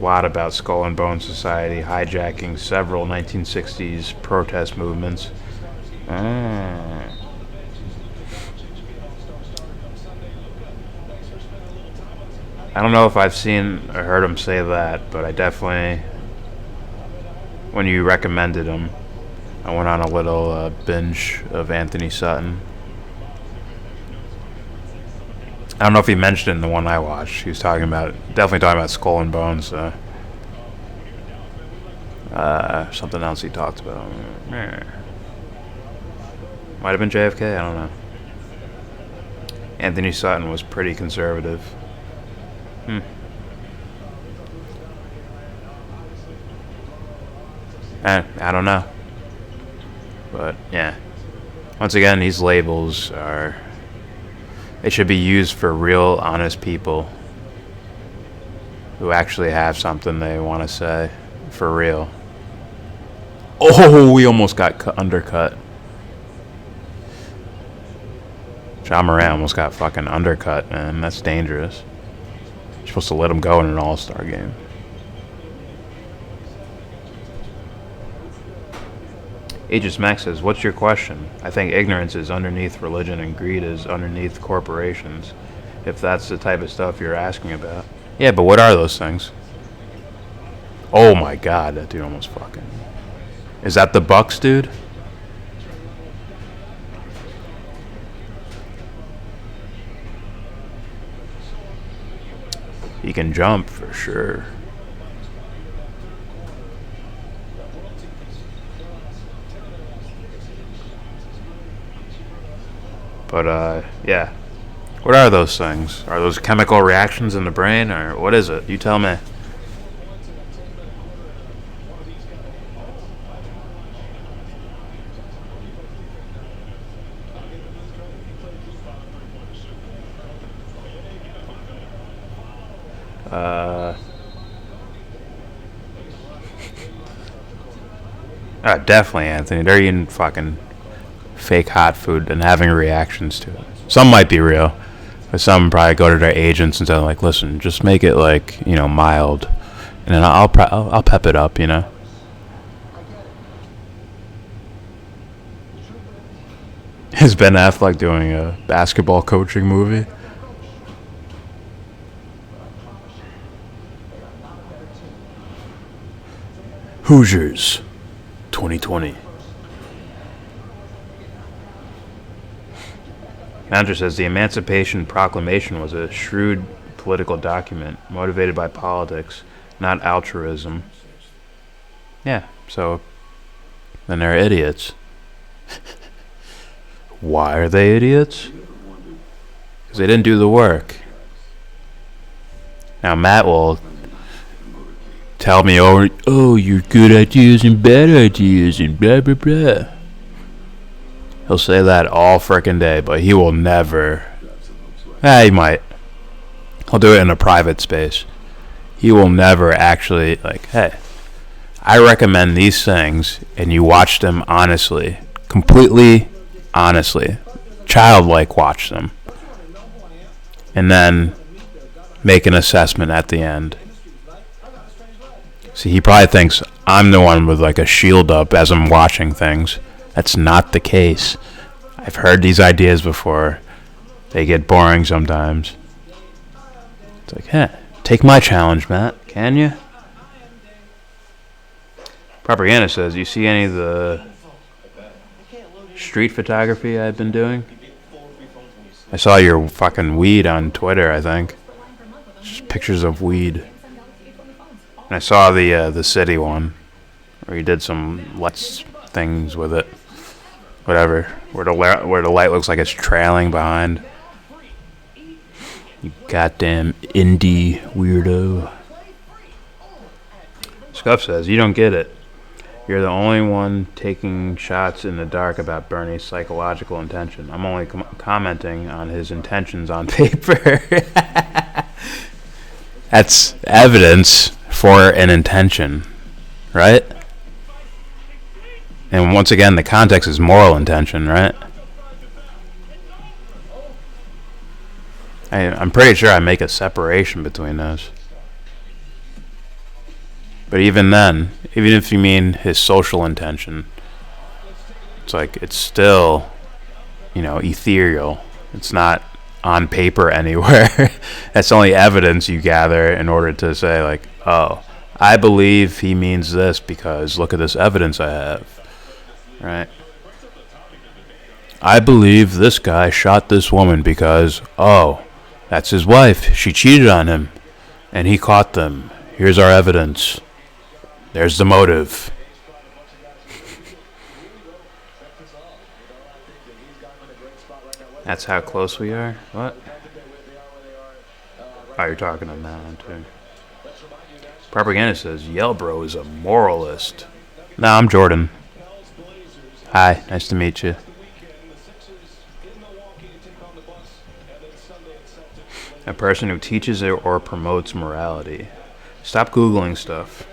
lot about Skull and Bone Society hijacking several 1960s protest movements. I don't know if I've seen or heard him say that, but I definitely, when you recommended him, I went on a little binge of Anthony Sutton. I don't know if he mentioned it in the one I watched. He was definitely talking about Skull and Bones. Something else he talked about. Might have been JFK, I don't know. Anthony Sutton was pretty conservative. I don't know. But, yeah. Once again, these labels are... They should be used for real, honest people who actually have something they want to say for real. Oh, we almost got undercut. John Moran almost got fucking undercut, man. That's dangerous. You're supposed to let him go in an all-star game. Aegis Max says, what's your question? I think ignorance is underneath religion and greed is underneath corporations, if that's the type of stuff you're asking about. Yeah, but what are those things? Oh my god, that dude almost fucking... Is that the Bucks, dude? He can jump for sure. But yeah. What are those things? Are those chemical reactions in the brain, or what is it? You tell me. Definitely, Anthony. They're eating fucking fake hot food and having reactions to it. Some might be real, but some probably go to their agents and say, like, listen, just make it, like, mild, and then I'll pep it up, Is Ben Affleck doing a basketball coaching movie? Hoosiers 2020. Manager says the Emancipation Proclamation was a shrewd political document motivated by politics, not altruism. Yeah, so then they're idiots. Why are they idiots? Because they didn't do the work. Now Matt will tell me, oh, your good ideas and bad ideas and blah, blah, blah. He'll say that all frickin' day, but he will never. He might. He'll do it in a private space. He will never actually, like, hey, I recommend these things, and you watch them honestly. Completely honestly. Childlike watch them. And then make an assessment at the end. See, he probably thinks I'm the one with, like, a shield up as I'm watching things. That's not the case. I've heard these ideas before. They get boring sometimes. It's like, hey, take my challenge, Matt. Can you? Propaganda says, you see any of the street photography I've been doing? I saw your fucking weed on Twitter, I think. Just pictures of weed. And I saw the city one, where you did some let's things with it. Whatever, where the light looks like it's trailing behind. You goddamn indie weirdo. Scuff says, you don't get it. You're the only one taking shots in the dark about Bernie's psychological intention. I'm only commenting on his intentions on paper. That's evidence for an intention, right? And once again, the context is moral intention, right? I'm pretty sure I make a separation between those. But even then, even if you mean his social intention, it's like, it's still, ethereal. It's not on paper anywhere. That's only evidence you gather in order to say, like, oh, I believe he means this because look at this evidence I have. Right. I believe this guy shot this woman because, oh, that's his wife. She cheated on him. And he caught them. Here's our evidence. There's the motive. That's how close we are? What? Oh, you're talking to Matt, too. Propaganda says, YellBRo is a moralist. No, I'm Jordan. Hi, nice to meet you. A person who teaches or promotes morality. Stop Googling stuff.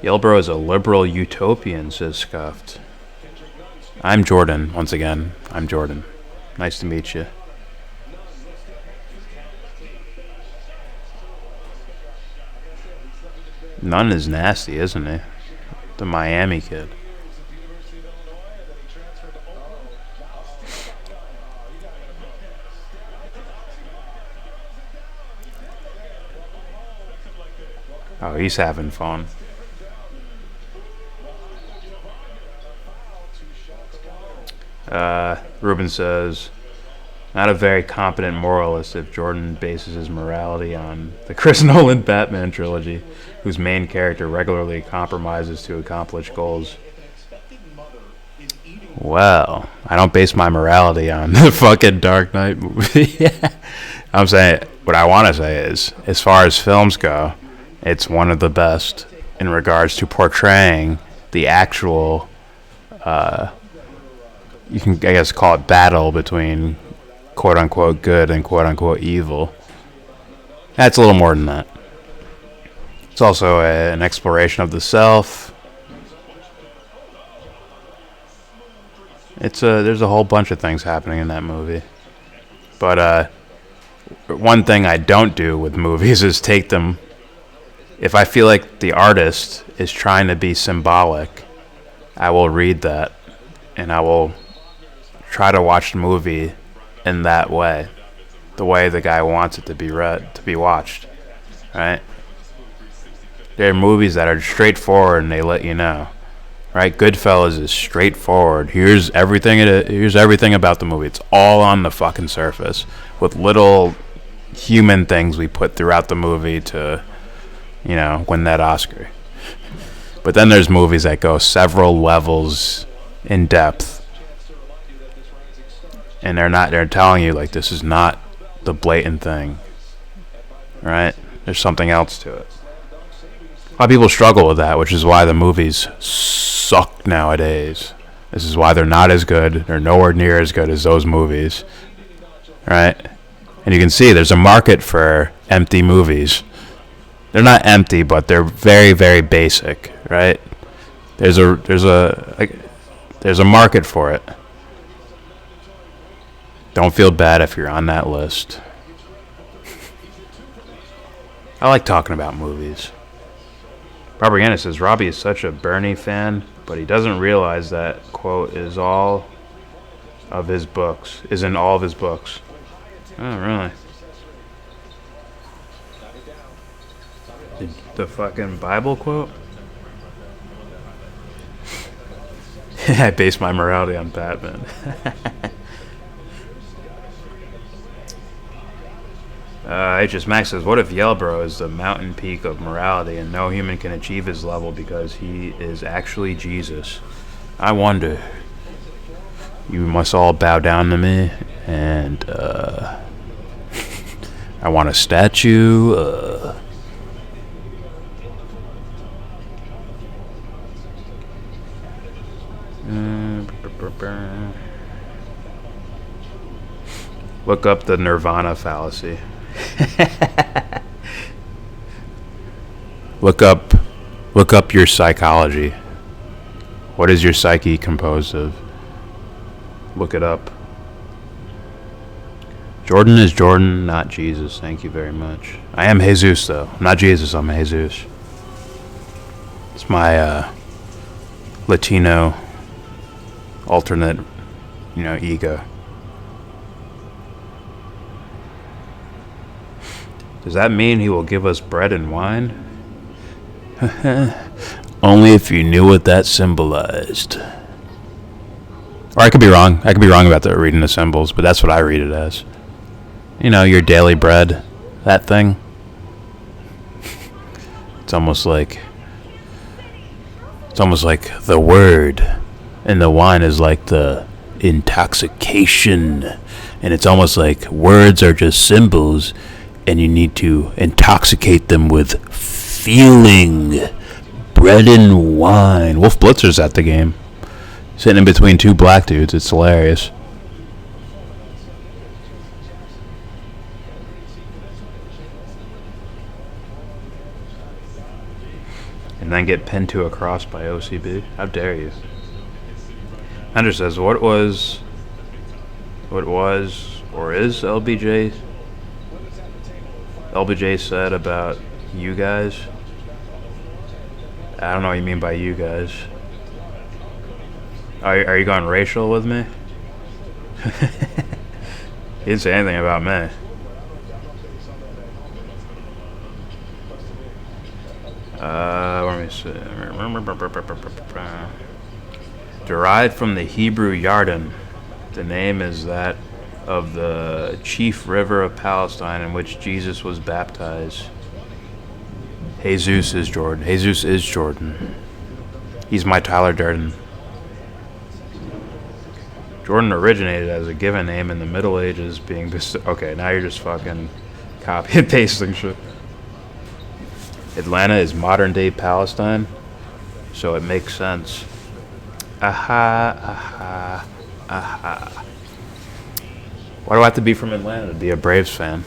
YellBRo is a liberal utopian, says Scuffed. I'm Jordan, once again. I'm Jordan. Nice to meet you. Nunn is nasty, isn't he? The Miami kid. Oh, he's having fun. Ruben says, not a very competent moralist if Jordan bases his morality on the Chris Nolan Batman trilogy, whose main character regularly compromises to accomplish goals. Well, I don't base my morality on the fucking Dark Knight movie. I'm saying, what I want to say is, as far as films go, it's one of the best in regards to portraying the actual, you can, I guess, call it battle between quote-unquote good and quote-unquote evil. That's a little more than that. It's also an exploration of the self. There's a whole bunch of things happening in that movie. But one thing I don't do with movies is take them. If I feel like the artist is trying to be symbolic, I will read that, and I will try to watch the movie in that way, the way the guy wants it to be read, to be watched, right? There are movies that are straightforward and they let you know, right? Goodfellas is straightforward. Here's everything about the movie. It's all on the fucking surface with little human things we put throughout the movie to, you know, win that Oscar. But then there's movies that go several levels in depth, and they're telling you, like, this is not the blatant thing, right? There's something else to it. A lot of people struggle with that, which is why the movies suck nowadays. This is why they're not as good. They're nowhere near as good as those movies, right? And you can see there's a market for empty movies. They're not empty, but they're very, very basic, right? There's a market for it. Don't feel bad if you're on that list. I like talking about movies. Propaganda says Robbie is such a Bernie fan, but he doesn't realize that quote is in all of his books. Oh, really? The fucking Bible quote? I base my morality on Batman. HS Max says, what if YellBRo is the mountain peak of morality and no human can achieve his level because he is actually Jesus? I wonder. You must all bow down to me, and I want a statue. Look up the Nirvana fallacy. Look up your psychology. What is your psyche composed of? Look it up. Jordan is Jordan, not Jesus. Thank you very much. I am Jesus, though. I'm not Jesus, I'm Jesus. It's my Latino alternate, ego. Does that mean he will give us bread and wine? Only if you knew what that symbolized. Or I could be wrong. I could be wrong about reading the symbols, but that's what I read it as. Your daily bread, that thing. It's almost like the word, and the wine is like the intoxication, and it's almost like words are just symbols, and you need to intoxicate them with feeling. Bread and wine. Wolf Blitzer's at the game, sitting in between two black dudes. It's hilarious. And then get pinned to a cross by OCB. How dare you? Andrew says, what was or is LBJ said about you guys? I don't know what you mean by you guys. Are you going racial with me? He didn't say anything about me. Let me see. Derived from the Hebrew Yarden, the name is that of the chief river of Palestine in which Jesus was baptized. Jesus is Jordan. Jesus is Jordan. He's my Tyler Durden. Jordan originated as a given name in the Middle Ages, being okay. Now you're just fucking copy and pasting shit. Atlanta is modern day Palestine, so it makes sense. Aha, aha, aha. Why do I have to be from Atlanta to be a Braves fan?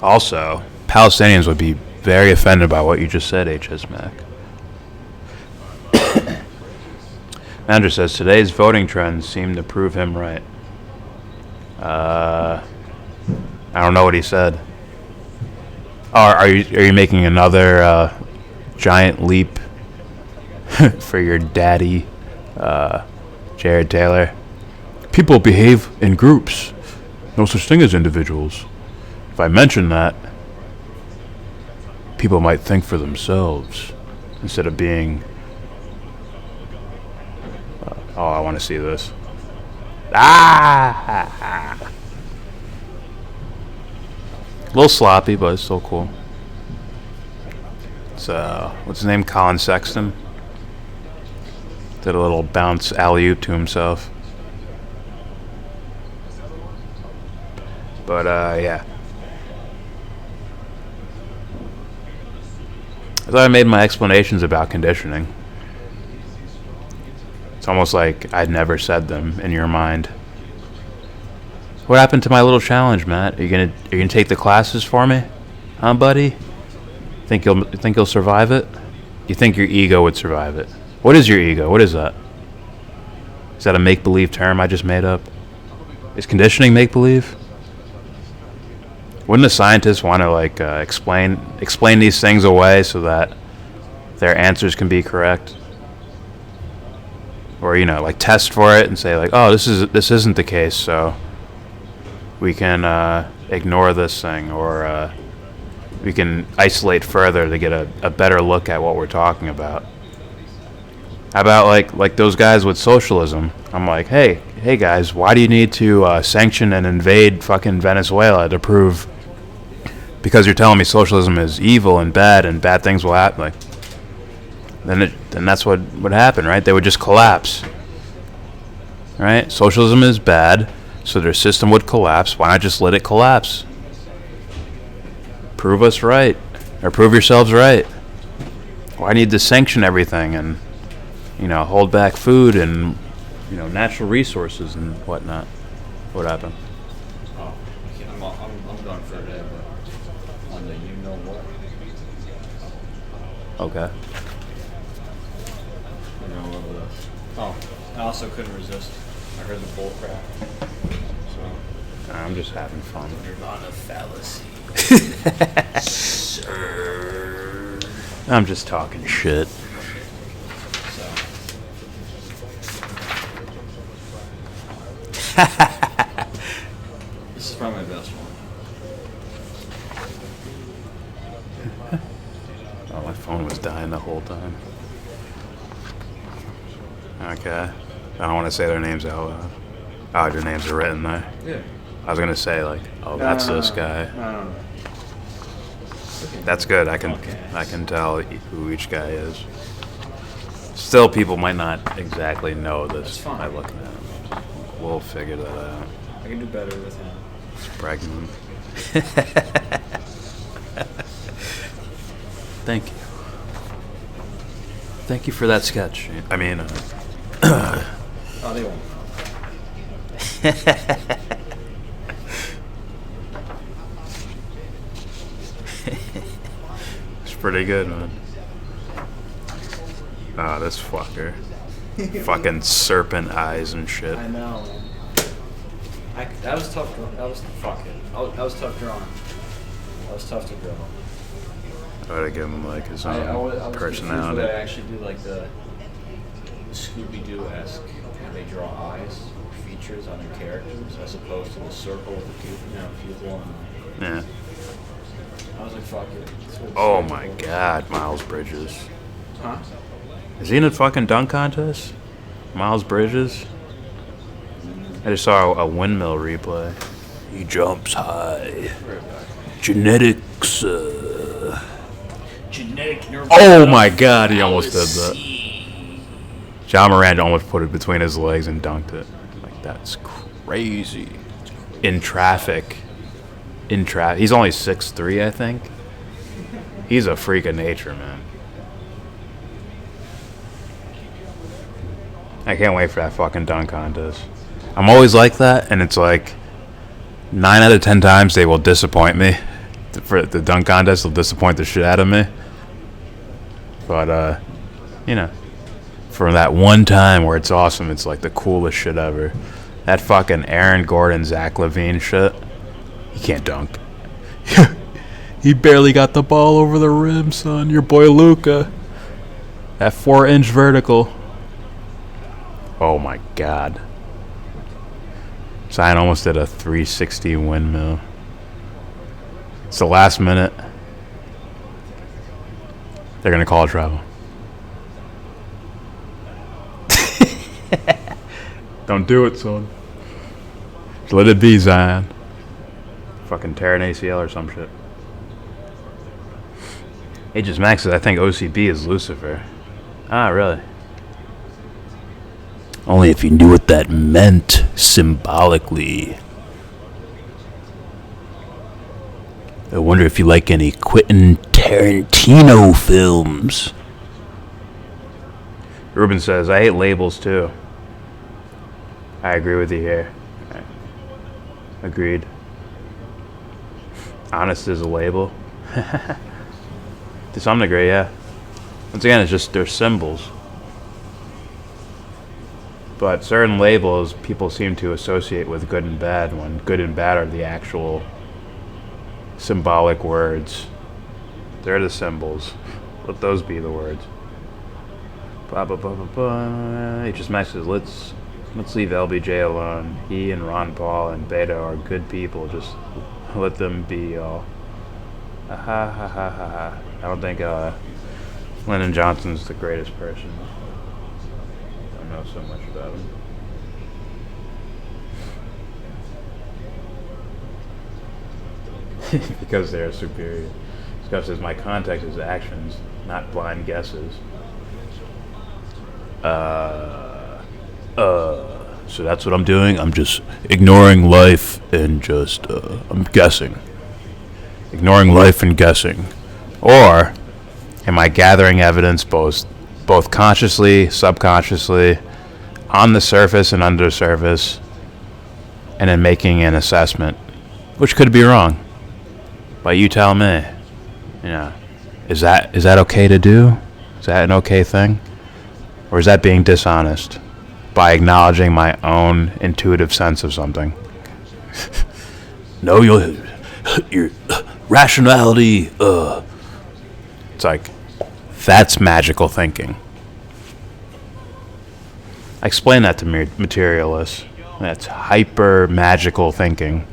Also, Palestinians would be very offended by what you just said, HS Mac. Andrew says, today's voting trends seem to prove him right. I don't know what he said. Oh, are you making another giant leap for your daddy, Jared Taylor? People behave in groups. No such thing as individuals. If I mention that, people might think for themselves instead of being... oh, I want to see this. Ah! A little sloppy, but it's still cool. It's, what's his name? Colin Sexton. Did a little bounce alley-oop to himself. But, yeah. I thought I made my explanations about conditioning. It's almost like I'd never said them in your mind. What happened to my little challenge, Matt? Are you gonna take the classes for me? Huh, buddy? Think you'll survive it? You think your ego would survive it? What is your ego? What is that? Is that a make-believe term I just made up? Is conditioning make-believe? Wouldn't a scientist want to like explain these things away so that their answers can be correct? Or like test for it and say like, oh, this isn't the case, so we can ignore this thing, or we can isolate further to get a better look at what we're talking about. How about like those guys with socialism? I'm like, hey guys, why do you need to sanction and invade fucking Venezuela to prove? Because you're telling me socialism is evil and bad things will happen. Like, then that's what would happen, right? They would just collapse, right? Socialism is bad, so their system would collapse. Why not just let it collapse? Prove us right, or prove yourselves right. Why need to sanction everything and hold back food and natural resources and whatnot? What happened? Oh, I'm done for today, but on the what? Okay. Oh, I also couldn't resist. I heard the bull crap. So I'm just having fun. Nirvana fallacy. Sir. I'm just talking shit. This is probably my best one. Oh, my phone was dying the whole time. Okay. I don't want to say their names out loud. Oh, their names are written there. Yeah. I was gonna say like, oh, that's this guy. No. That's good. I can tell who each guy is. Still, people might not exactly know this by looking at him. We'll figure that out. I can do better with him. He's pregnant. Thank you. Thank you for that sketch. I mean, oh, they won't. It's pretty good, man. Oh, this fucker. Fucking serpent eyes and shit. I know, man. That was tough. That was tough drawing. That was tough to draw. I would have given him like his own personality. I actually do like the Scooby-Doo-esque, and they draw eyes, features on their characters, as opposed to the circle with the pupil and yeah. I was like, fuck it. Oh my god, Miles Bridges. Huh? Is he in a fucking dunk contest? Miles Bridges? I just saw a windmill replay. He jumps high. Genetics. Genetic nerve. Oh my god, he almost did that. John Moran almost put it between his legs and dunked it. Like, that's crazy. In traffic. He's only 6'3", I think. He's a freak of nature, man. I can't wait for that fucking dunk contest. I'm always like that, and it's like 9 out of 10 times they will disappoint me. For the dunk contest, will disappoint the shit out of me. But, you know, for that one time where it's awesome, it's like the coolest shit ever. That fucking Aaron Gordon, Zach LaVine shit, he can't dunk. He barely got the ball over the rim, son. Your boy Luka. That 4-inch vertical. Oh my god. Zion almost did a 360 windmill. It's the last minute. They're going to call a travel. Don't do it, son. Let it be, Zion. Fucking tear an ACL or some shit. Aegis Max says, I think OCB is Lucifer. Ah, really? Only if you knew what that meant symbolically. I wonder if you like any Quentin Tarantino films. Ruben says, I hate labels too. I agree with you here. Agreed. Honest is a label. To some degree, yeah. Once again, it's just they're symbols. But certain labels people seem to associate with good and bad, when good and bad are the actual symbolic words. They're the symbols. Let those be the words. Blah blah blah blah blah. It just matches. Let's leave LBJ alone. He and Ron Paul and Beto are good people. Just let them be, y'all. Ha ha ha ha ha. I don't think Lyndon Johnson's the greatest person. I don't know so much about him. Because they're superior. Scott says, my context is actions, not blind guesses. So that's what I'm doing. I'm just ignoring life and just, I'm guessing. Ignoring life and guessing. Or am I gathering evidence both consciously, subconsciously, on the surface and under the surface, and then making an assessment, which could be wrong. But you tell me. You know, is that okay to do? Is that an okay thing? Or is that being dishonest by acknowledging my own intuitive sense of something? No, your rationality. It's like, that's magical thinking. I explain that to materialists. That's hyper magical thinking.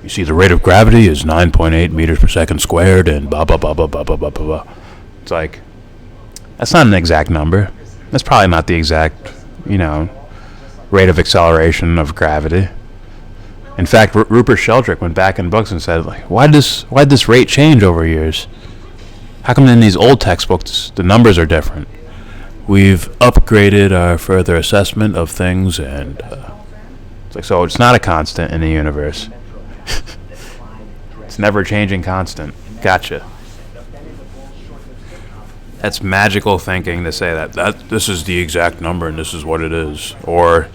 You see, the rate of gravity is 9.8 meters per second squared, and blah blah blah blah blah blah blah blah. It's like, that's not an exact number. That's probably not the exact, rate of acceleration of gravity. In fact, Rupert Sheldrake went back in books and said, like, why'd this rate change over years? How come in these old textbooks the numbers are different? We've upgraded our further assessment of things, and it's like, so it's not a constant in the universe. It's never changing constant. Gotcha. That's magical thinking to say that this is the exact number and this is what it is. Or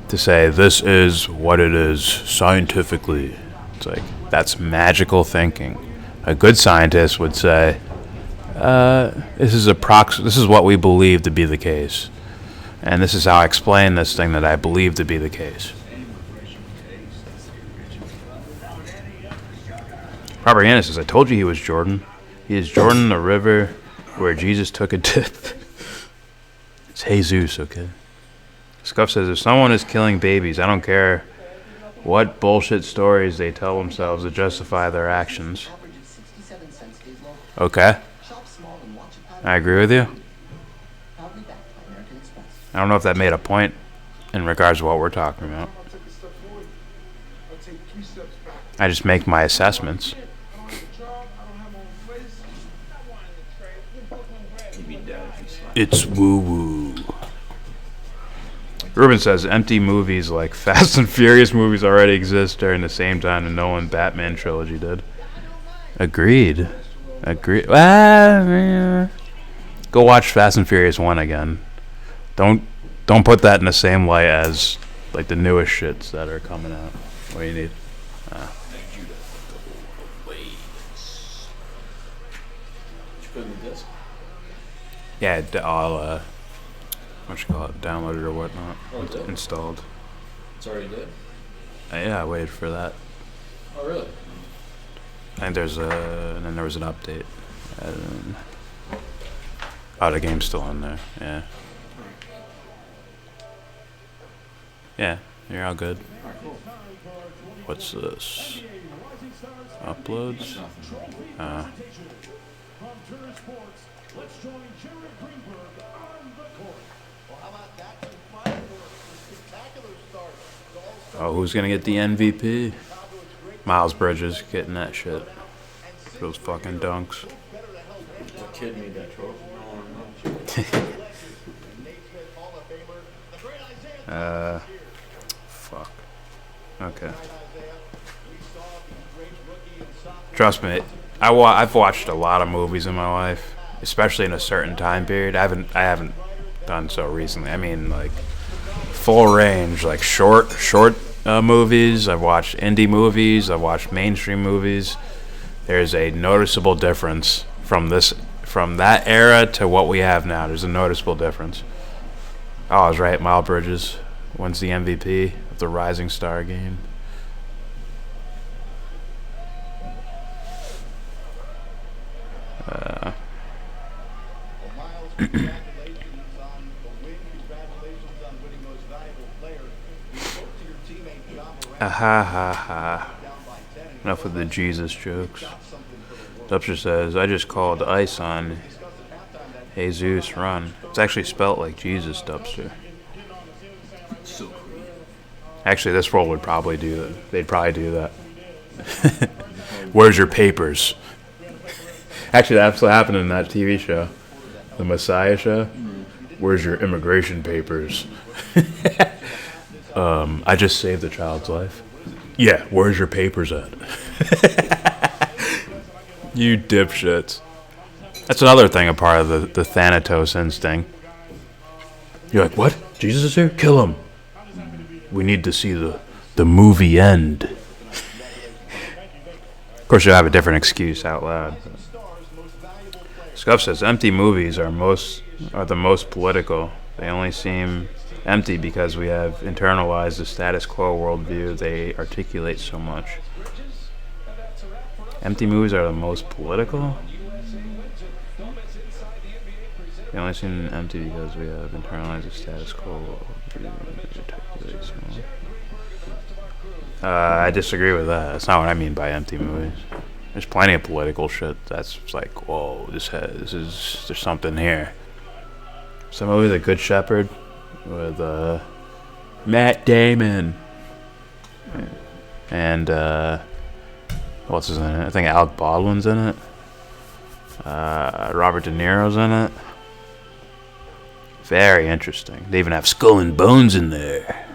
to say this is what it is scientifically. It's like, that's magical thinking. A good scientist would say, this is what we believe to be the case. And this is how I explain this thing that I believe to be the case. Propaganda says, I told you he was Jordan. He is Jordan, the river where Jesus took a dip. It's Jesus, okay? Scuff says, if someone is killing babies, I don't care what bullshit stories they tell themselves to justify their actions. Okay. I agree with you. I don't know if that made a point in regards to what we're talking about. I just make my assessments. He'd be dead if he slapped. It's woo woo. Ruben says empty movies like Fast and Furious movies already exist during the same time the Nolan Batman trilogy did. Agreed. Agreed. Go watch Fast and Furious 1 again. Don't put that in the same light as like the newest shits that are coming out. What do you need? Put in the disc. Yeah, I'll what you call it, downloaded or whatnot. Oh, it did? Installed. It's already did? Yeah, I waited for that. Oh, really? I think and then there was an update. And oh, the game's still in there. Yeah. Yeah, you're all good. Alright, cool. What's this? Uploads? Oh, who's gonna get the MVP? Miles Bridges getting that shit. Those fucking dunks. What kid made that trophy? Fuck. Okay. Trust me, I've watched a lot of movies in my life, especially in a certain time period. I haven't done so recently. I mean, like full range, like short movies. I've watched indie movies. I've watched mainstream movies. There's a noticeable difference from that era to what we have now. There's a noticeable difference. Oh, I was right. Miles Bridges wins the MVP of the Rising Star game. Enough with the Jesus jokes. Dubster says, I just called ice on Jesus Run. It's actually spelt like Jesus, Dubster. So cool. Actually, this world would probably do that. They'd probably do that. Where's your papers? Actually, that's what happened in that TV show. The Messiah show. Where's your immigration papers? I just saved a child's life. Yeah, where's your papers at? You dipshits. That's another thing, a part of the Thanatos instinct. You're like, what? Jesus is here? Kill him. We need to see the movie end. Of course, you'll have a different excuse out loud. Scuff says, empty movies are the most political. They only seem empty because we have internalized the status quo worldview they articulate so much. Empty movies are the most political? They only seem empty because we have internalized the status quo worldview they articulate so much. I disagree with that. That's not what I mean by empty movies. There's plenty of political shit that's like, whoa, there's something here. Some movie, The Good Shepherd, with Matt Damon and what's his name? I think Alec Baldwin's in it. Robert De Niro's in it. Very interesting. They even have Skull and Bones in there.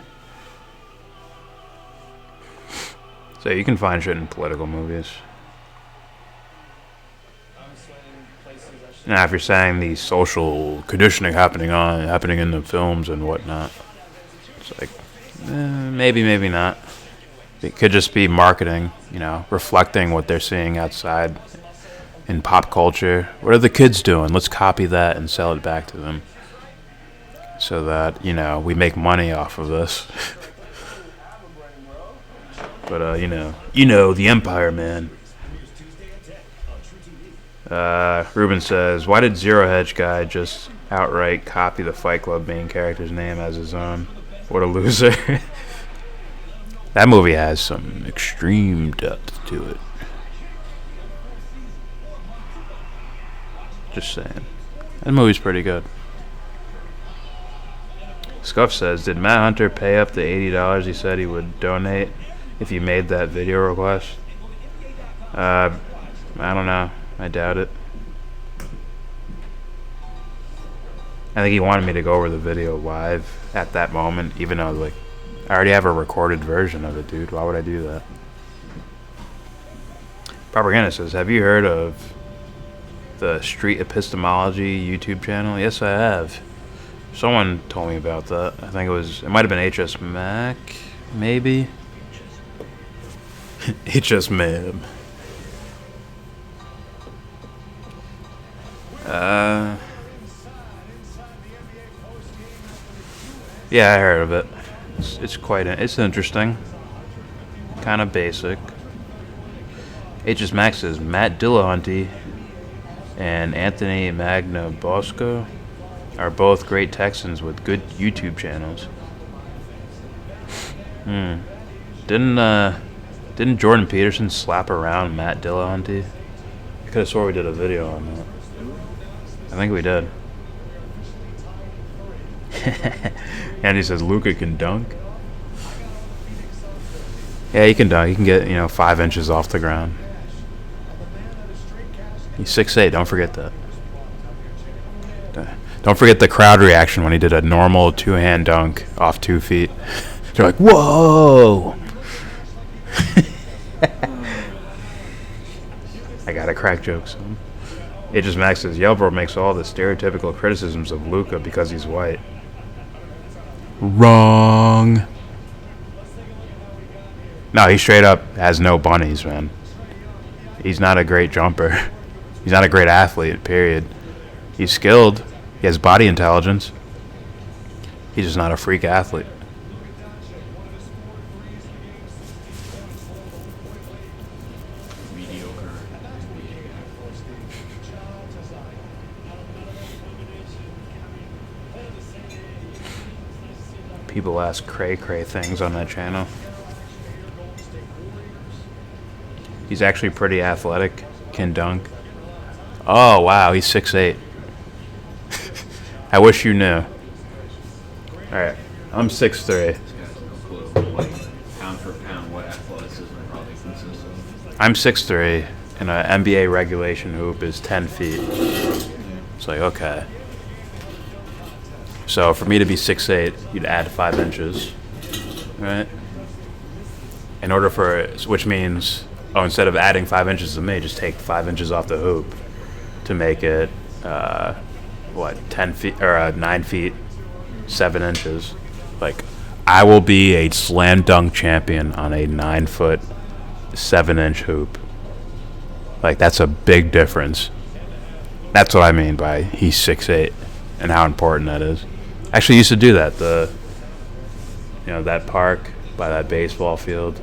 So you can find shit in political movies. Now, if you're saying the social conditioning happening in the films and whatnot, it's like, maybe, maybe not. It could just be marketing, reflecting what they're seeing outside in pop culture. What are the kids doing? Let's copy that and sell it back to them, so that we make money off of this. But the Empire, man. Ruben says, why did Zero Hedge Guy just outright copy the Fight Club main character's name as his own? What a loser. That movie has some extreme depth to it. Just saying. That movie's pretty good. Scuff says, did Matt Hunter pay up the $80 he said he would donate if you made that video request? I don't know. I doubt it. I think he wanted me to go over the video live at that moment, even though like I already have a recorded version of it, dude. Why would I do that? Propaganda says, have you heard of the Street Epistemology YouTube channel? Yes, I have. Someone told me about that. I think it might have been HS Mac, maybe? HS Mab. Yeah, I heard of it. It's interesting. Kind of basic. HS Max says Matt Dillahunty and Anthony Magnabosco are both great Texans with good YouTube channels. Didn't Jordan Peterson slap around Matt Dillahunty? I could have swore we did a video on that. I think we did. Andy says Luka can dunk. Yeah, he can dunk. He can get 5 inches off the ground. He's 6'8". Don't forget that. Don't forget the crowd reaction when he did a normal 2-hand dunk off 2 feet. They're like, "Whoa!" I gotta crack jokes. It just Max says YellBRo makes all the stereotypical criticisms of Luka because he's white. Wrong. No, he straight up has no bunnies, man. He's not a great jumper. He's not a great athlete, period. He's skilled. He has body intelligence. He's just not a freak athlete. Mediocre. People ask cray-cray things on that channel. He's actually pretty athletic. Can dunk. Oh, wow. He's 6'8". I wish you knew. Alright. I'm 6'3". Pound for pound, what athleticism probably consists of. I'm 6'3", and an NBA regulation hoop is 10 feet. It's like, okay. So for me to be 6'8", you'd add 5 inches, right? In order for, which means, instead of adding 5 inches to me, just take 5 inches off the hoop to make it, 10 feet, or 9 feet, 7 inches. Like, I will be a slam dunk champion on a 9-foot, 7-inch hoop. Like, that's a big difference. That's what I mean by he's 6'8", and how important that is. Actually used to do that. That park by that baseball field.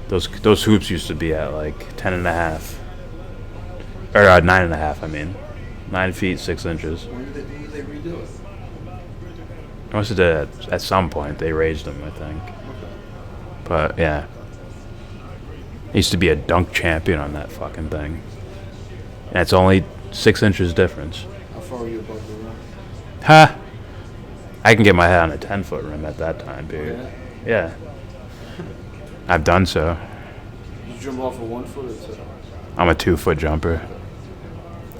Those hoops used to be at like 10.5, or 9.5. I mean, 9 feet 6 inches. When did they redo it? I must have did it at some point. They raised them, I think. But yeah, I used to be a dunk champion on that fucking thing, and it's only 6 inches difference. How far were you above the rim? Ha! I can get my head on a 10-foot rim at that time period. Yeah. I've done so. Did you jump off a 1 foot or 2? I'm a 2-foot jumper.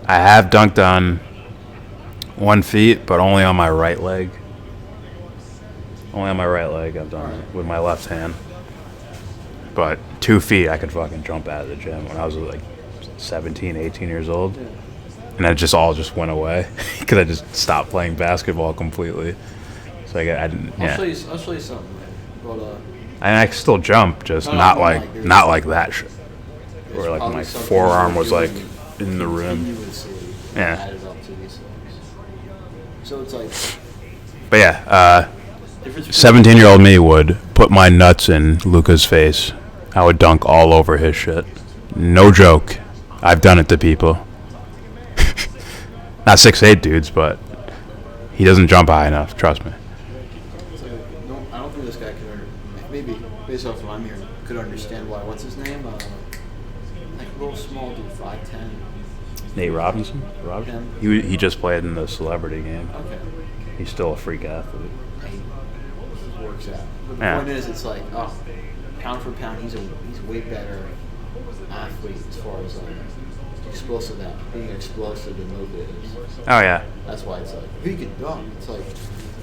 I have dunked on 1 feet, but only on my right leg. Only on my right leg I've done it with my left hand. But 2 feet I could fucking jump out of the gym when I was like 17, 18 years old. And that just went away because I just stopped playing basketball completely. So I didn't. Yeah. I'll show you something, man. But, I can still jump, just not like that shit. Where like my forearm was like in the rim. Yeah. Added up to these things. So it's like. But yeah, 17-year-old me would put my nuts in Luka's face. I would dunk all over his shit. No joke. I've done it to people. Not 6'8" dudes, but he doesn't jump high enough. Trust me. It's like, I don't think this guy could, maybe based off what I'm hearing, could understand why. What's his name? Like a little small dude, 5'10". Nate Robinson. He just played in the celebrity game. Okay. He's still a freak athlete. He works out. But the point is, it's like, pound for pound, he's a way better athlete as far as explosive that being explosive than Luka is. Oh yeah. That's why it's like if he can dunk, it's like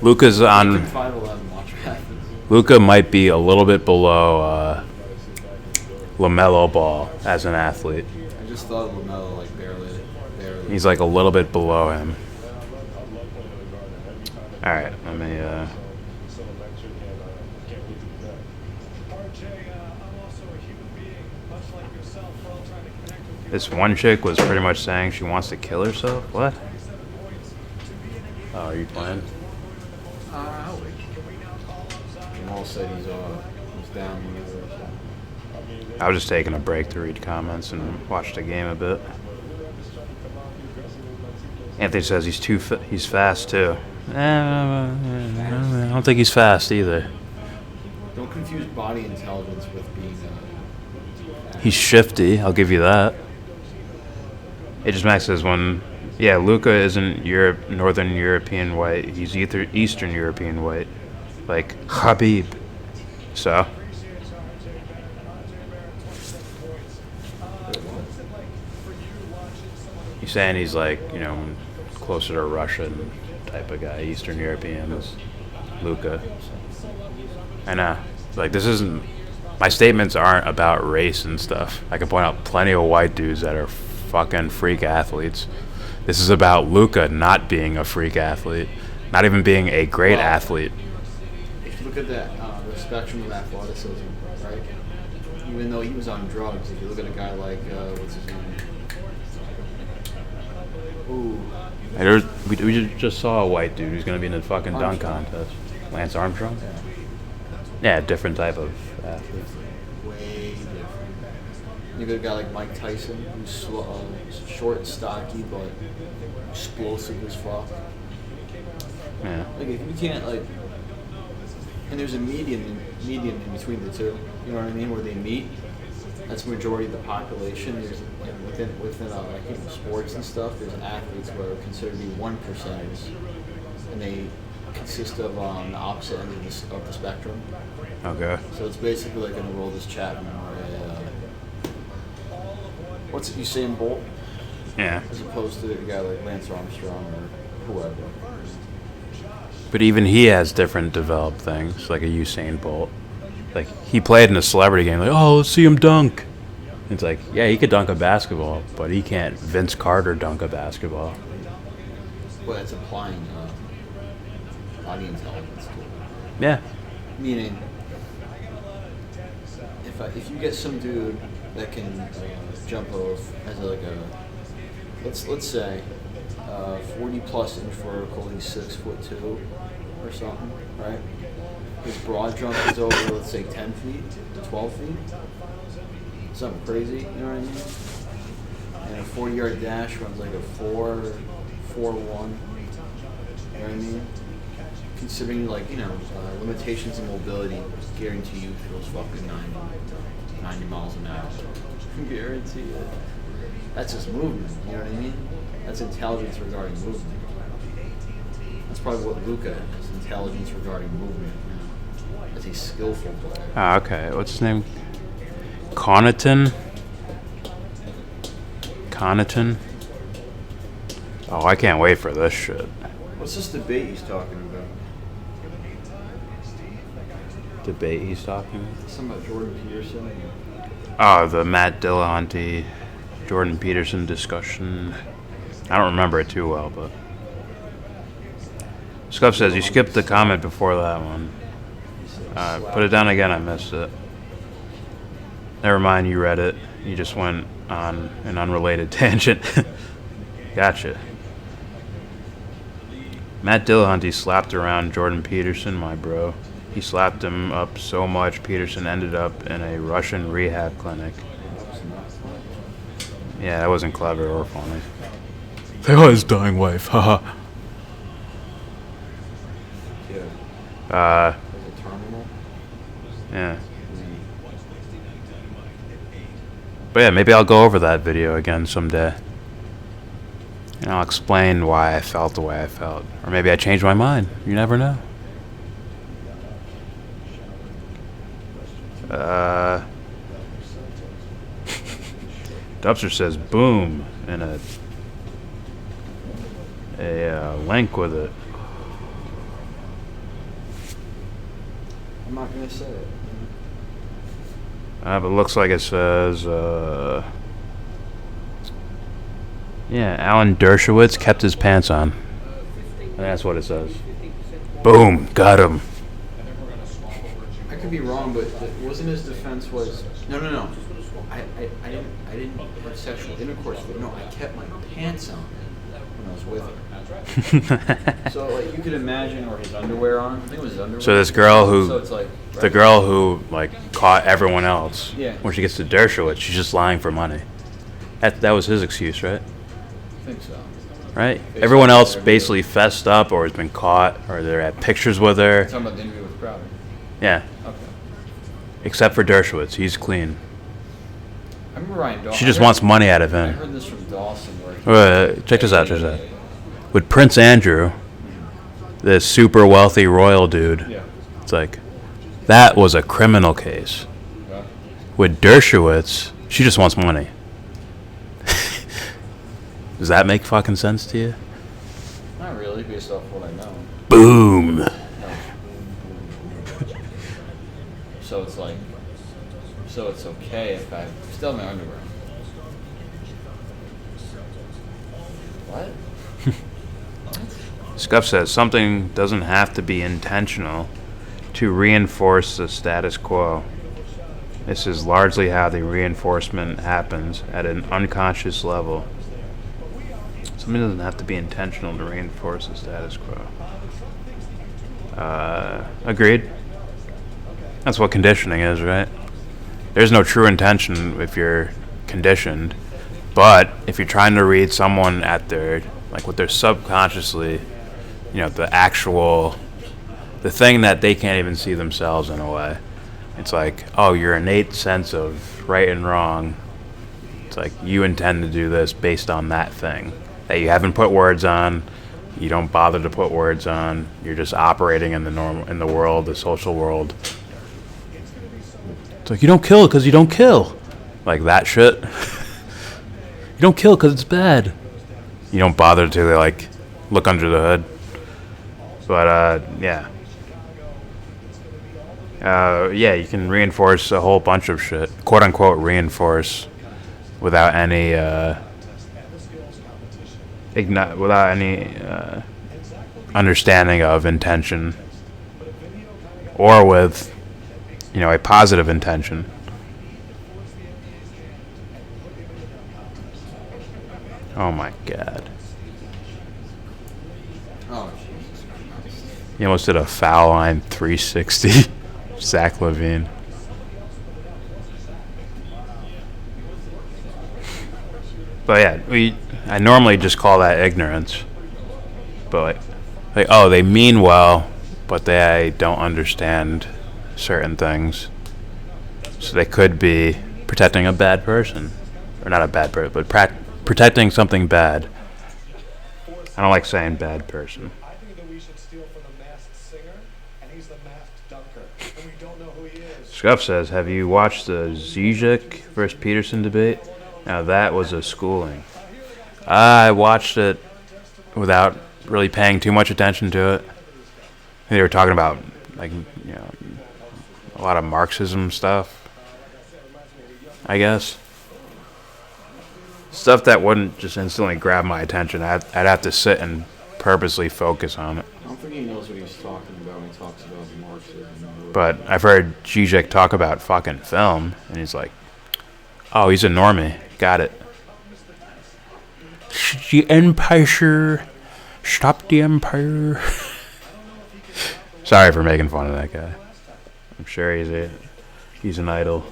Luka's on. 5'11", watch what happens. Luka might be a little bit below LaMelo Ball as an athlete. I just thought of LaMelo like barely. He's like a little bit below him. All right, let me. This one chick was pretty much saying she wants to kill herself. What? Oh, are you playing? Jamal said he's down. I was just taking a break to read comments and watch the game a bit. Anthony says he's fast too. I don't think he's fast either. Don't confuse body intelligence with being. He's shifty. I'll give you that. Aegis Max says Luka isn't Northern European white. He's Eastern European white, like Habib. So. He's saying he's like, closer to Russian type of guy, Eastern European is Luka. I know. Like, this isn't. My statements aren't about race and stuff. I can point out plenty of white dudes that are fucking freak athletes. This is about Luka not being a freak athlete, not even being a great athlete. If you look at that the spectrum of athleticism, right? Even though he was on drugs, if you look at a guy like what's his name? Ooh. We just saw a white dude who's gonna be in the fucking dunk contest. Lance Armstrong. Yeah, different type of athlete. Way different. You got a guy like Mike Tyson, who's short and stocky, but explosive as fuck. Yeah. Like if you can't and there's a medium in between the two. You know what I mean? Where they meet. That's the majority of the population. There's within sports and stuff. There's athletes who are considered to be 1%ers, and they consist of on the opposite ends of the spectrum. Okay. So it's basically like in the world of Chapman or what's it, Usain Bolt? Yeah. As opposed to a guy like Lance Armstrong or whoever. But even he has different developed things, like a Usain Bolt. Like, he played in a celebrity game, like, oh, let's see him dunk. It's like, yeah, he could dunk a basketball, but he can't Vince Carter dunk a basketball. Well, it's applying body intelligence to it. Yeah. Meaning, if you get some dude that can jump off as let's say 40 plus inch vertical, he's 6'2" or something, right? His broad jump is over, let's say 10 feet, 12 feet, something crazy, you know what I mean? And a 40-yard dash runs like a 4.1, you know what I mean? Considering limitations in mobility, guarantee you feels fucking 90 miles an hour. Guarantee it. That's just movement, you know what I mean? That's intelligence regarding movement. That's probably what Luka is, intelligence regarding movement. That's a skillful player. Ah, okay. What's his name? Connaughton? Oh, I can't wait for this shit. What's this debate he's talking about? Debate he's talking about? Something about Jordan Peterson. Oh, the Matt Dillahunty, Jordan Peterson discussion. I don't remember it too well, but Scuff says you skipped the comment before that one. Put it down again. I missed it. Never mind. You read it. You just went on an unrelated tangent. Gotcha. Matt Dillahunty slapped around Jordan Peterson, my bro. He slapped him up so much, Peterson ended up in a Russian rehab clinic. Yeah, that wasn't clever or funny. They are his dying wife, haha. Yeah. But yeah, maybe I'll go over that video again someday. And I'll explain why I felt the way I felt. Or maybe I changed my mind. You never know. Dubster says boom and a link with it. I'm not gonna say it. But it looks like it says, yeah, Alan Dershowitz kept his pants on. And that's what it says. Boom, got him. I could be wrong, but wasn't his defense was no. I didn't have sexual intercourse with her. No, I kept my pants on when I was with her. So like you could imagine, or his underwear on. I think it was his underwear. So this girl who, so it's like, the girl who like caught everyone else, yeah. when she gets to Dershowitz, she's just lying for money. That was his excuse, right? I think so. Right? Everyone else basically fessed up or has been caught or they're at pictures with her. Talking about the interview with Crowder. Yeah. Okay. Except for Dershowitz, he's clean. I remember Ryan Dawson. She just wants money out of him. I heard this from Dawson. Where Check this out. With Prince Andrew, this super wealthy royal dude, yeah. It's like, that was a criminal case. Yeah. With Dershowitz, she just wants money. Does that make fucking sense to you? Not really, based off what I know. Boom. No. So it's like, so it's okay if I still have my underwear. What? Scuff says something doesn't have to be intentional to reinforce the status quo. This is largely how the reinforcement happens at an unconscious level. Something doesn't have to be intentional to reinforce the status quo. Agreed. That's what conditioning is, right? There's no true intention if you're conditioned, but if you're trying to read someone at their, like what they're subconsciously, you know, the thing that they can't even see themselves in a way. It's like, oh, your innate sense of right and wrong. It's like you intend to do this based on that thing that you haven't put words on. You don't bother to put words on. You're just operating in the world, the social world. It's like you don't kill because you don't kill, like that shit. You don't kill because it's bad. You don't bother to like look under the hood. But yeah. Yeah, you can reinforce a whole bunch of shit, quote unquote reinforce, without any understanding of intention, or with, you know, a positive intention. Oh my God. Oh, Jesus Christ. He almost did a foul line 360. Zach Levine. But yeah, I normally just call that ignorance. But like, oh, they mean well, but they don't understand certain things. So they could be protecting a bad person. Or not a bad person, but protecting something bad. I don't like saying bad person. I think that we should steal from the masked singer, and he's the masked dunker, and we don't know who he is. Scuff says, have you watched the Zizek versus Peterson debate? Now that was a schooling. I watched it without really paying too much attention to it. They were talking about, like, you know, a lot of Marxism stuff, I guess. Stuff that wouldn't just instantly grab my attention. I'd have to sit and purposely focus on it. I don't think he knows what he's talking about when he talks about Marxism. But I've heard Zizek talk about fucking film, and he's like, oh, he's a normie. Got it. The Empire. Stop the Empire. Sorry for making fun of that guy. I'm sure he's an idol.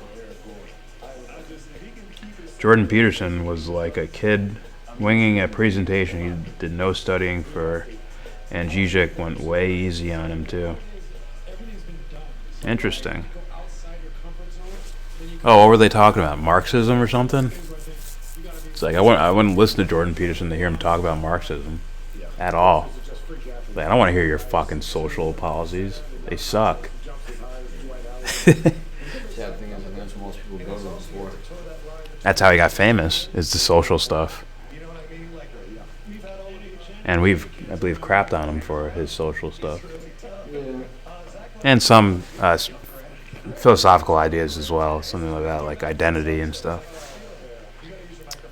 Jordan Peterson was like a kid winging a presentation he did no studying for, and Zizek went way easy on him too. Interesting. Oh, what were they talking about? Marxism or something? It's like I wouldn't listen to Jordan Peterson to hear him talk about Marxism at all. Like, I don't want to hear your fucking social policies. They suck. Sad thing is, I think that's what most people go to them for. That's how he got famous, is the social stuff. And I believe, crapped on him for his social stuff. Yeah. And some philosophical ideas as well, something like that, like identity and stuff.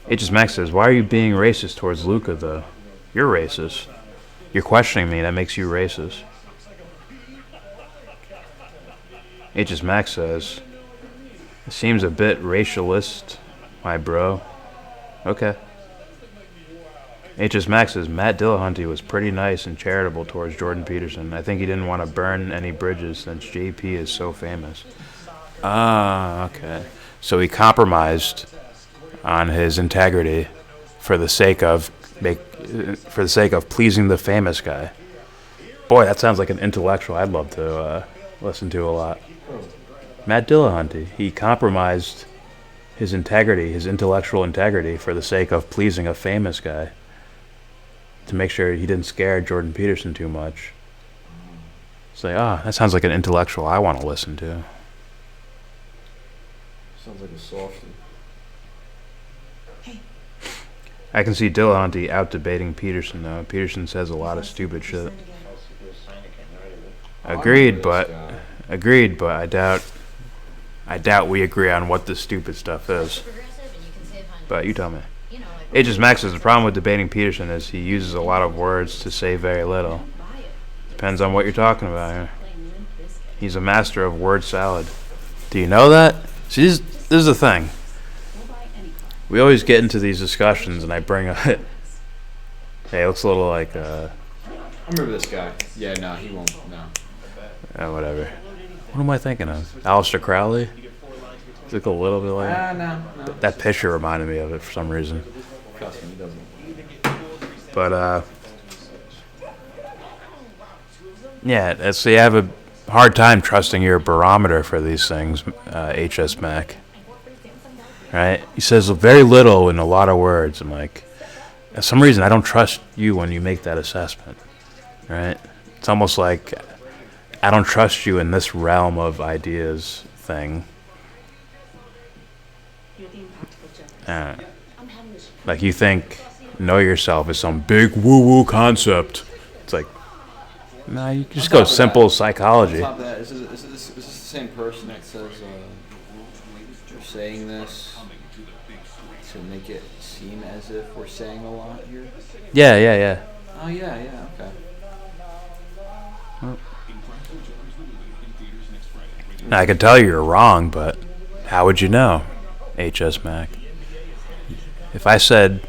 H's Max says, why are you being racist towards Luca, though? You're racist. You're questioning me, that makes you racist. H's Max says, it seems a bit racialist, my bro. Okay. H's Max says, Matt Dillahunty was pretty nice and charitable towards Jordan Peterson. I think he didn't want to burn any bridges since JP is so famous. Ah, okay. So he compromised on his integrity for the sake of pleasing the famous guy. Boy, that sounds like an intellectual I'd love to listen to a lot. Matt Dillahunty. He compromised his integrity, his intellectual integrity, for the sake of pleasing a famous guy, to make sure he didn't scare Jordan Peterson too much. Say, that sounds like an intellectual I want to listen to. Sounds like a softie. I can see Dillahunty out debating Peterson, though. Peterson says a lot of stupid shit. Agreed, but I doubt we agree on what the stupid stuff is. But you tell me. H's Max says the problem with debating Peterson is he uses a lot of words to say very little. Depends on what you're talking about here. He's a master of word salad. Do you know that? See, this is the thing. We always get into these discussions and I bring up... Hey, it looks a little like... I remember this guy. Yeah, no, he won't. No. Whatever. What am I thinking of? Aleister Crowley? It's like a little bit like... No. That picture reminded me of it for some reason. Trust me, he doesn't. But, yeah, so you have a hard time trusting your barometer for these things, HS Mac. Right? He says very little in a lot of words. I'm like, for some reason, I don't trust you when you make that assessment. Right? It's almost like I don't trust you in this realm of ideas thing. Like you think know yourself is some big woo-woo concept. It's like, nah, you just go simple psychology. On top of that, is this the same person that says you're saying this to make it seem as if we're saying a lot here? Yeah. Oh, yeah, okay. Now, I could tell you you're wrong, but how would you know, HS Mac? If I said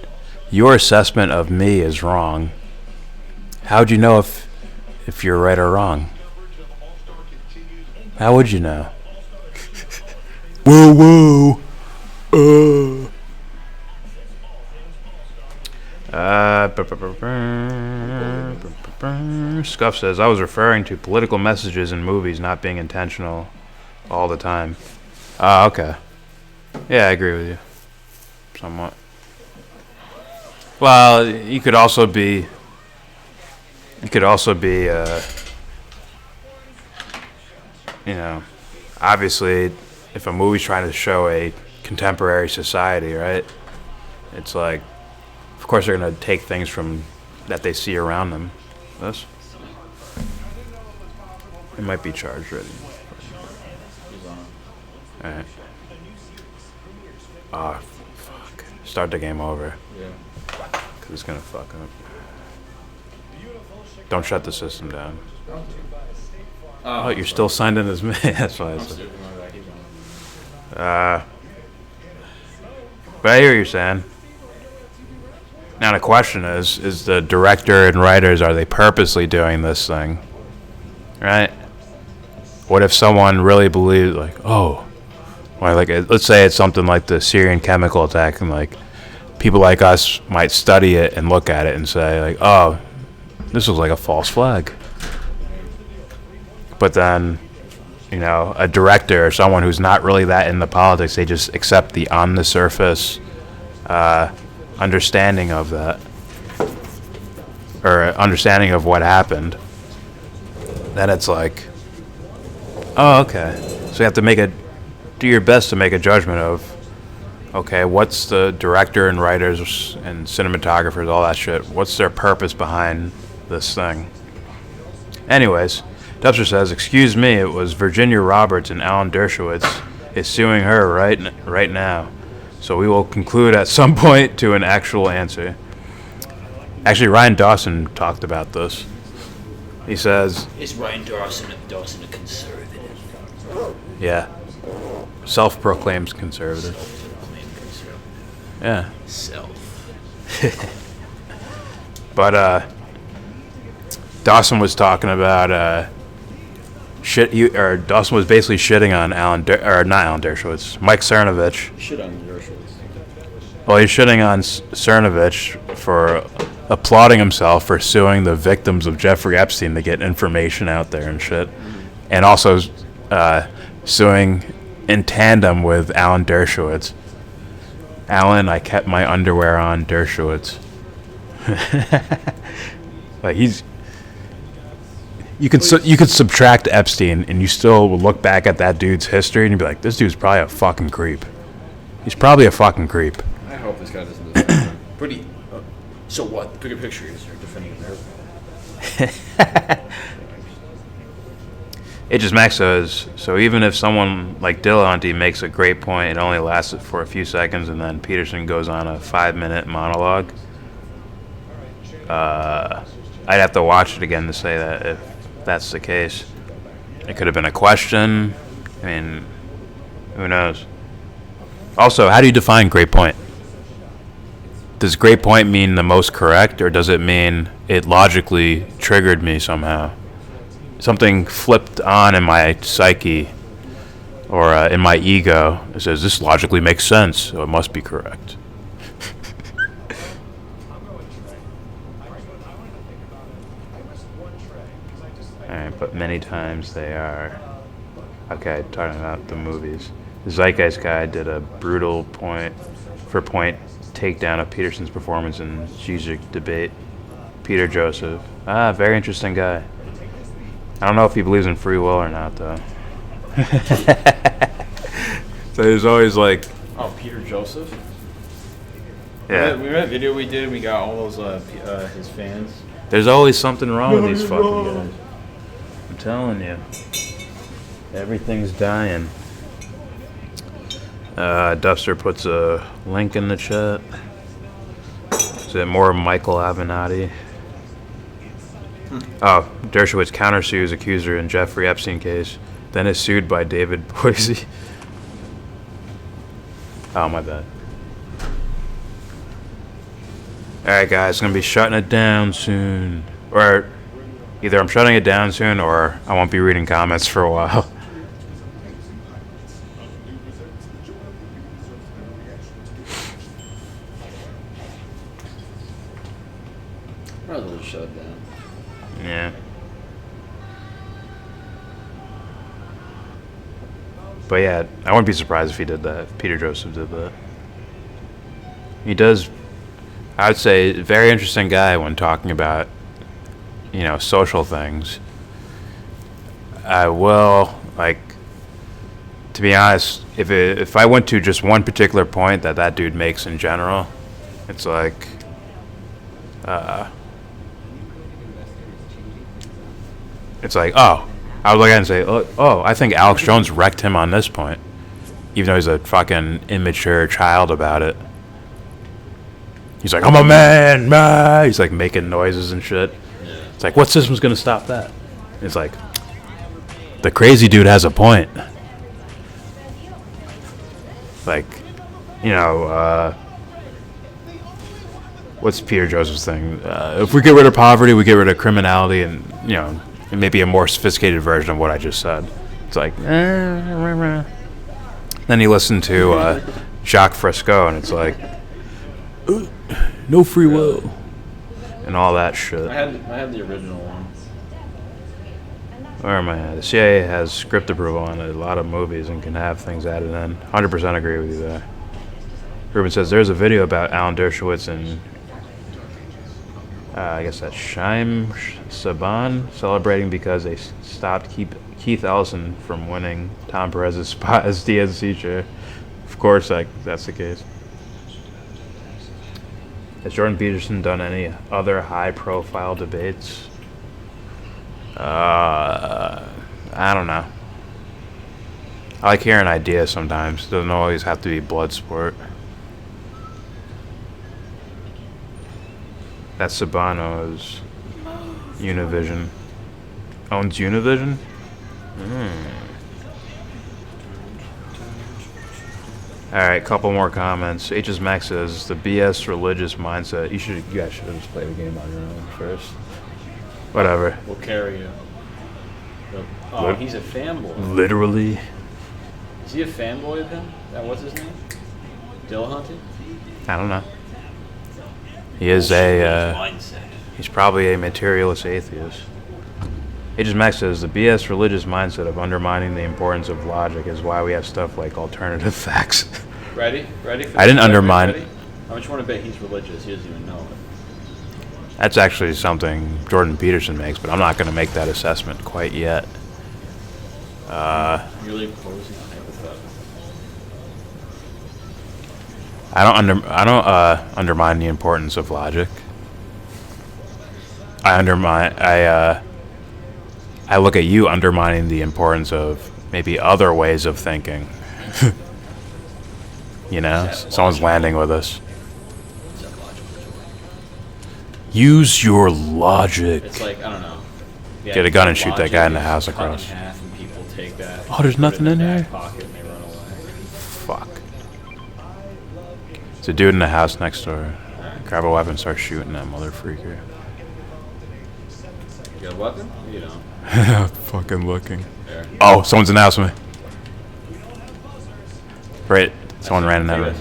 your assessment of me is wrong, how would you know if you're right or wrong? How would you know? Woo woo. Scuff says, I was referring to political messages in movies not being intentional all the time. Okay. Yeah, I agree with you. Somewhat. Well, you could also be, obviously, if a movie's trying to show a contemporary society, right? It's like, of course they're going to take things from that they see around them. This? It might be charged ready. Alright. Oh, fuck. Start the game over. Yeah. Because it's going to fuck up. Don't shut the system down. Oh, you're still signed in as me. That's why I said. But I hear what you're saying. Now the question is the director and writers, are they purposely doing this thing? Right? What if someone really believes, like, let's say it's something like the Syrian chemical attack, and like people like us might study it and look at it and say, like, oh, this was like a false flag. But then, a director or someone who's not really that in the politics, they just accept the on the surface understanding of that, or understanding of what happened. Then it's like, oh, okay. So you have to do your best to make a judgment of, okay, what's the director and writers and cinematographers, all that shit, what's their purpose behind this thing? Anyways, Dubster says, excuse me, it was Virginia Roberts and Alan Dershowitz is suing her right now. So we will conclude at some point to an actual answer. Actually, Ryan Dawson talked about this. He says... Is Ryan Dawson a conservative? Yeah. Self-proclaimed conservative. Yeah. But, Dawson was talking about, Dawson was basically shitting on not Alan Dershowitz, Mike Cernovich. Shit on Dershowitz. Well, he's shitting on Cernovich for applauding himself for suing the victims of Jeffrey Epstein to get information out there and shit. And also suing in tandem with Alan Dershowitz. Alan, I kept my underwear on, Dershowitz. Like you could subtract Epstein and you still will look back at that dude's history and you'd be like, this dude's probably a fucking creep. He's probably a fucking creep. I hope this guy doesn't do that. Pretty. So what? Bigger picture is you're defending America. It just Max says, so even if someone like Dillahunty makes a great point, it only lasts for a few seconds and then Peterson goes on a 5-minute monologue. I'd have to watch it again to say that if that's the case. It could have been a question. I mean, who knows? Also, how do you define great point? Does great point mean the most correct, or does it mean it logically triggered me somehow? Something flipped on in my psyche or in my ego. It says, this logically makes sense, so it must be correct. Alright, but many times they are. Okay, talking about the movies. The Zeitgeist guy did a brutal point-for-point takedown of Peterson's performance in Zizek debate. Peter Joseph. Very interesting guy. I don't know if he believes in free will or not, though. So there's always like... Oh, Peter Joseph? Yeah. Remember that video we did? We got all those his fans. There's always something wrong with these fucking guys. I'm telling you. Everything's dying. Duster puts a link in the chat. Is it more Michael Avenatti? Oh, Dershowitz countersues accuser in Jeffrey Epstein case, then is sued by David Boise. Oh, my bad. Alright, guys, gonna be shutting it down soon. Or either I'm shutting it down soon or I won't be reading comments for a while. Might as well shut it down. Yeah. But yeah, I wouldn't be surprised if he did that, if Peter Joseph did that. He does, I would say, very interesting guy when talking about, you know, social things. I will, like, to be honest, if I went to just one particular point that dude makes in general, it's like, oh, I would look at it and say, oh, I think Alex Jones wrecked him on this point, even though he's a fucking immature child about it. He's like, I'm a man, man. He's like making noises and shit. It's like, what system's gonna stop that? It's like, the crazy dude has a point. Like, you know, what's Peter Joseph's thing? If we get rid of poverty, we get rid of criminality, and, you know, it may be a more sophisticated version of what I just said. It's like, Then you listen to Jacques Fresco, and it's like, no free will, and all that shit. I had the original one. Where am I at? The CIA has script approval on a lot of movies and can have things added in. 100% agree with you there. Ruben says there's a video about Alan Dershowitz and I guess that's Shaim Saban celebrating because they stopped Keith Ellison from winning Tom Perez's spot as DNC chair. Of course, that's the case. Has Jordan Peterson done any other high-profile debates? I don't know. I like hearing ideas sometimes. It doesn't always have to be blood sport. That's Sabano's Univision. Owns Univision? Alright, couple more comments. HS Max says, the BS religious mindset. You guys should have just played the game on your own first. Whatever. We'll carry you. Oh, he's a fanboy. Literally. Is he a fanboy of him? What's his name? Dillahunty? I don't know. He is he's probably a materialist atheist. HS Max says, the BS religious mindset of undermining the importance of logic is why we have stuff like alternative facts. Ready? Ready? I didn't undermine. Ready? How much you want to bet he's religious? He doesn't even know it. That's actually something Jordan Peterson makes, but I'm not going to make that assessment quite yet. Really posing on hypothetical. I don't undermine the importance of logic. I look at you undermining the importance of maybe other ways of thinking. You know, someone's landing with us. Use your logic. It's like, I don't know. Yeah, get a gun and shoot that guy in the house across. And people take that, oh, there's nothing in here? Pocket and they run away. Fuck. It's a dude in the house next door. Grab a weapon, start shooting that mother freaker. You got a weapon? You don't. Fucking looking. There. Oh, someone's in the house with me. Right. Someone ran in that room.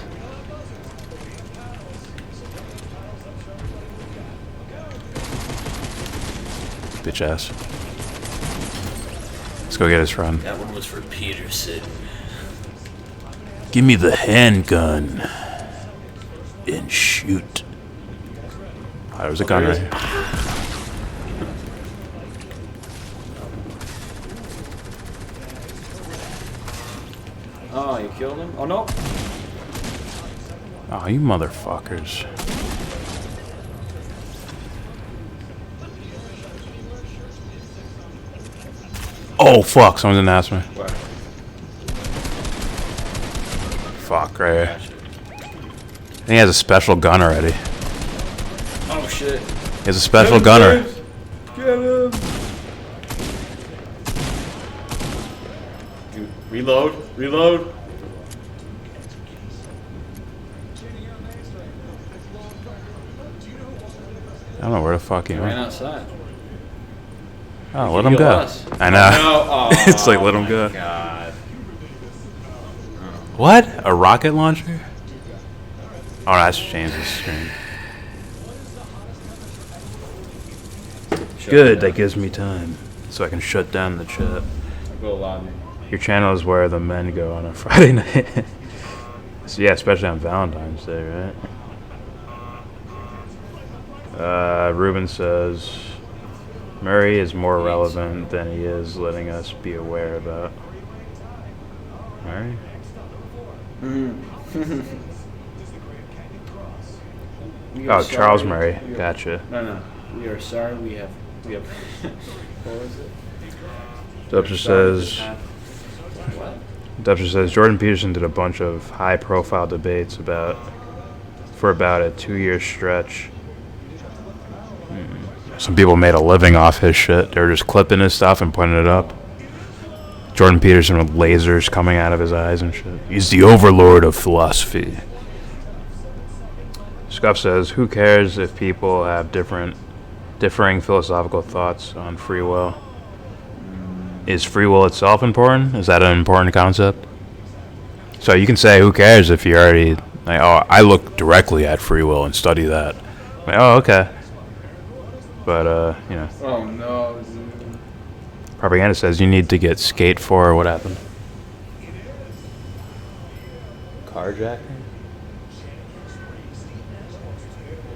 Bitch ass. Let's go get his friend. That one was for Peterson. Give me the handgun and shoot. Oh, there was a gun right here. Oh, you killed him? Oh, no. Oh, you motherfuckers. Oh, fuck. Someone's in the house, man. Where? Fuck, right here. I think he has a special gun already. Oh, shit. He has a special gunner. Get him! Dude, reload. Reload. I don't know where the fuck he ran went. outside. Oh, let him go. Us. I know. Oh, it's like, let him go. God. What? A rocket launcher? Oh, that's changed the screen. Good, that gives me time. So I can shut down the chat. Go lobby. Your channel is where the men go on a Friday night. So yeah, especially on Valentine's Day, right? Ruben says Murray is more relevant than he is letting us be aware about. Murray? Oh, Charles Murray. Gotcha. No. We are sorry. We have. What was it? Dubster says. What? Dubster says Jordan Peterson did a bunch of high-profile debates for about a 2-year stretch. Some people made a living off his shit. They were just clipping his stuff and putting it up. Jordan Peterson with lasers coming out of his eyes and shit. He's the overlord of philosophy. Scuff says, who cares if people have differing philosophical thoughts on free will? Is free will itself important? Is that an important concept? So you can say, who cares if you already, like, oh, I look directly at free will and study that. Like, oh, okay. But, you know. Oh, no, dude. Propaganda says you need to get Skate 4. What happened? Carjacking?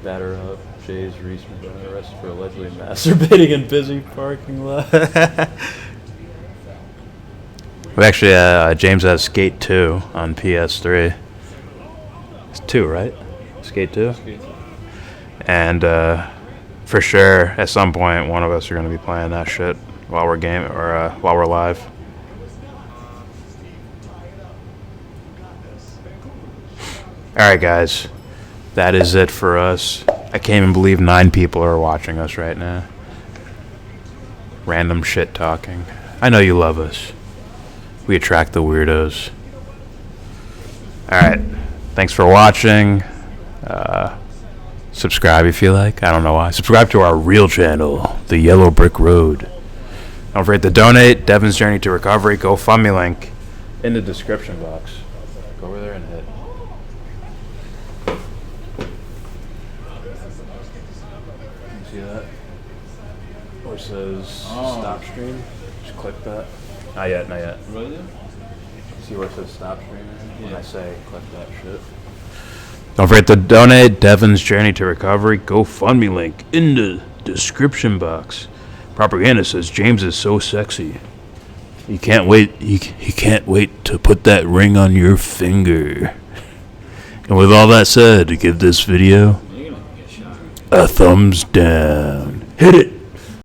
Batter up. Jay's recently been arrested for allegedly masturbating in busy parking lot. We actually, James has Skate 2 on PS3. It's 2, right? Skate 2? And for sure, at some point, one of us are going to be playing that shit while we're while we're live. Alright, guys. That is it for us. I can't even believe 9 people are watching us right now. Random shit talking. I know you love us. We attract the weirdos. Alright. Thanks for watching. Subscribe if you like. I don't know why. Subscribe to our real channel, The Yellow Brick Road. Don't forget to donate. Devon's Journey to Recovery. GoFundMe link in the description box. Go over there and hit. See that? Where it says stop stream? Just click that. Not yet, not yet. Really? See where it says stop stream? When I say click that shit. Don't forget to donate. Devon's Journey to Recovery. GoFundMe link in the description box. Propaganda says James is so sexy. He can't wait. He can't wait to put that ring on your finger. And with all that said, give this video a thumbs down. Hit it.